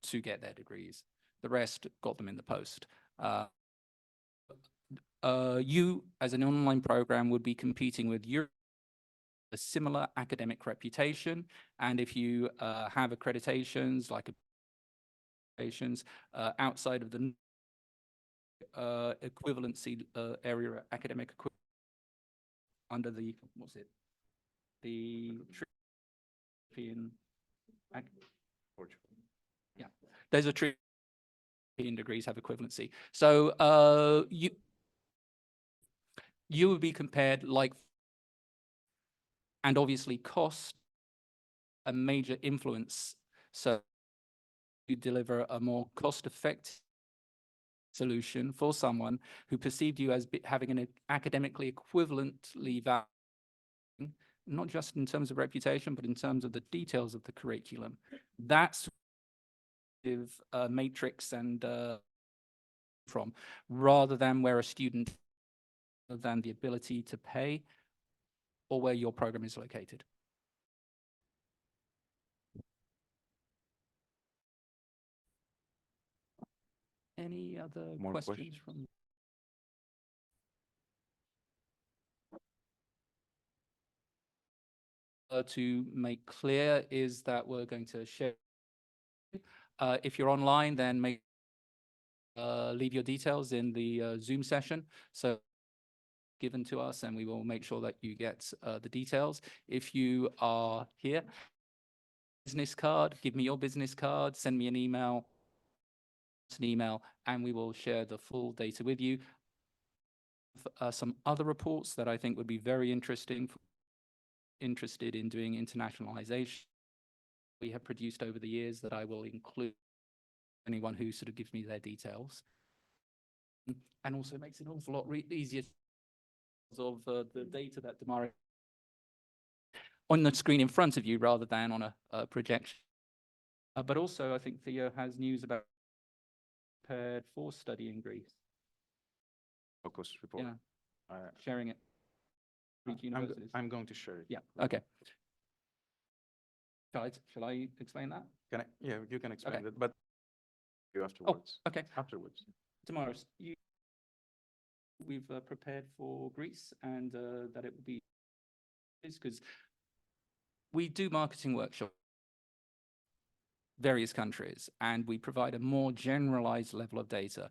to get their degrees. The rest got them in the post. You, as an online program, would be competing with a similar academic reputation, and if you have accreditations like accreditations outside of the equivalency area, academic under the what's it, the European. Yeah, there's a European degrees have equivalency. So you would be compared like, and obviously cost a major influence. So you deliver a more cost-effective solution for someone who perceived you as having an academically equivalently value, not just in terms of reputation, but in terms of the details of the curriculum. That's matrix and from, rather than where a student, than the ability to pay or where your program is located. Any other questions from to make clear is that we're going to share. If you're online, then leave your details in the Zoom session. So given to us, and we will make sure that you get the details. If you are here, business card, give me your business card, send me an email, and we will share the full data with you. Some other reports that I think would be very interesting, interested in doing internationalization, we have produced over the years that I will include anyone who sort of gives me their details. And also makes it an awful lot easier of the data that Damari on the screen in front of you rather than on a projection. But also, I think Theo has news about prepared for study in Greece. Focus report. Yeah, sharing it. I'm going to share it. Yeah, okay. Shall I explain that? Can I? Yeah, you can explain Okay. it, but you afterwards. Oh, okay. Afterwards. Tomorrow, we've prepared for Greece, and that it will be because we do marketing workshops various countries, and we provide a more generalized level of data.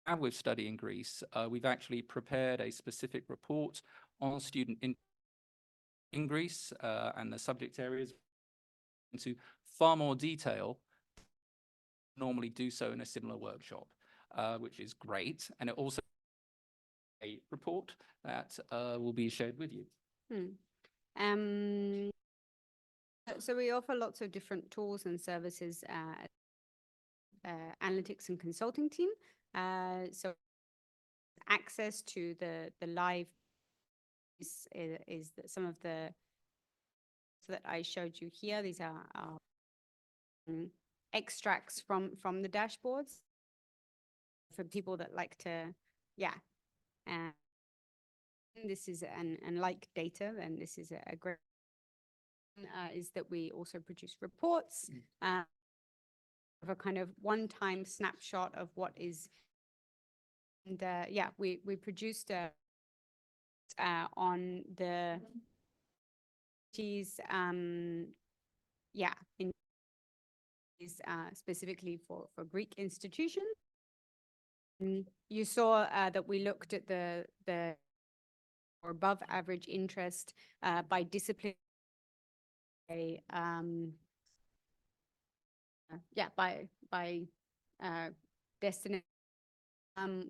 And with Study in Greece, we've actually prepared a specific report on student in Greece and the subject areas into far more detail normally do so in a similar workshop, which is great. And it also a report that will be shared with you. So we offer lots of different tools and services, analytics and consulting team. So access to the live is some of the that I showed you here. These are extracts from the dashboards for people that like to, and this is and like data, and this is a great is that we also produce reports of a kind of one-time snapshot of what is, and we produced on the specifically for Greek institutions. You saw that we looked at the or above average interest by discipline. By destination.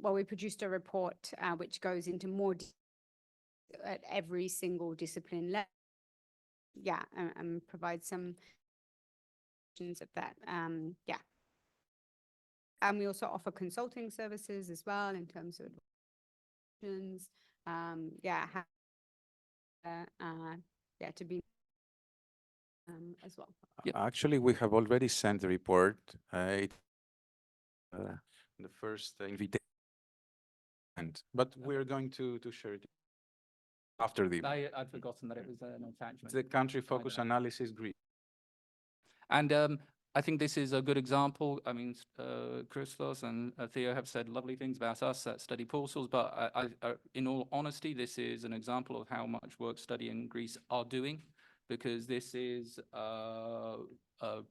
Well, we produced a report which goes into more at every single discipline level. And provide some of that. And we also offer consulting services as well in terms of to be as well. Actually, we have already sent the report. The first invitation, but we're going to share it after the. I'd forgotten that it was an attachment. It's the country focus analysis Greece. And I think this is a good example. I mean, Christos and Theo have said lovely things about us at Studyportals, but in all honesty, this is an example of how much work Study in Greece are doing, because this is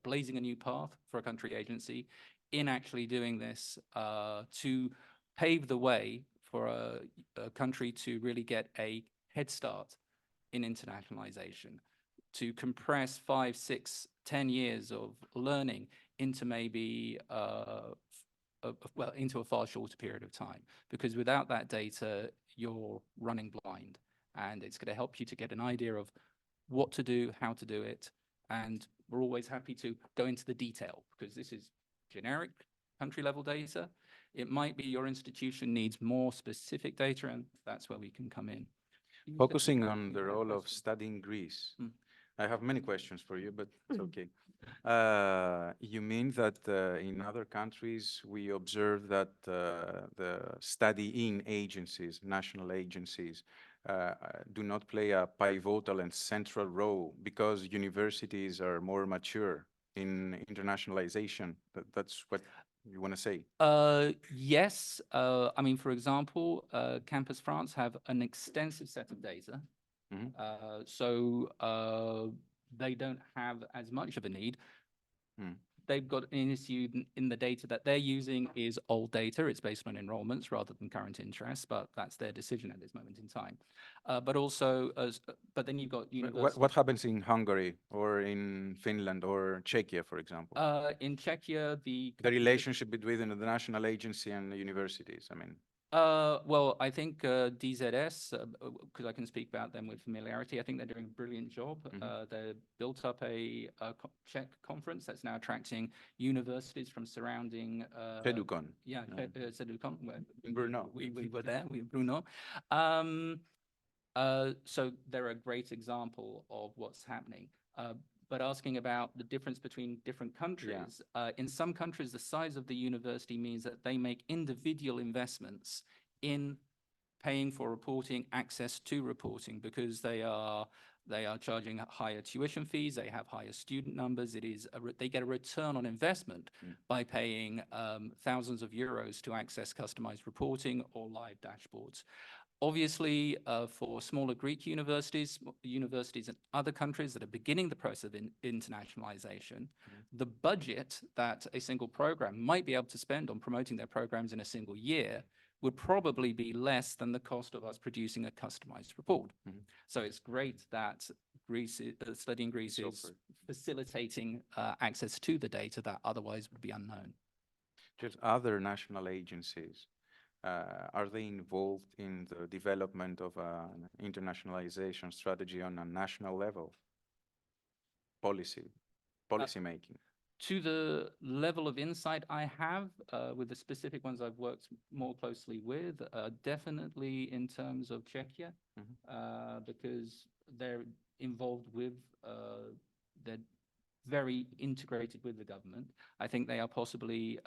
blazing a new path for a country agency in actually doing this to pave the way for a country to really get a head start in internationalization, to compress 5, 6, 10 years of learning into maybe into a far shorter period of time, because without that data, you're running blind, and it's going to help you to get an idea of what to do, how to do it. And we're always happy to go into the detail, because this is generic country level data. It might be your institution needs more specific data, and that's where we can come in. Focusing on the role of Study in Greece. I have many questions for you, but it's okay. You mean that in other countries, we observe that the studying agencies, national agencies, do not play a pivotal and central role because universities are more mature in internationalization? That's what you want to say? Yes. I mean, for example, Campus France have an extensive set of data So they don't have as much of a need. They've got an issue in the data that they're using is old data. It's based on enrollments rather than current interest, but that's their decision at this moment in time. But also, but then you've got universities. What happens in Hungary or in Finland or Czechia, for example? In Czechia, the relationship between the national agency and the universities, I mean. Well, I think DZS, because I can speak about them with familiarity, I think they're doing a brilliant job. They built up a Czech conference that's now attracting universities from surrounding. Seducon. Yeah, Seducon. In Brno. We were there, we were Brno. So they're a great example of what's happening. But asking about the difference between different countries, in some countries, the size of the university means that they make individual investments in paying for reporting, access to reporting, because they are charging higher tuition fees, they have higher student numbers. They get a return on investment by paying thousands of euros to access customized reporting or live dashboards. Obviously, for smaller Greek universities in other countries that are beginning the process of internationalization, the budget that a single program might be able to spend on promoting their programs in a single year would probably be less than the cost of us producing a customized report. So it's great that Study in Greece is facilitating access to the data that otherwise would be unknown. Just other national agencies. Are they involved in the development of an internationalization strategy on a national level? Policy making? To the level of insight I have, with the specific ones I've worked more closely with, definitely in terms of Czechia, because they're involved with, they're very integrated with the government. I think they are possibly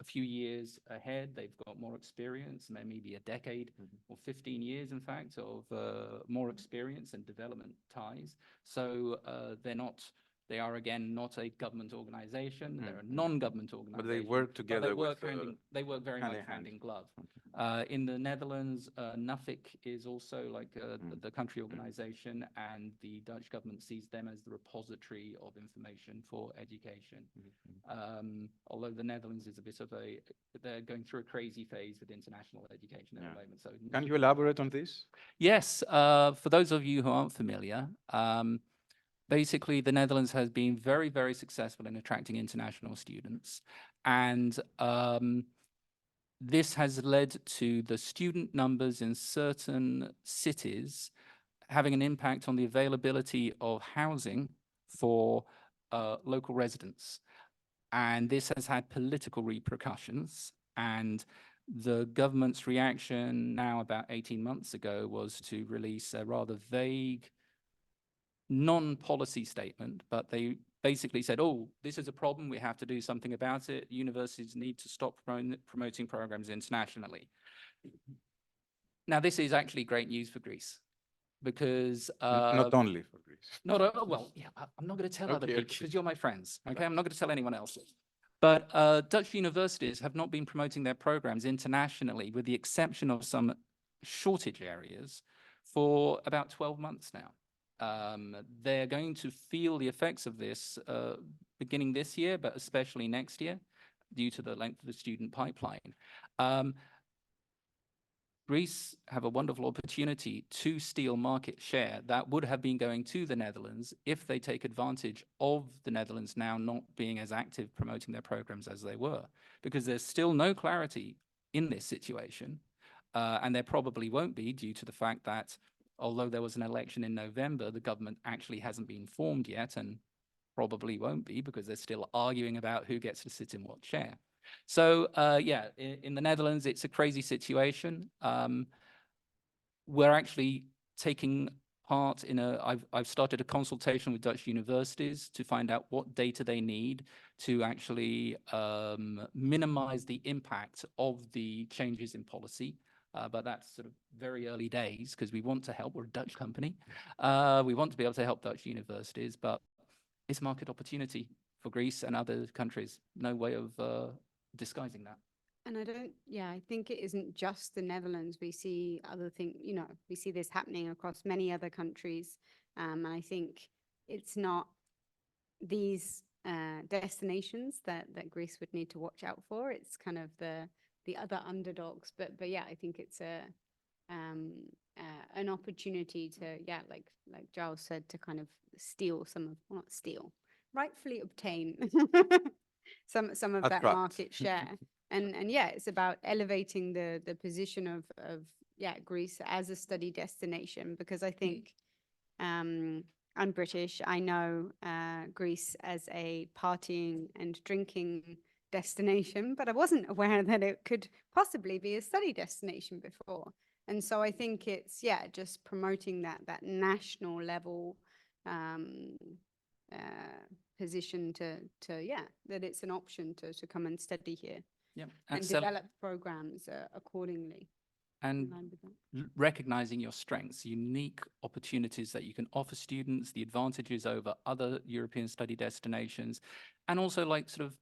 a few years ahead. They've got more experience, maybe a decade or 15 years, in fact, of more experience and development ties. So they are again not a government organization. They're a non-government organization. But they work together. They work very much hand in glove. In the Netherlands, NUFIC is also like the country organization, and the Dutch government sees them as the repository of information for education. Although the Netherlands is a bit of they're going through a crazy phase with international education at the moment. So can you elaborate on this? Yes, for those of you who aren't familiar, basically, the Netherlands has been very, very successful in attracting international students. And this has led to the student numbers in certain cities having an impact on the availability of housing for local residents. And this has had political repercussions. And the government's reaction now about 18 months ago was to release a rather vague non-policy statement, but they basically said, oh, this is a problem, we have to do something about it. Universities need to stop promoting programs internationally. Now, this is actually great news for Greece, because not only for Greece. Well, yeah, I'm not going to tell other people, because you're my friends, okay? I'm not going to tell anyone else. But Dutch universities have not been promoting their programs internationally, with the exception of some shortage areas, for about 12 months now. They're going to feel the effects of this beginning this year, but especially next year, due to the length of the student pipeline. Greece have a wonderful opportunity to steal market share that would have been going to the Netherlands if they take advantage of the Netherlands now not being as active promoting their programs as they were, because there's still no clarity in this situation. And there probably won't be, due to the fact that although there was an election in November, the government actually hasn't been formed yet, and probably won't be, because they're still arguing about who gets to sit in what chair. So yeah, in the Netherlands, it's a crazy situation. We're actually taking part in I've started a consultation with Dutch universities to find out what data they need to actually minimize the impact of the changes in policy. But that's sort of very early days, because we want to help. We're a Dutch company. We want to be able to help Dutch universities, but it's market opportunity for Greece and other countries. No way of disguising that. And I think it isn't just the Netherlands. We see other things, we see this happening across many other countries. And I think it's not these destinations that Greece would need to watch out for. It's kind of the other underdogs. But yeah, I think it's an opportunity to, like Giles said, to kind of steal not steal, rightfully obtain some of that market share. And yeah, it's about elevating the position of Greece as a study destination, because I think I'm British. I know Greece as a partying and drinking destination, but I wasn't aware that it could possibly be a study destination before. And so I think it's just promoting that national level position to that it's an option to come and study here. Yeah, and develop programs accordingly. And recognizing your strengths, unique opportunities that you can offer students, the advantages over other European study destinations, and also like sort of,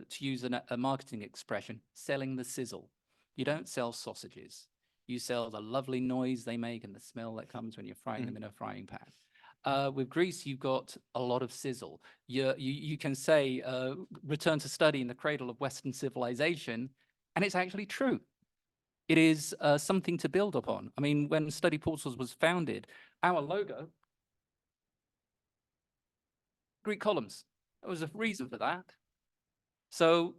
to use a marketing expression, selling the sizzle. You don't sell sausages. You sell the lovely noise they make and the smell that comes when you're frying them in a frying pan. With Greece, you've got a lot of sizzle. You can say, return to study in the cradle of Western civilization, and it's actually true. It is something to build upon. I mean, when Studyportals was founded, our logo, Greek columns, there was a reason for that. So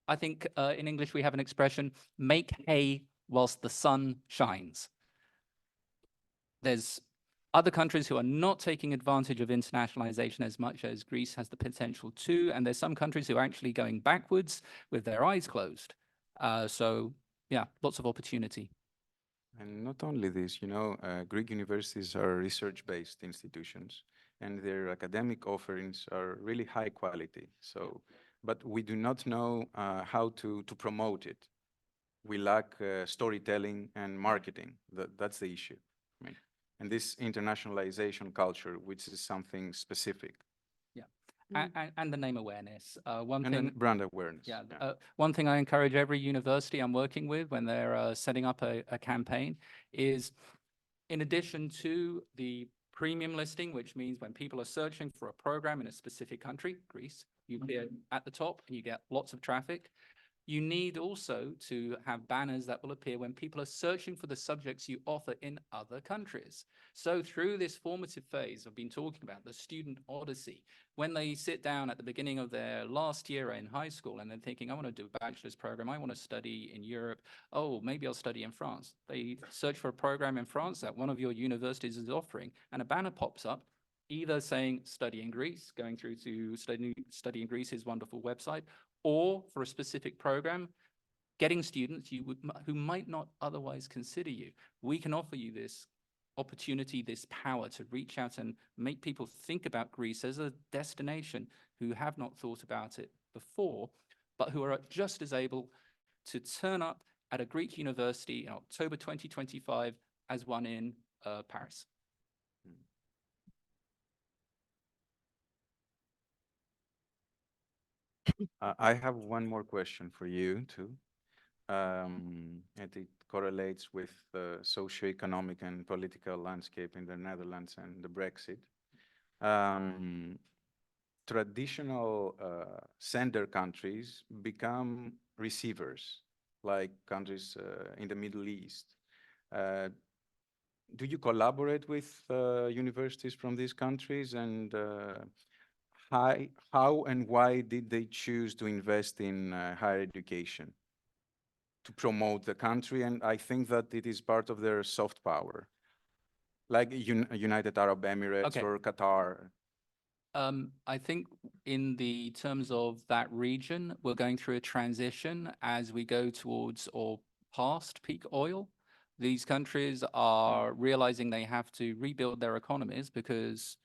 I think in English we have an expression, make hay whilst the sun shines. There's other countries who are not taking advantage of internationalization as much as Greece has the potential to, and there's some countries who are actually going backwards with their eyes closed. So yeah, lots of opportunity. And not only this, Greek universities are research-based institutions, and their academic offerings are really high quality. So, but we do not know how to promote it. We lack storytelling and marketing. That's the issue. I mean, and this internationalization culture, which is something specific. Yeah, and the name awareness. And brand awareness. Yeah, one thing I encourage every university I'm working with when they're setting up a campaign is, in addition to the premium listing, which means when people are searching for a program in a specific country, Greece, you appear at the top and you get lots of traffic. You need also to have banners that will appear when people are searching for the subjects you offer in other countries. So through this formative phase I've been talking about, the student odyssey, when they sit down at the beginning of their last year in high school and they're thinking, I want to do a bachelor's program, I want to study in Europe, oh, maybe I'll study in France. They search for a program in France that one of your universities is offering, and a banner pops up, either saying study in Greece, going through to study in Greece's wonderful website, or for a specific program, getting students who might not otherwise consider you. We can offer you this opportunity, this power to reach out and make people think about Greece as a destination who have not thought about it before, but who are just as able to turn up at a Greek university in October 2025 as one in Paris. I have one more question for you too, and it correlates with the socio-economic and political landscape in the Netherlands and the Brexit. Traditional sender countries become receivers, like countries in the Middle East. Do you collaborate with universities from these countries, and how and why did they choose to invest in higher education? To promote the country, and I think that it is part of their soft power, like United Arab Emirates or Qatar. I think in the terms of that region, we're going through a transition as we go towards or past peak oil. These countries are realizing they have to rebuild their economies because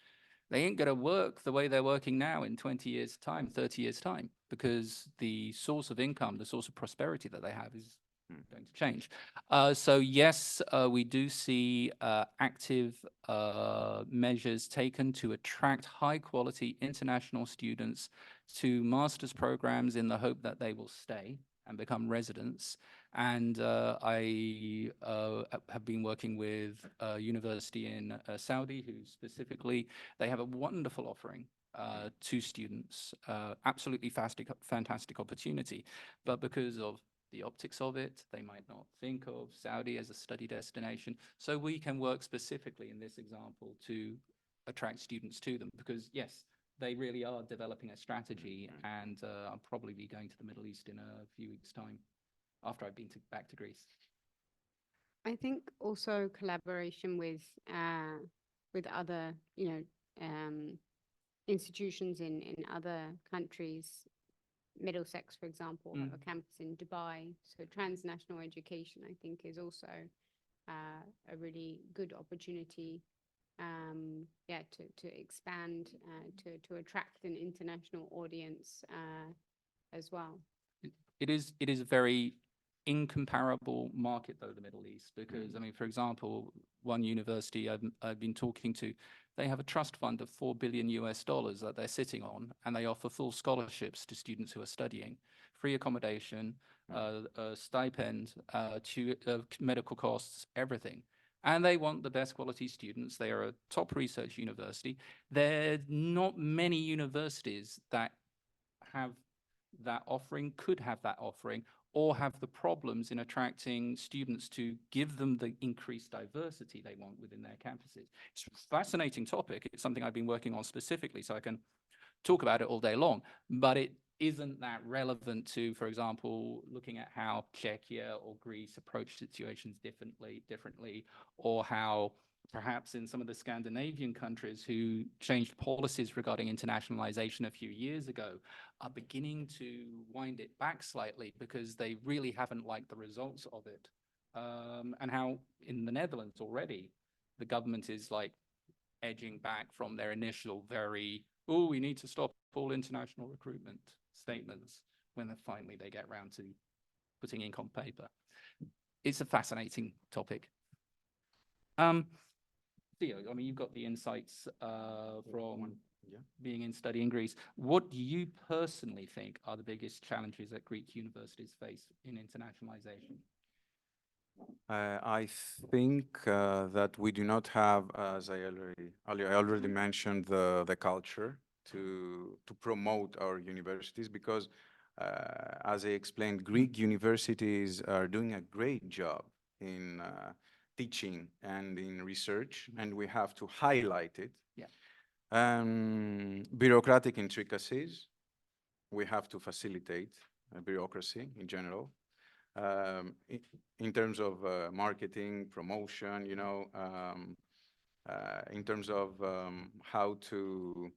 they ain't going to work the way they're working now in 20 years' time, 30 years' time, because the source of income, the source of prosperity that they have is going to change. So yes, we do see active measures taken to attract high quality international students to master's programs in the hope that they will stay and become residents. And I have been working with a university in Saudi who specifically, they have a wonderful offering to students, absolutely fantastic opportunity. But because of the optics of it, they might not think of Saudi as a study destination. So we can work specifically in this example to attract students to them, because yes, they really are developing a strategy, and I'll probably be going to the Middle East in a few weeks' time after I've been back to Greece. I think also collaboration with other, institutions in other countries. Middlesex, for example, have a campus in Dubai. So transnational education, I think, is also a really good opportunity, to expand, to attract an international audience as well. It is a very incomparable market, though, the Middle East, because I mean, for example, one university I've been talking to, they have a trust fund of $4 billion that they're sitting on, and they offer full scholarships to students who are studying, free accommodation, a stipend, medical costs, everything. And they want the best quality students. They are a top research university. There are not many universities that have that offering, could have that offering, or have the problems in attracting students to give them the increased diversity they want within their campuses. It's a fascinating topic. It's something I've been working on specifically, so I can talk about it all day long, but it isn't that relevant to, for example, looking at how Czechia or Greece approach situations differently, or how perhaps in some of the Scandinavian countries who changed policies regarding internationalization a few years ago are beginning to wind it back slightly because they really haven't liked the results of it. And how in the Netherlands already, the government is like edging back from their initial we need to stop all international recruitment statements when finally they get around to putting ink on paper. It's a fascinating topic. Theo, I mean, you've got the insights from being in study in Greece. What do you personally think are the biggest challenges that Greek universities face in internationalization? I think that we do not have, as I already mentioned, the culture to promote our universities, because as I explained, Greek universities are doing a great job in teaching and in research, and we have to highlight it. Bureaucratic intricacies, we have to facilitate bureaucracy in general. In terms of marketing, promotion, in terms of how to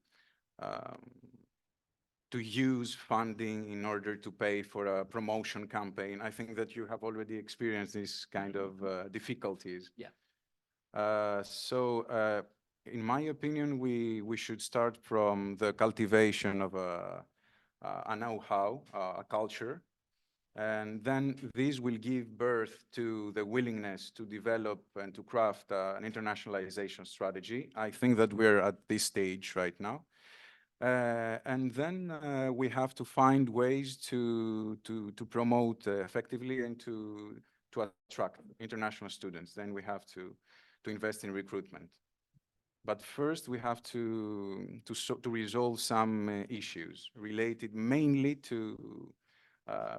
use funding in order to pay for a promotion campaign. I think that you have already experienced this kind of difficulties. So in my opinion, we should start from the cultivation of a know-how, a culture, and then this will give birth to the willingness to develop and to craft an internationalization strategy. I think that we're at this stage right now. And then we have to find ways to promote effectively and to attract international students. Then we have to invest in recruitment. But first, we have to resolve some issues related mainly to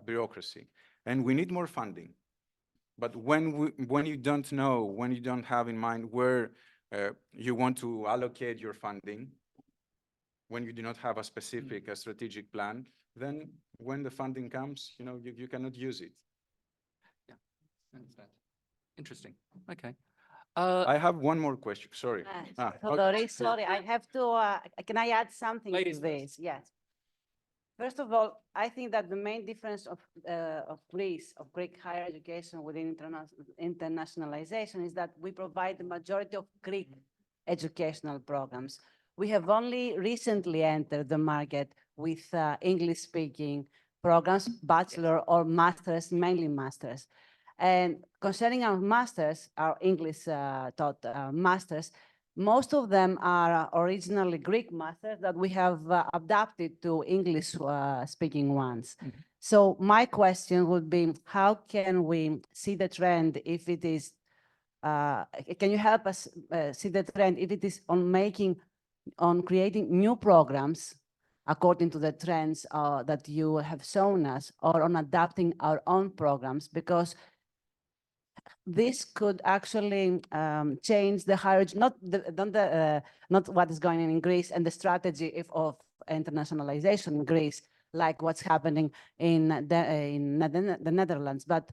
bureaucracy, and we need more funding. But when you don't know, when you don't have in mind where you want to allocate your funding, when you do not have a specific strategic plan, then when the funding comes, you cannot use it. Yeah, understand. Interesting. Okay. I have one more question. Sorry. Sorry, I have to. Can I add something to this? Yes. First of all, I think that the main difference of Greek higher education within internationalization is that we provide the majority of Greek educational programs. We have only recently entered the market with English-speaking programs, bachelor or masters, mainly masters. And concerning our masters, our English taught masters, most of them are originally Greek masters that we have adapted to English speaking ones. Mhm. So my question would be, how can we see the trend if it is, can you help us see the trend if it is on creating new programs according to the trends that you have shown us, or on adapting our own programs? Because this could actually change the higher, not what is going on in Greece and the strategy of internationalization in Greece, like what's happening in the Netherlands, but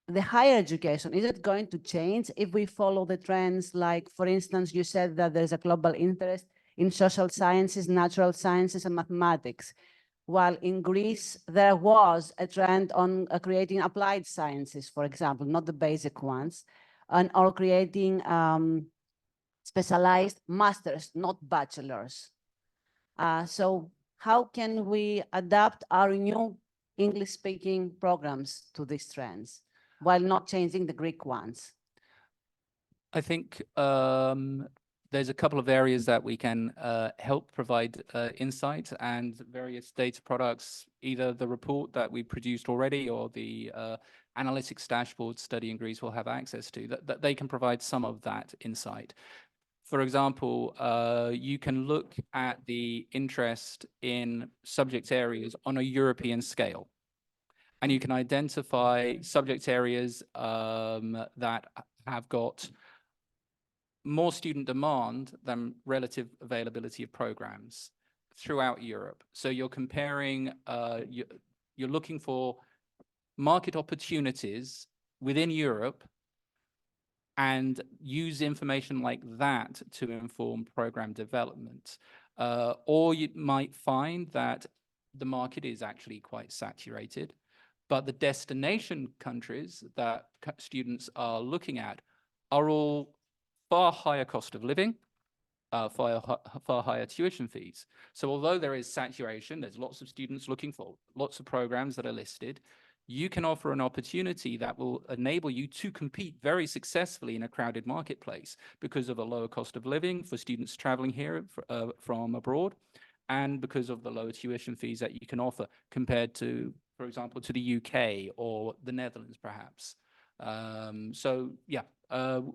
the higher education, is it going to change if we follow the trends? Like, for instance, you said that there's a global interest in social sciences, natural sciences, and mathematics. While in Greece, there was a trend on creating applied sciences, for example, not the basic ones, or creating specialized masters, not bachelors. So how can we adapt our new English-speaking programs to these trends while not changing the Greek ones? I think there's a couple of areas that we can help provide insight, and various data products, either the report that we produced already or the analytics dashboard Study in Greece will have access to, that they can provide some of that insight. For example, you can look at the interest in subject areas on a European scale, and you can identify subject areas that have got more student demand than relative availability of programs throughout Europe. So you're comparing, you're looking for market opportunities within Europe and use information like that to inform program development. Or you might find that the market is actually quite saturated, but the destination countries that students are looking at are all far higher cost of living, far higher tuition fees. So although there is saturation, there's lots of students looking for lots of programs that are listed, you can offer an opportunity that will enable you to compete very successfully in a crowded marketplace because of a lower cost of living for students traveling here from abroad, and because of the lower tuition fees that you can offer compared to, for example, to the UK or the Netherlands, perhaps. So yeah,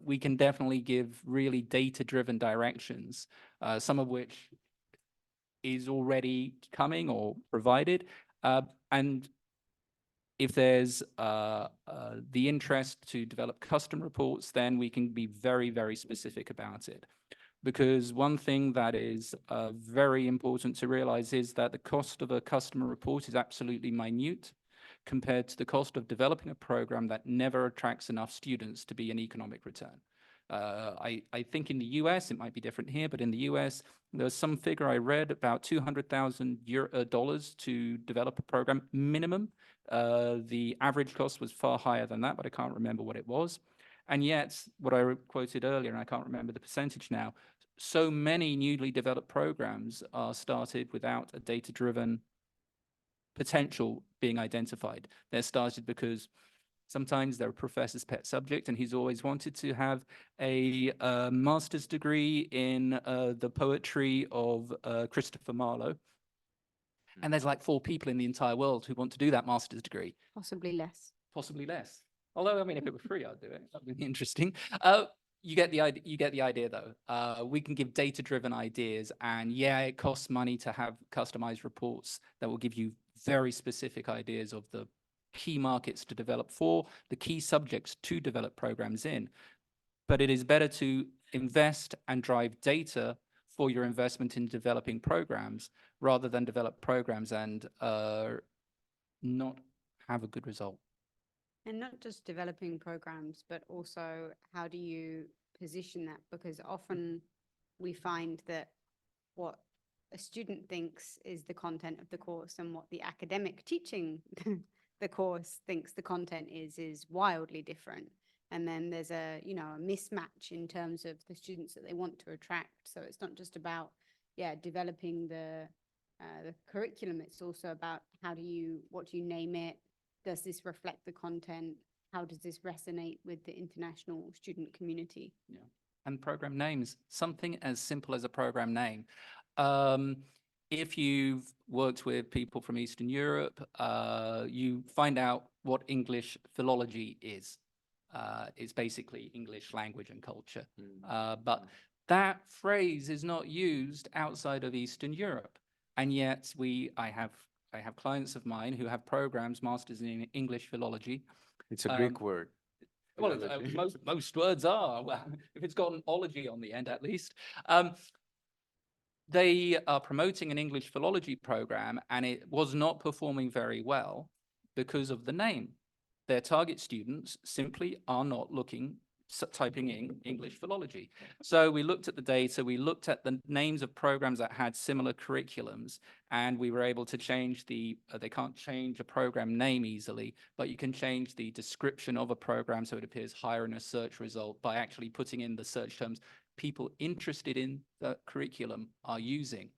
we can definitely give really data-driven directions, some of which is already coming or provided. And if there's the interest to develop custom reports, then we can be very, very specific about it. Because one thing that is very important to realize is that the cost of a customer report is absolutely minute compared to the cost of developing a program that never attracts enough students to be an economic return. I think in the US, it might be different here, but in the US, there's some figure I read about $200,000 to develop a program minimum. The average cost was far higher than that, but I can't remember what it was. And yet, what I quoted earlier, and I can't remember the percentage now, so many newly developed programs are started without a data-driven potential being identified. They're started because sometimes they're a professor's pet subject, and he's always wanted to have a master's degree in the poetry of Christopher Marlowe. And there's like 4 people in the entire world who want to do that master's degree. Possibly less. Possibly less. Although, I mean, if it were free, I'd do it. That would be interesting. You get the idea. You get the idea, though. We can give data-driven ideas, and yeah, it costs money to have customized reports that will give you very specific ideas of the key markets to develop for, the key subjects to develop programs in. But it is better to invest and drive data for your investment in developing programs rather than develop programs and not have a good result. And not just developing programs, but also how do you position that? Because often we find that what a student thinks is the content of the course and what the academic teaching the course thinks the content is wildly different. And then there's a mismatch in terms of the students that they want to attract. So it's not just about, developing the curriculum. It's also about what do you name it? Does this reflect the content? How does this resonate with the international student community? Yeah. and program names, something as simple as a program name. If you've worked with people from Eastern Europe, you find out what English philology is. It's basically English language and culture. But that phrase is not used outside of Eastern Europe. And yet I have clients of mine who have programs, masters in English philology. It's a Greek word. Well, most words are, well, if it's got an ology on the end at least. They are promoting an English philology program, and it was not performing very well because of the name. Their target students simply are not typing in English philology. So we looked at the data, we looked at the names of programs that had similar curriculums, and we were able to change they can't change a program name easily, but you can change the description of a program so it appears higher in a search result by actually putting in the search terms people interested in the curriculum are using.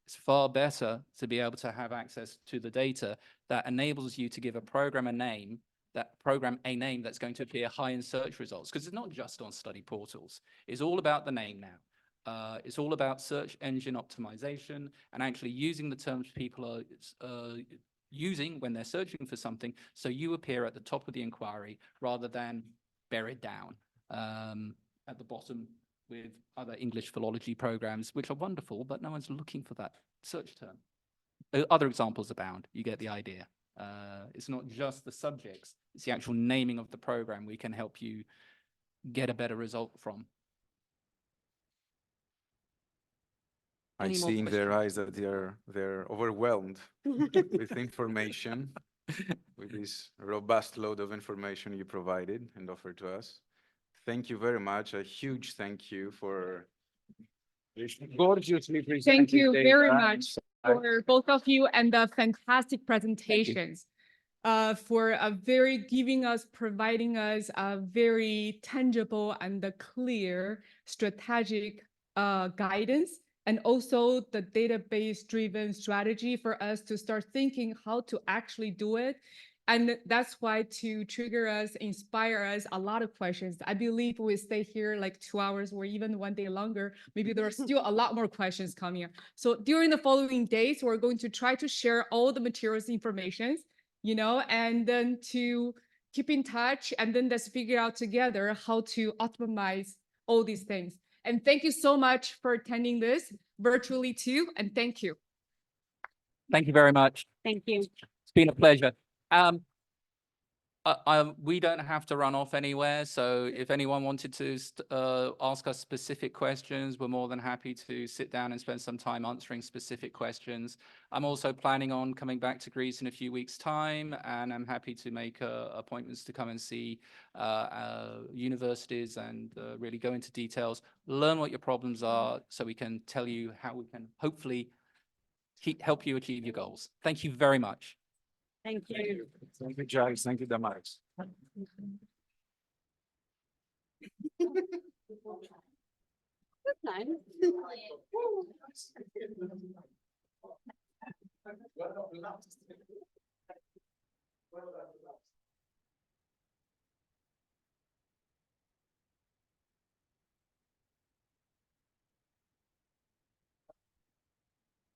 It's far better to be able to have access to the data that enables you to give a program a name that's going to appear high in search results, because it's not just on study portals. It's all about the name now. It's all about search engine optimization and actually using the terms people are using when they're searching for something, so you appear at the top of the inquiry rather than buried down at the bottom with other English philology programs, which are wonderful, but no one's looking for that search term. Other examples abound. You get the idea. It's not just the subjects, it's the actual naming of the program we can help you get a better result from. I see in their eyes that they're overwhelmed with information, with this robust load of information you provided and offered to us. Thank you very much. A huge thank you for this gorgeously presented Thank you very data. much for both of you and the fantastic presentations. For providing us a very tangible and a clear strategic guidance, and also the database-driven strategy for us to start thinking how to actually do it. And that's why to trigger us, inspire us, a lot of questions. I believe we stay here like 2 hours or even 1 day longer. Maybe there are still a lot more questions coming up. So during the following days, we're going to try to share all the materials, information, and then to keep in touch, and then let's figure out together how to optimize all these things. And thank you so much for attending this virtually too, and thank you. Thank you very much. Thank you. It's been a pleasure. We don't have to run off anywhere, so if anyone wanted to ask us specific questions, we're more than happy to sit down and spend some time answering specific questions. I'm also planning on coming back to Greece in a few weeks' time, and I'm happy to make appointments to come and see universities and really go into details, learn what your problems are, so we can tell you how we can hopefully help you achieve your goals. Thank you very much. Thank you. Thank you, Giles. Thank you, Damaris. Good time.